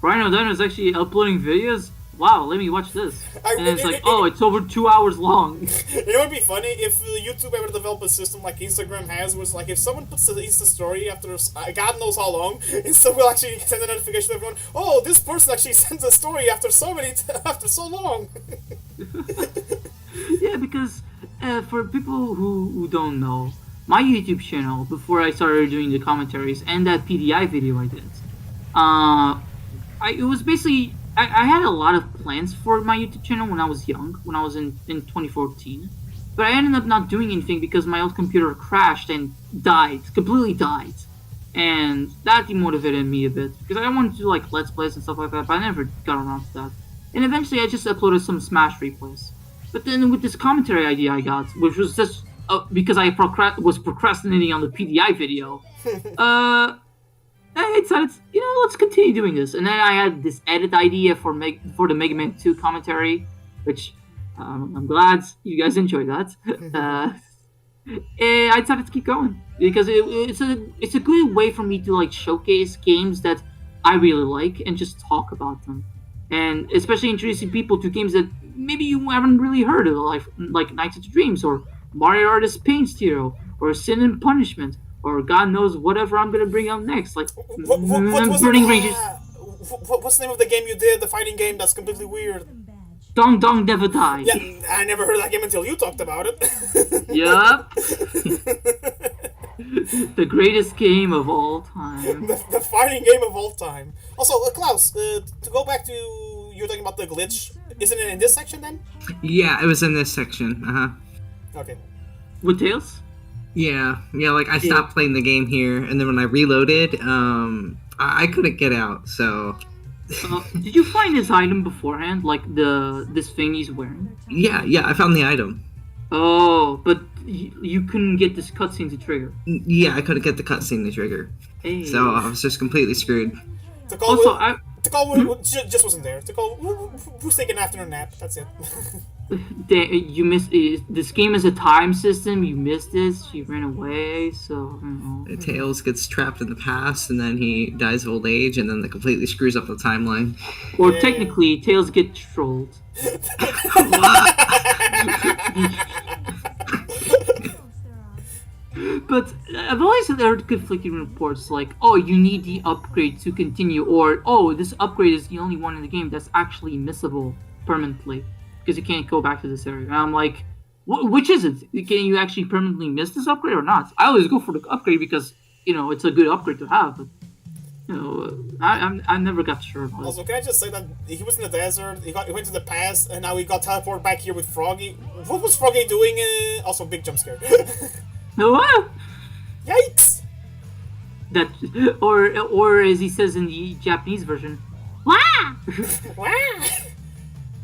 Rhino Dino is actually uploading videos. Wow, let me watch this. And it's like, it's over 2 hours long. You know what would be funny? If YouTube ever developed a system like Instagram has, where it's like, if someone puts the Insta story after God knows how long, Insta will actually send a notification to everyone, oh, this person actually sends a story after so long. Yeah, because for people who don't know, my YouTube channel, before I started doing the commentaries and that PDI video I did, it was basically... I had a lot of plans for my YouTube channel when I was young, when I was in 2014. But I ended up not doing anything because my old computer crashed and completely died. And that demotivated me a bit, because I wanted to do like Let's Plays and stuff like that, but I never got around to that. And eventually I just uploaded some Smash replays. But then with this commentary idea I got, which was just because I was procrastinating on the PDI video, I decided, let's continue doing this. And then I had this edit idea for the Mega Man 2 commentary, which I'm glad you guys enjoyed that. I decided to keep going because it's a good way for me to like showcase games that I really like and just talk about them. and especially introducing people to games that maybe you haven't really heard of, like Nights into Dreams or Mario Artist Paints Hero or Sin and Punishment or God knows whatever I'm gonna bring up next, like Burning Rangers. What's the name of the game you did? The fighting game that's completely weird. Dong Dong Never Die. Yeah, I never heard that game until you talked about it. Yup. The greatest game of all time. The fighting game of all time. Also, Klaus, to go back to you were talking about the glitch. Isn't it in this section then? Yeah, it was in this section. Okay. With Tails? Yeah. Like I stopped playing the game here, and then when I reloaded, I couldn't get out. So. Did you find this item beforehand, like this thing he's wearing? Yeah, I found the item. Oh, but you couldn't get this cutscene to trigger. Yeah, I couldn't get the cutscene to trigger. Hey. So I was just completely screwed. Tikal just wasn't there. Tikal, who's taking an afternoon nap? That's it. You missed this game is a time system. You missed this. She ran away. So Tails gets trapped in the past, and then he dies of old age, and then that completely screws up the timeline. Or technically, Tails gets trolled. But I've always heard conflicting reports like, oh, you need the upgrade to continue, or oh, this upgrade is the only one in the game that's actually missable permanently because you can't go back to this area. And I'm like, which is it? Can you actually permanently miss this upgrade or not? I always go for the upgrade because it's a good upgrade to have. But I never got sure about it. Also, can I just say that he was in the desert, he went to the past, and now he got teleported back here with Froggy. What was Froggy doing? Also, big jump scare. What? Yikes! That or as he says in the Japanese version, Wah! Wah!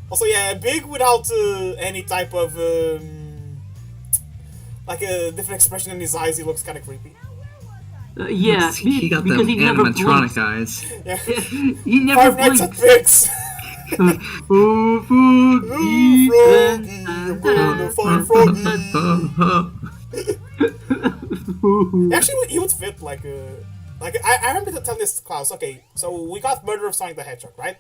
Also, yeah, big without any type of like a different expression in his eyes. He looks kind of creepy. Yeah, he got because them he never animatronic blinks. eyes. Yeah. He never Five Nights at blinks. Fix. Oh, Froggy, Froggy, I'm gonna find Froggy. Actually, he would fit like I remember telling this to Klaus. Okay, so we got Murder of Sonic the Hedgehog, right?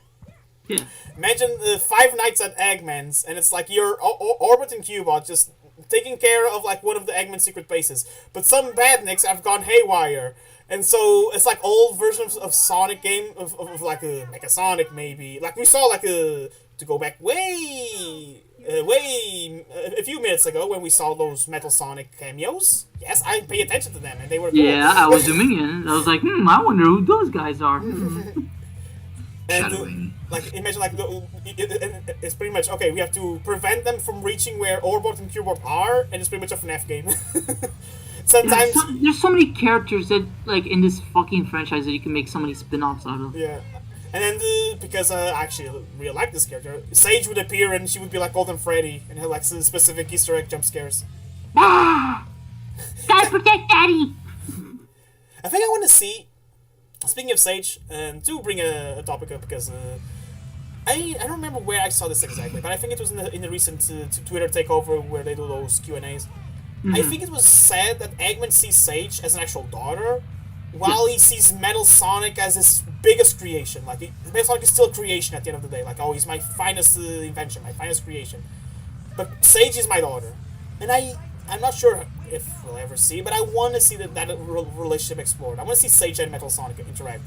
Yeah. Imagine 5 Nights at Eggman's, and it's like you're Orbit and Cubot just taking care of like one of the Eggman secret bases, but some badniks have gone haywire, and so it's like old versions of Sonic game of like a Mecha Sonic maybe. Like we saw like to go back way a few minutes ago when we saw those Metal Sonic cameos. Yes, I pay attention to them, and they were cool. Yeah, I was zooming in. I was like, I wonder who those guys are. And like imagine like it's pretty much okay. We have to prevent them from reaching where Orbot and Cubot are, and it's pretty much a FNAF game. Sometimes there's so many characters that like in this fucking franchise that you can make so many spin-offs out of. Yeah. And then because I actually really like this character, Sage would appear and she would be like Golden Freddy and have like some specific Easter egg jump scares. Ah! Gotta protect Daddy! I think I want to see. Speaking of Sage, and to bring a topic up because I don't remember where I saw this exactly, but I think it was in the recent Twitter takeover where they do those Q&As. Mm-hmm. I think it was said that Eggman sees Sage as an actual daughter, while he sees Metal Sonic as his biggest creation. Like Metal Sonic is still a creation at the end of the day. Like, oh, he's my finest invention, my finest creation. But Sage is my daughter, and I'm not sure if we'll ever see, but I want to see that relationship explored. I want to see Sage and Metal Sonic interact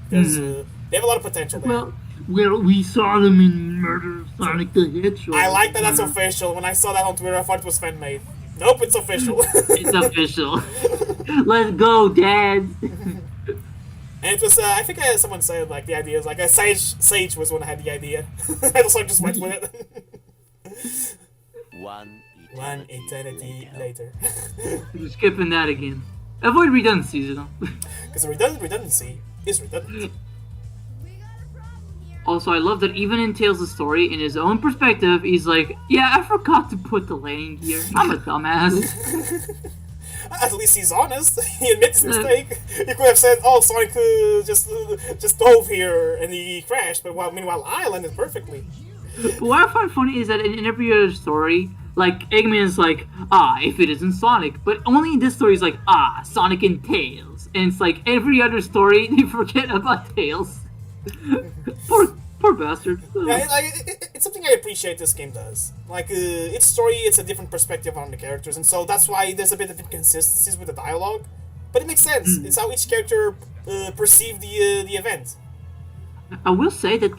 because they have a lot of potential there. Well, we saw them in Murder of Sonic the Hedgehog. I like that that's official. When I saw that on Twitter, I thought it was fan-made. Nope, it's official. It's official. Let's go, Dad. And it was, I think someone said, like, the idea is, like, Sage was one that had the idea. Metal Sonic just went with it. One eternity later. We're skipping that again. Avoid redundancies, you know. Because redundancy is redundant. Also, I love that even in Tails' story, in his own perspective, he's like, yeah, I forgot to put the landing gear. I'm a dumbass. At least he's honest. He admits his mistake. He could have said, oh, Sonic just dove here and he crashed, but meanwhile I landed perfectly. What I find funny is that in every other story, like, Eggman is like, if it isn't Sonic. But only in this story is like, Sonic and Tails. And it's like, every other story, they forget about Tails. Poor bastard. Yeah, it's something I appreciate this game does. Like, its story, it's a different perspective on the characters, and so that's why there's a bit of inconsistencies with the dialogue. But it makes sense. It's how each character perceived the event. I will say that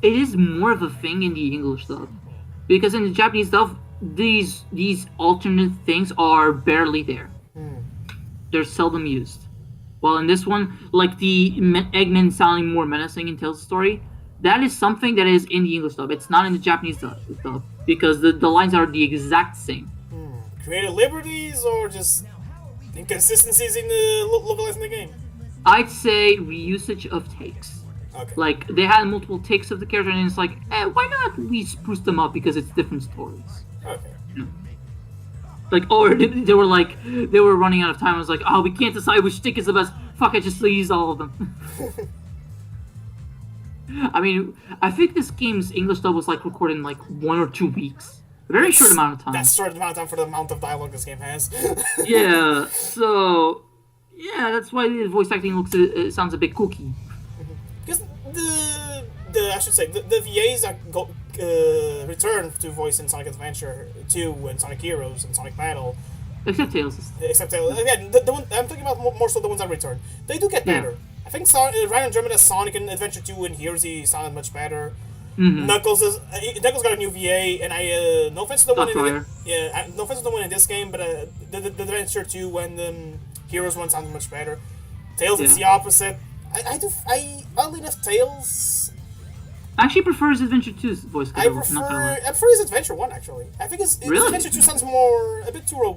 it is more of a thing in the English dub, because in the Japanese dub, these alternate things are barely there. They're seldom used. While in this one, like the Eggman sounding more menacing in Tales' story, that is something that is in the English dub. It's not in the Japanese dub because the lines are the exact same. Creative liberties or just inconsistencies in the localizing the game? I'd say reusage of takes. Okay. Like, they had multiple takes of the character, and it's like, why not we spruce them up because it's different stories? Okay. Like, or they were running out of time. I was like, oh, we can't decide which take is the best. Fuck, I just use all of them. I mean, I think this game's English dub was like recorded in like 1 or 2 weeks. A very short amount of time. That's short amount of time for the amount of dialogue this game has. Yeah, so yeah, that's why the voice acting sounds a bit kooky. Because the VAs that return to voice in Sonic Adventure 2 and Sonic Heroes and Sonic Battle. Except Tails. Except Tails. Again, the one I'm talking about more so the ones that return. They do get better. I think Ryan Andromeda Sonic in Adventure 2 and Heroes he sounded much better. Knuckles got a new VA, and I no offense to the one no offense to the one in this game, but the Adventure 2 when Heroes one sounded much better. Tails is the opposite. I oddly enough Tails. I actually prefer his Adventure 2's voice. I prefer his Adventure 1 actually. I think his Adventure 2 sounds a bit too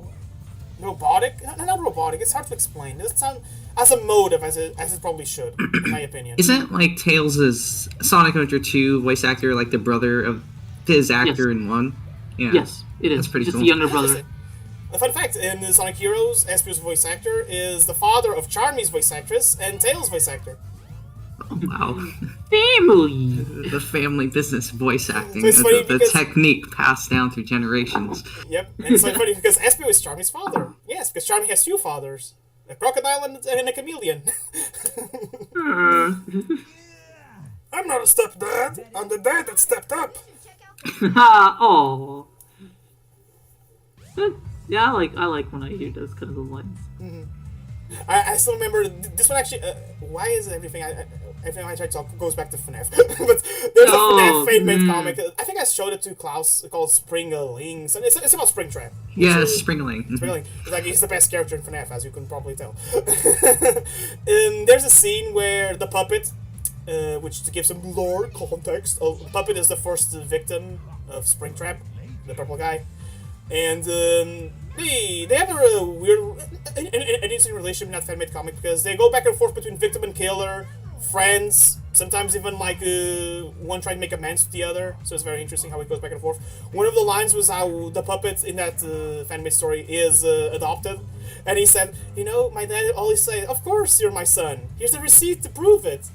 robotic. Not robotic. It's hard to explain. It doesn't sound as emotive as it probably should, in my opinion. Isn't like Tails' Sonic Adventure 2 voice actor like the brother of his actor in 1? Yeah. Yes, it is. That's pretty just cool. the younger brother. A fun fact, in the Sonic Heroes, Espio's voice actor is the father of Charmy's voice actress and Tails' voice actor. Oh, wow. Family! The family business voice acting. So it's the technique passed down through generations. Yep, and it's so funny because Espio is Charmy's father. Yes, because Charmy has 2 fathers. A crocodile and a chameleon. I'm not a stepdad. I'm the dad that stepped up. Oh. Yeah, I like when I hear those kinds of lines. I still remember this one actually. Why is everything I try to talk goes back to FNAF? But there's a FNAF fan-made comic. I think I showed it to Klaus called Springling. So it's about Springtrap. Yeah, Springling. Springling. It's like he's the best character in FNAF, as you can probably tell. There's a scene where the puppet, which to give some lore context, Puppet is the first victim of Springtrap, the purple guy, and they have a weird, an interesting relationship in that fan-made comic because they go back and forth between victim and killer, friends, sometimes even like one trying to make amends with the other. So it's very interesting how it goes back and forth. One of the lines was how the puppet in that fan-made story is adopted, and he said, "You know, my dad always said, 'Of course you're my son. Here's the receipt to prove it.'"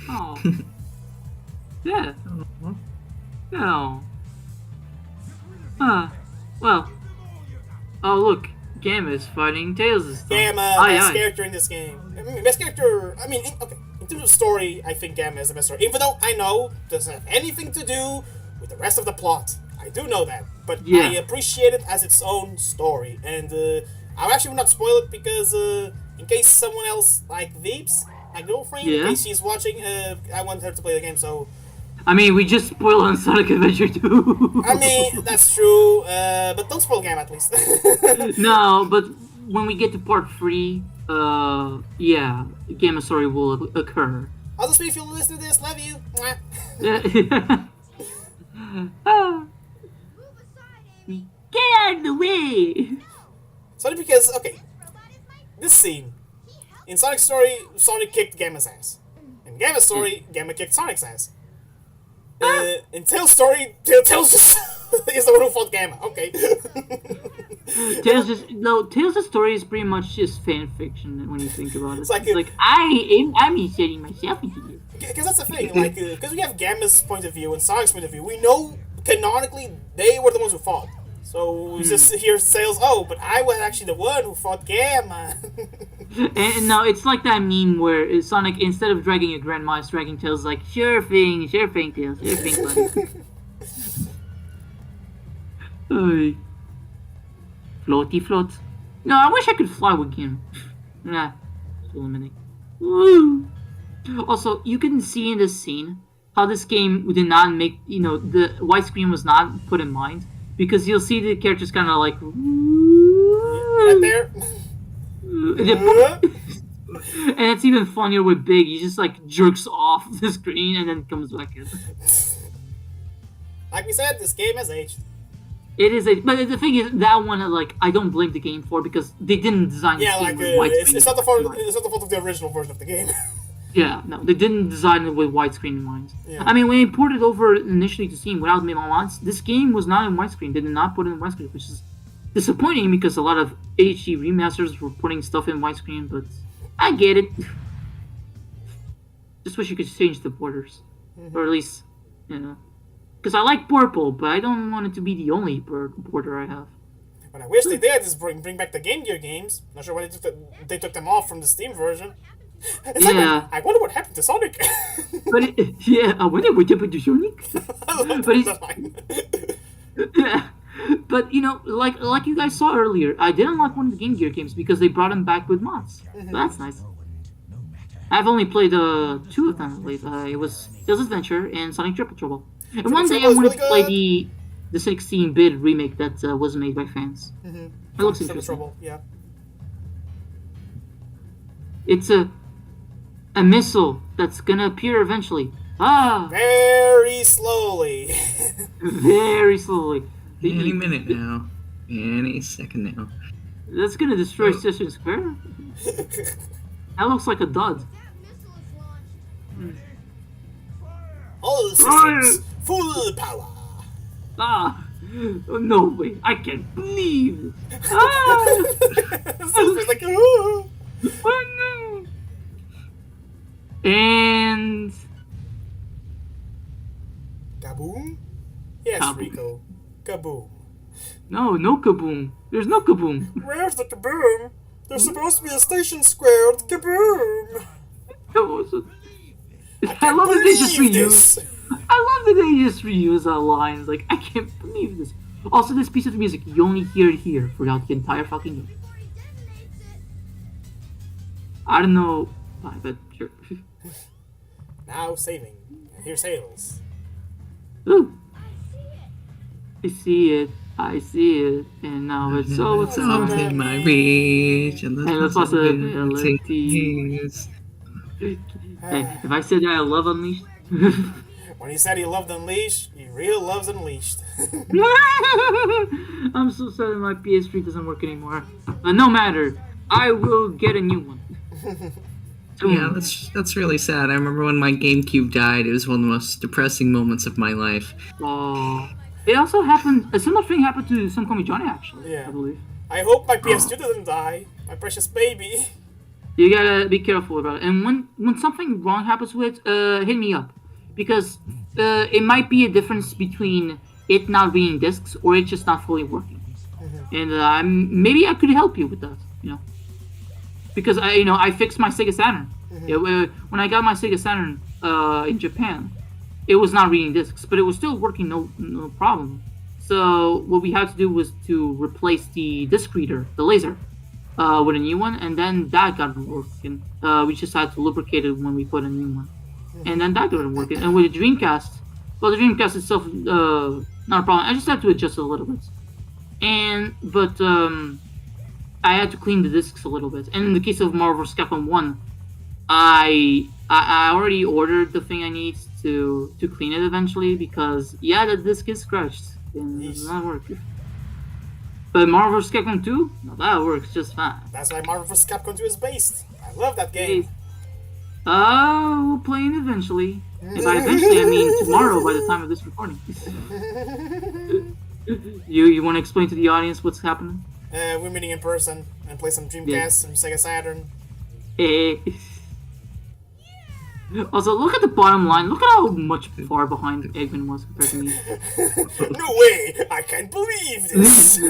Oh. Yeah. No. Well. Oh, look. Gamma is fighting Tails this time. Gamma, best character in this game. Best character, okay. In terms of story, I think Gamma is the best story. Even though I know it doesn't have anything to do with the rest of the plot. I do know that. But I appreciate it as its own story. And I actually will not spoil it because in case someone else, like Veeps, my girlfriend, in case she's watching, I want her to play the game, so... I mean, we just spoiled on Sonic Adventure 2. I mean, that's true, but don't spoil Gamma at least. No, but when we get to part 3, yeah, Gamma story will occur. I'll just be if you listen to this, love you. Get out of the way! So because, okay, this scene, in Sonic's story, Sonic kicked Gamma's ass. In Gamma's story, Gamma kicked Sonic's ass. In Tails' story, Tails just is the one who fought Gamma. Okay. Tails' story is pretty much just fan fiction when you think about it. It's like I'm inserting myself into this. Because that's the thing, like, because we have Gamma's point of view and Sonic's point of view, we know canonically they were the ones who fought. So we just hear Sails, oh, but I was actually the one who fought Gamma. And no, it's like that meme where Sonic, instead of dragging your grandma, is dragging Tails like, sure thing, Tails, sure thing, buddy. Floaty float. No, I wish I could fly with him. Nah, it's eliminate. Woo! Also, you can see in this scene how this game did not make, the widescreen was not put in mind. Because you'll see the characters kind of like... Right there. And it's even funnier with Big. He just like jerks off the screen and then comes back in. Like we said, this game has aged. It is but the thing is, that one, like, I don't blame the game for because they didn't design Yeah, the like game with widescreen. it's not the fault of the original version of the game. Yeah, no, they didn't design it with widescreen in mind. Yeah. I mean, when they ported over initially to Steam without minimal mods, this game was not in widescreen. They did not put it in widescreen, which is disappointing because a lot of HD remasters were putting stuff in widescreen, but I get it. Just wish you could change the borders. Or at least, because I like purple, but I don't want it to be the only border I have. What I wish they did is bring back the Game Gear games. Not sure why they took them off from the Steam version. It's like, I wonder what happened to Sonic. But I wonder what happened to Sonic. Yeah, but like you guys saw earlier, I didn't like one of the Game Gear games because they brought them back with mods. So that's nice. I've only played 2 of them. It was Tails Adventure and Sonic Triple Trouble. And one day I wanted to play the 16-bit remake that was made by fans. It looks interesting. Trouble, yeah. It's a missile that's gonna appear eventually. Very slowly. Very slowly. Any minute now. Any second now. That's gonna destroy Station Square? That looks like a dud. All systems, full power. Oh, no way. I can't believe it. It's like, oh. Oh no. And Kaboom? Yes, Kaboom. Rico. Kaboom. No kaboom. There's no kaboom. Where's the kaboom? There's supposed to be a station squared. Kaboom! I love that they just reuse. This. I love that they just reuse our lines. Like, I can't believe this. Also, this piece of music, you only hear it here throughout the entire fucking game. I don't know why, but sure. Now saving. Here's Hales. Ooh. I see it. And now it's all within my reach, and the possibilities. Hey, if I said that I love Unleashed. When he said he loved Unleashed, he really loves Unleashed. I'm so sad that my PS3 doesn't work anymore. But no matter, I will get a new one. Yeah, that's really sad. I remember when my GameCube died. It was one of the most depressing moments of my life. Oh. It also happened, a similar thing happened to Some Call Me Johnny, actually, Yeah. I believe. I hope my PS2 doesn't die. My precious baby. You gotta be careful about it. And when something wrong happens with it, hit me up. Because it might be a difference between it not reading discs or it just not fully working. And maybe I could help you with that, Because I fixed my Sega Saturn. When I got my Sega Saturn in Japan, it was not reading discs, but it was still working no problem. So what we had to do was to replace the disc reader, the laser, with a new one, and then that got working. We just had to lubricate it when we put a new one, and then that got working. And with the Dreamcast, well, the Dreamcast itself, not a problem. I just had to adjust it a little bit, but I had to clean the discs a little bit. And in the case of Marvel vs. Capcom 1, I already ordered the thing I need to clean it eventually because the disc is scratched and it does not work. But Marvel vs. Capcom 2, that works just fine. That's why Marvel vs. Capcom 2 is based. I love that game. We'll play it eventually. And by eventually, I mean tomorrow by the time of this recording. You want to explain to the audience what's happening? We're meeting in person and play some Dreamcast, some Sega Saturn. Also, look at the bottom line. Look at how much far behind Eggman was compared to me. No way! I can't believe this!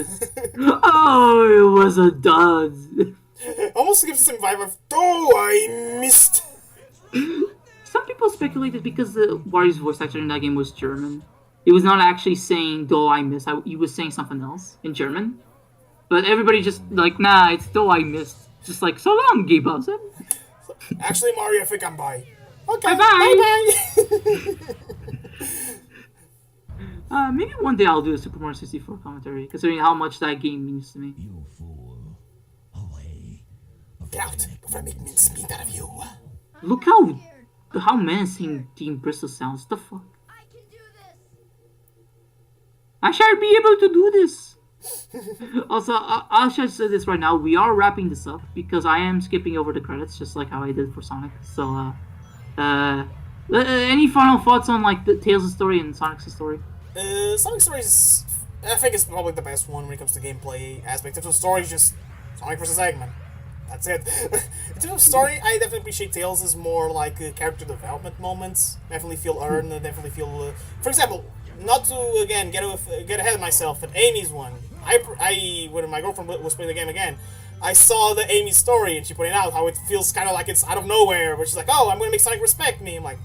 Oh, it was a dud. Almost gives some vibe of, oh, I missed! Some people speculated because the Wario's voice actor in that game was German. He was not actually saying "though I missed." He was saying something else in German. But everybody just like, nah, it's "though I missed." Just like, so long, Gay Bowser. Actually, Mario, I think I'm bye. Okay, Bye-bye. bye-bye! Maybe one day I'll do a Super Mario 64 commentary, considering how much that game means to me. You fool. Away. Get out before I make mincemeat out of you. Look how menacing Team Bristol sounds. The fuck? I can do this. I shall be able to do this. Also, I should say this right now. We are wrapping this up because I am skipping over the credits, just like how I did for Sonic. So, any final thoughts on like the Tails' story and Sonic's story? Sonic's story is, I think, is probably the best one when it comes to gameplay aspect. In terms of story, is just Sonic versus Eggman. That's it. In terms of story, I definitely appreciate Tails' more like character development moments. Definitely feel earned. Definitely feel, for example, not to again get ahead of myself, but Amy's one. I when my girlfriend was playing the game again, I saw the Amy story and she pointed out how it feels kind of like it's out of nowhere. Where she's like, "Oh, I'm gonna make Sonic respect me." I'm like,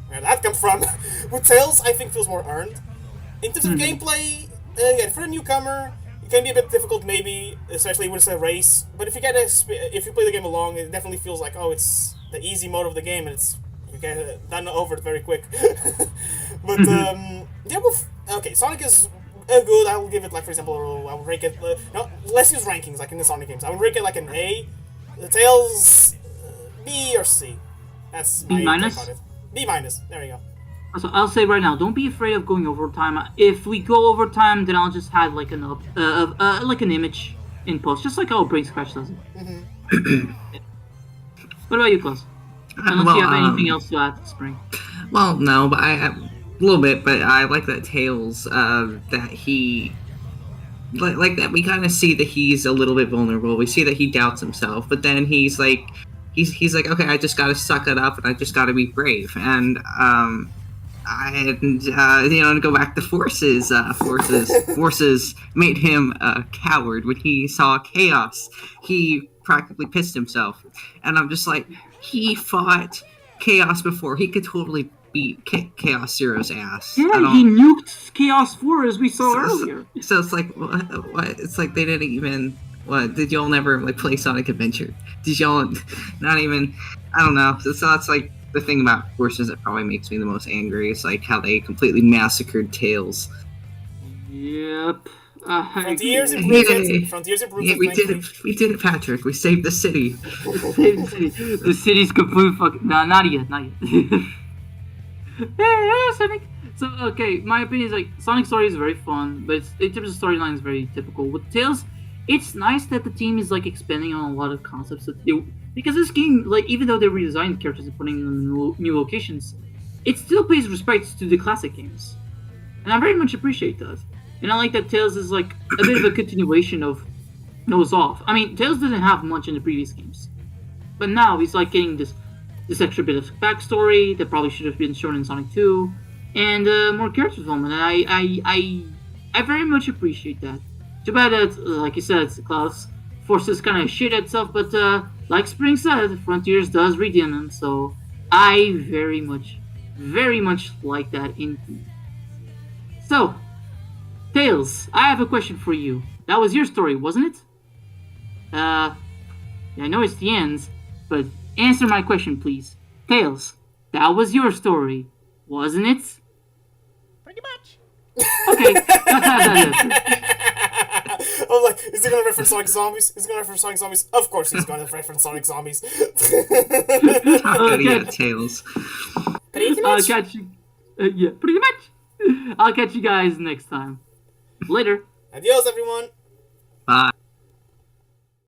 where did that come from? With Tails, I think feels more earned. In terms of gameplay, again, for a newcomer, it can be a bit difficult maybe, especially when it's a race. But if you play the game along, it definitely feels like, oh, it's the easy mode of the game, and you get it done over it very quick. But yeah, okay, Sonic is good. I will give it, like, for example, I would rank it. No, let's use rankings like in the Sonic games. I would rank it like an A. The Tails B or C. That's B minus. Take on it. B minus. There you go. So I'll say right now, don't be afraid of going overtime. If we go overtime, then I'll just have like like an image in post, just like how Brain Scratch does it. Mm-hmm. What about you, Klaus? Unless you have anything else to add to Spring. Well, no, but a little bit. But I like that Tails. That he. Like that, we kind of see that he's a little bit vulnerable. We see that he doubts himself, but then he's like, okay, I just gotta suck it up, and I just gotta be brave. And to go back to Forces. Forces made him a coward when he saw Chaos. He practically pissed himself, and I'm just like, he fought Chaos before. He could totally beat Chaos Zero's ass. Yeah, he nuked Chaos 4 as we saw earlier. So it's like, what? It's like they didn't even. What, did y'all never like play Sonic Adventure? Did y'all not even? I don't know. So that's like the thing about Forces that probably makes me the most angry. It's like how they completely massacred Tails. Yep. Frontiers improved. Frontiers improved. Yeah, we did it. We did it, Patrick. We saved the city. The city's complete fucking. Nah, not yet. Hey, Sonic. So okay, my opinion is like Sonic's story is very fun, but in terms of storyline, it's very typical. With Tails, it's nice that the team is like expanding on a lot of concepts that because this game, like, even though they redesigned characters and putting them in new locations, it still pays respect to the classic games, and I very much appreciate that. And I like that Tails is like a bit of a continuation of Nose Off. I mean, Tails didn't have much in the previous games, but now he's like getting this extra bit of backstory that probably should have been shown in Sonic 2, and more character development. And I very much appreciate that. Too bad that, like you said, Klaus, Forces kind of shit itself, but like Spring said, Frontiers does redeem him, so I very much like that indeed. So, Tails, I have a question for you. That was your story, wasn't it? I know it's the end, but answer my question, please. Tails, that was your story, wasn't it? Pretty much. Okay. I was like, is he gonna reference Sonic Zombies? Is he gonna reference Sonic Zombies? Of course he's gonna reference Sonic Zombies. Tails. Pretty I'll much. catch you. Yeah, pretty much. I'll catch you guys next time. Later. Adios, everyone. Bye.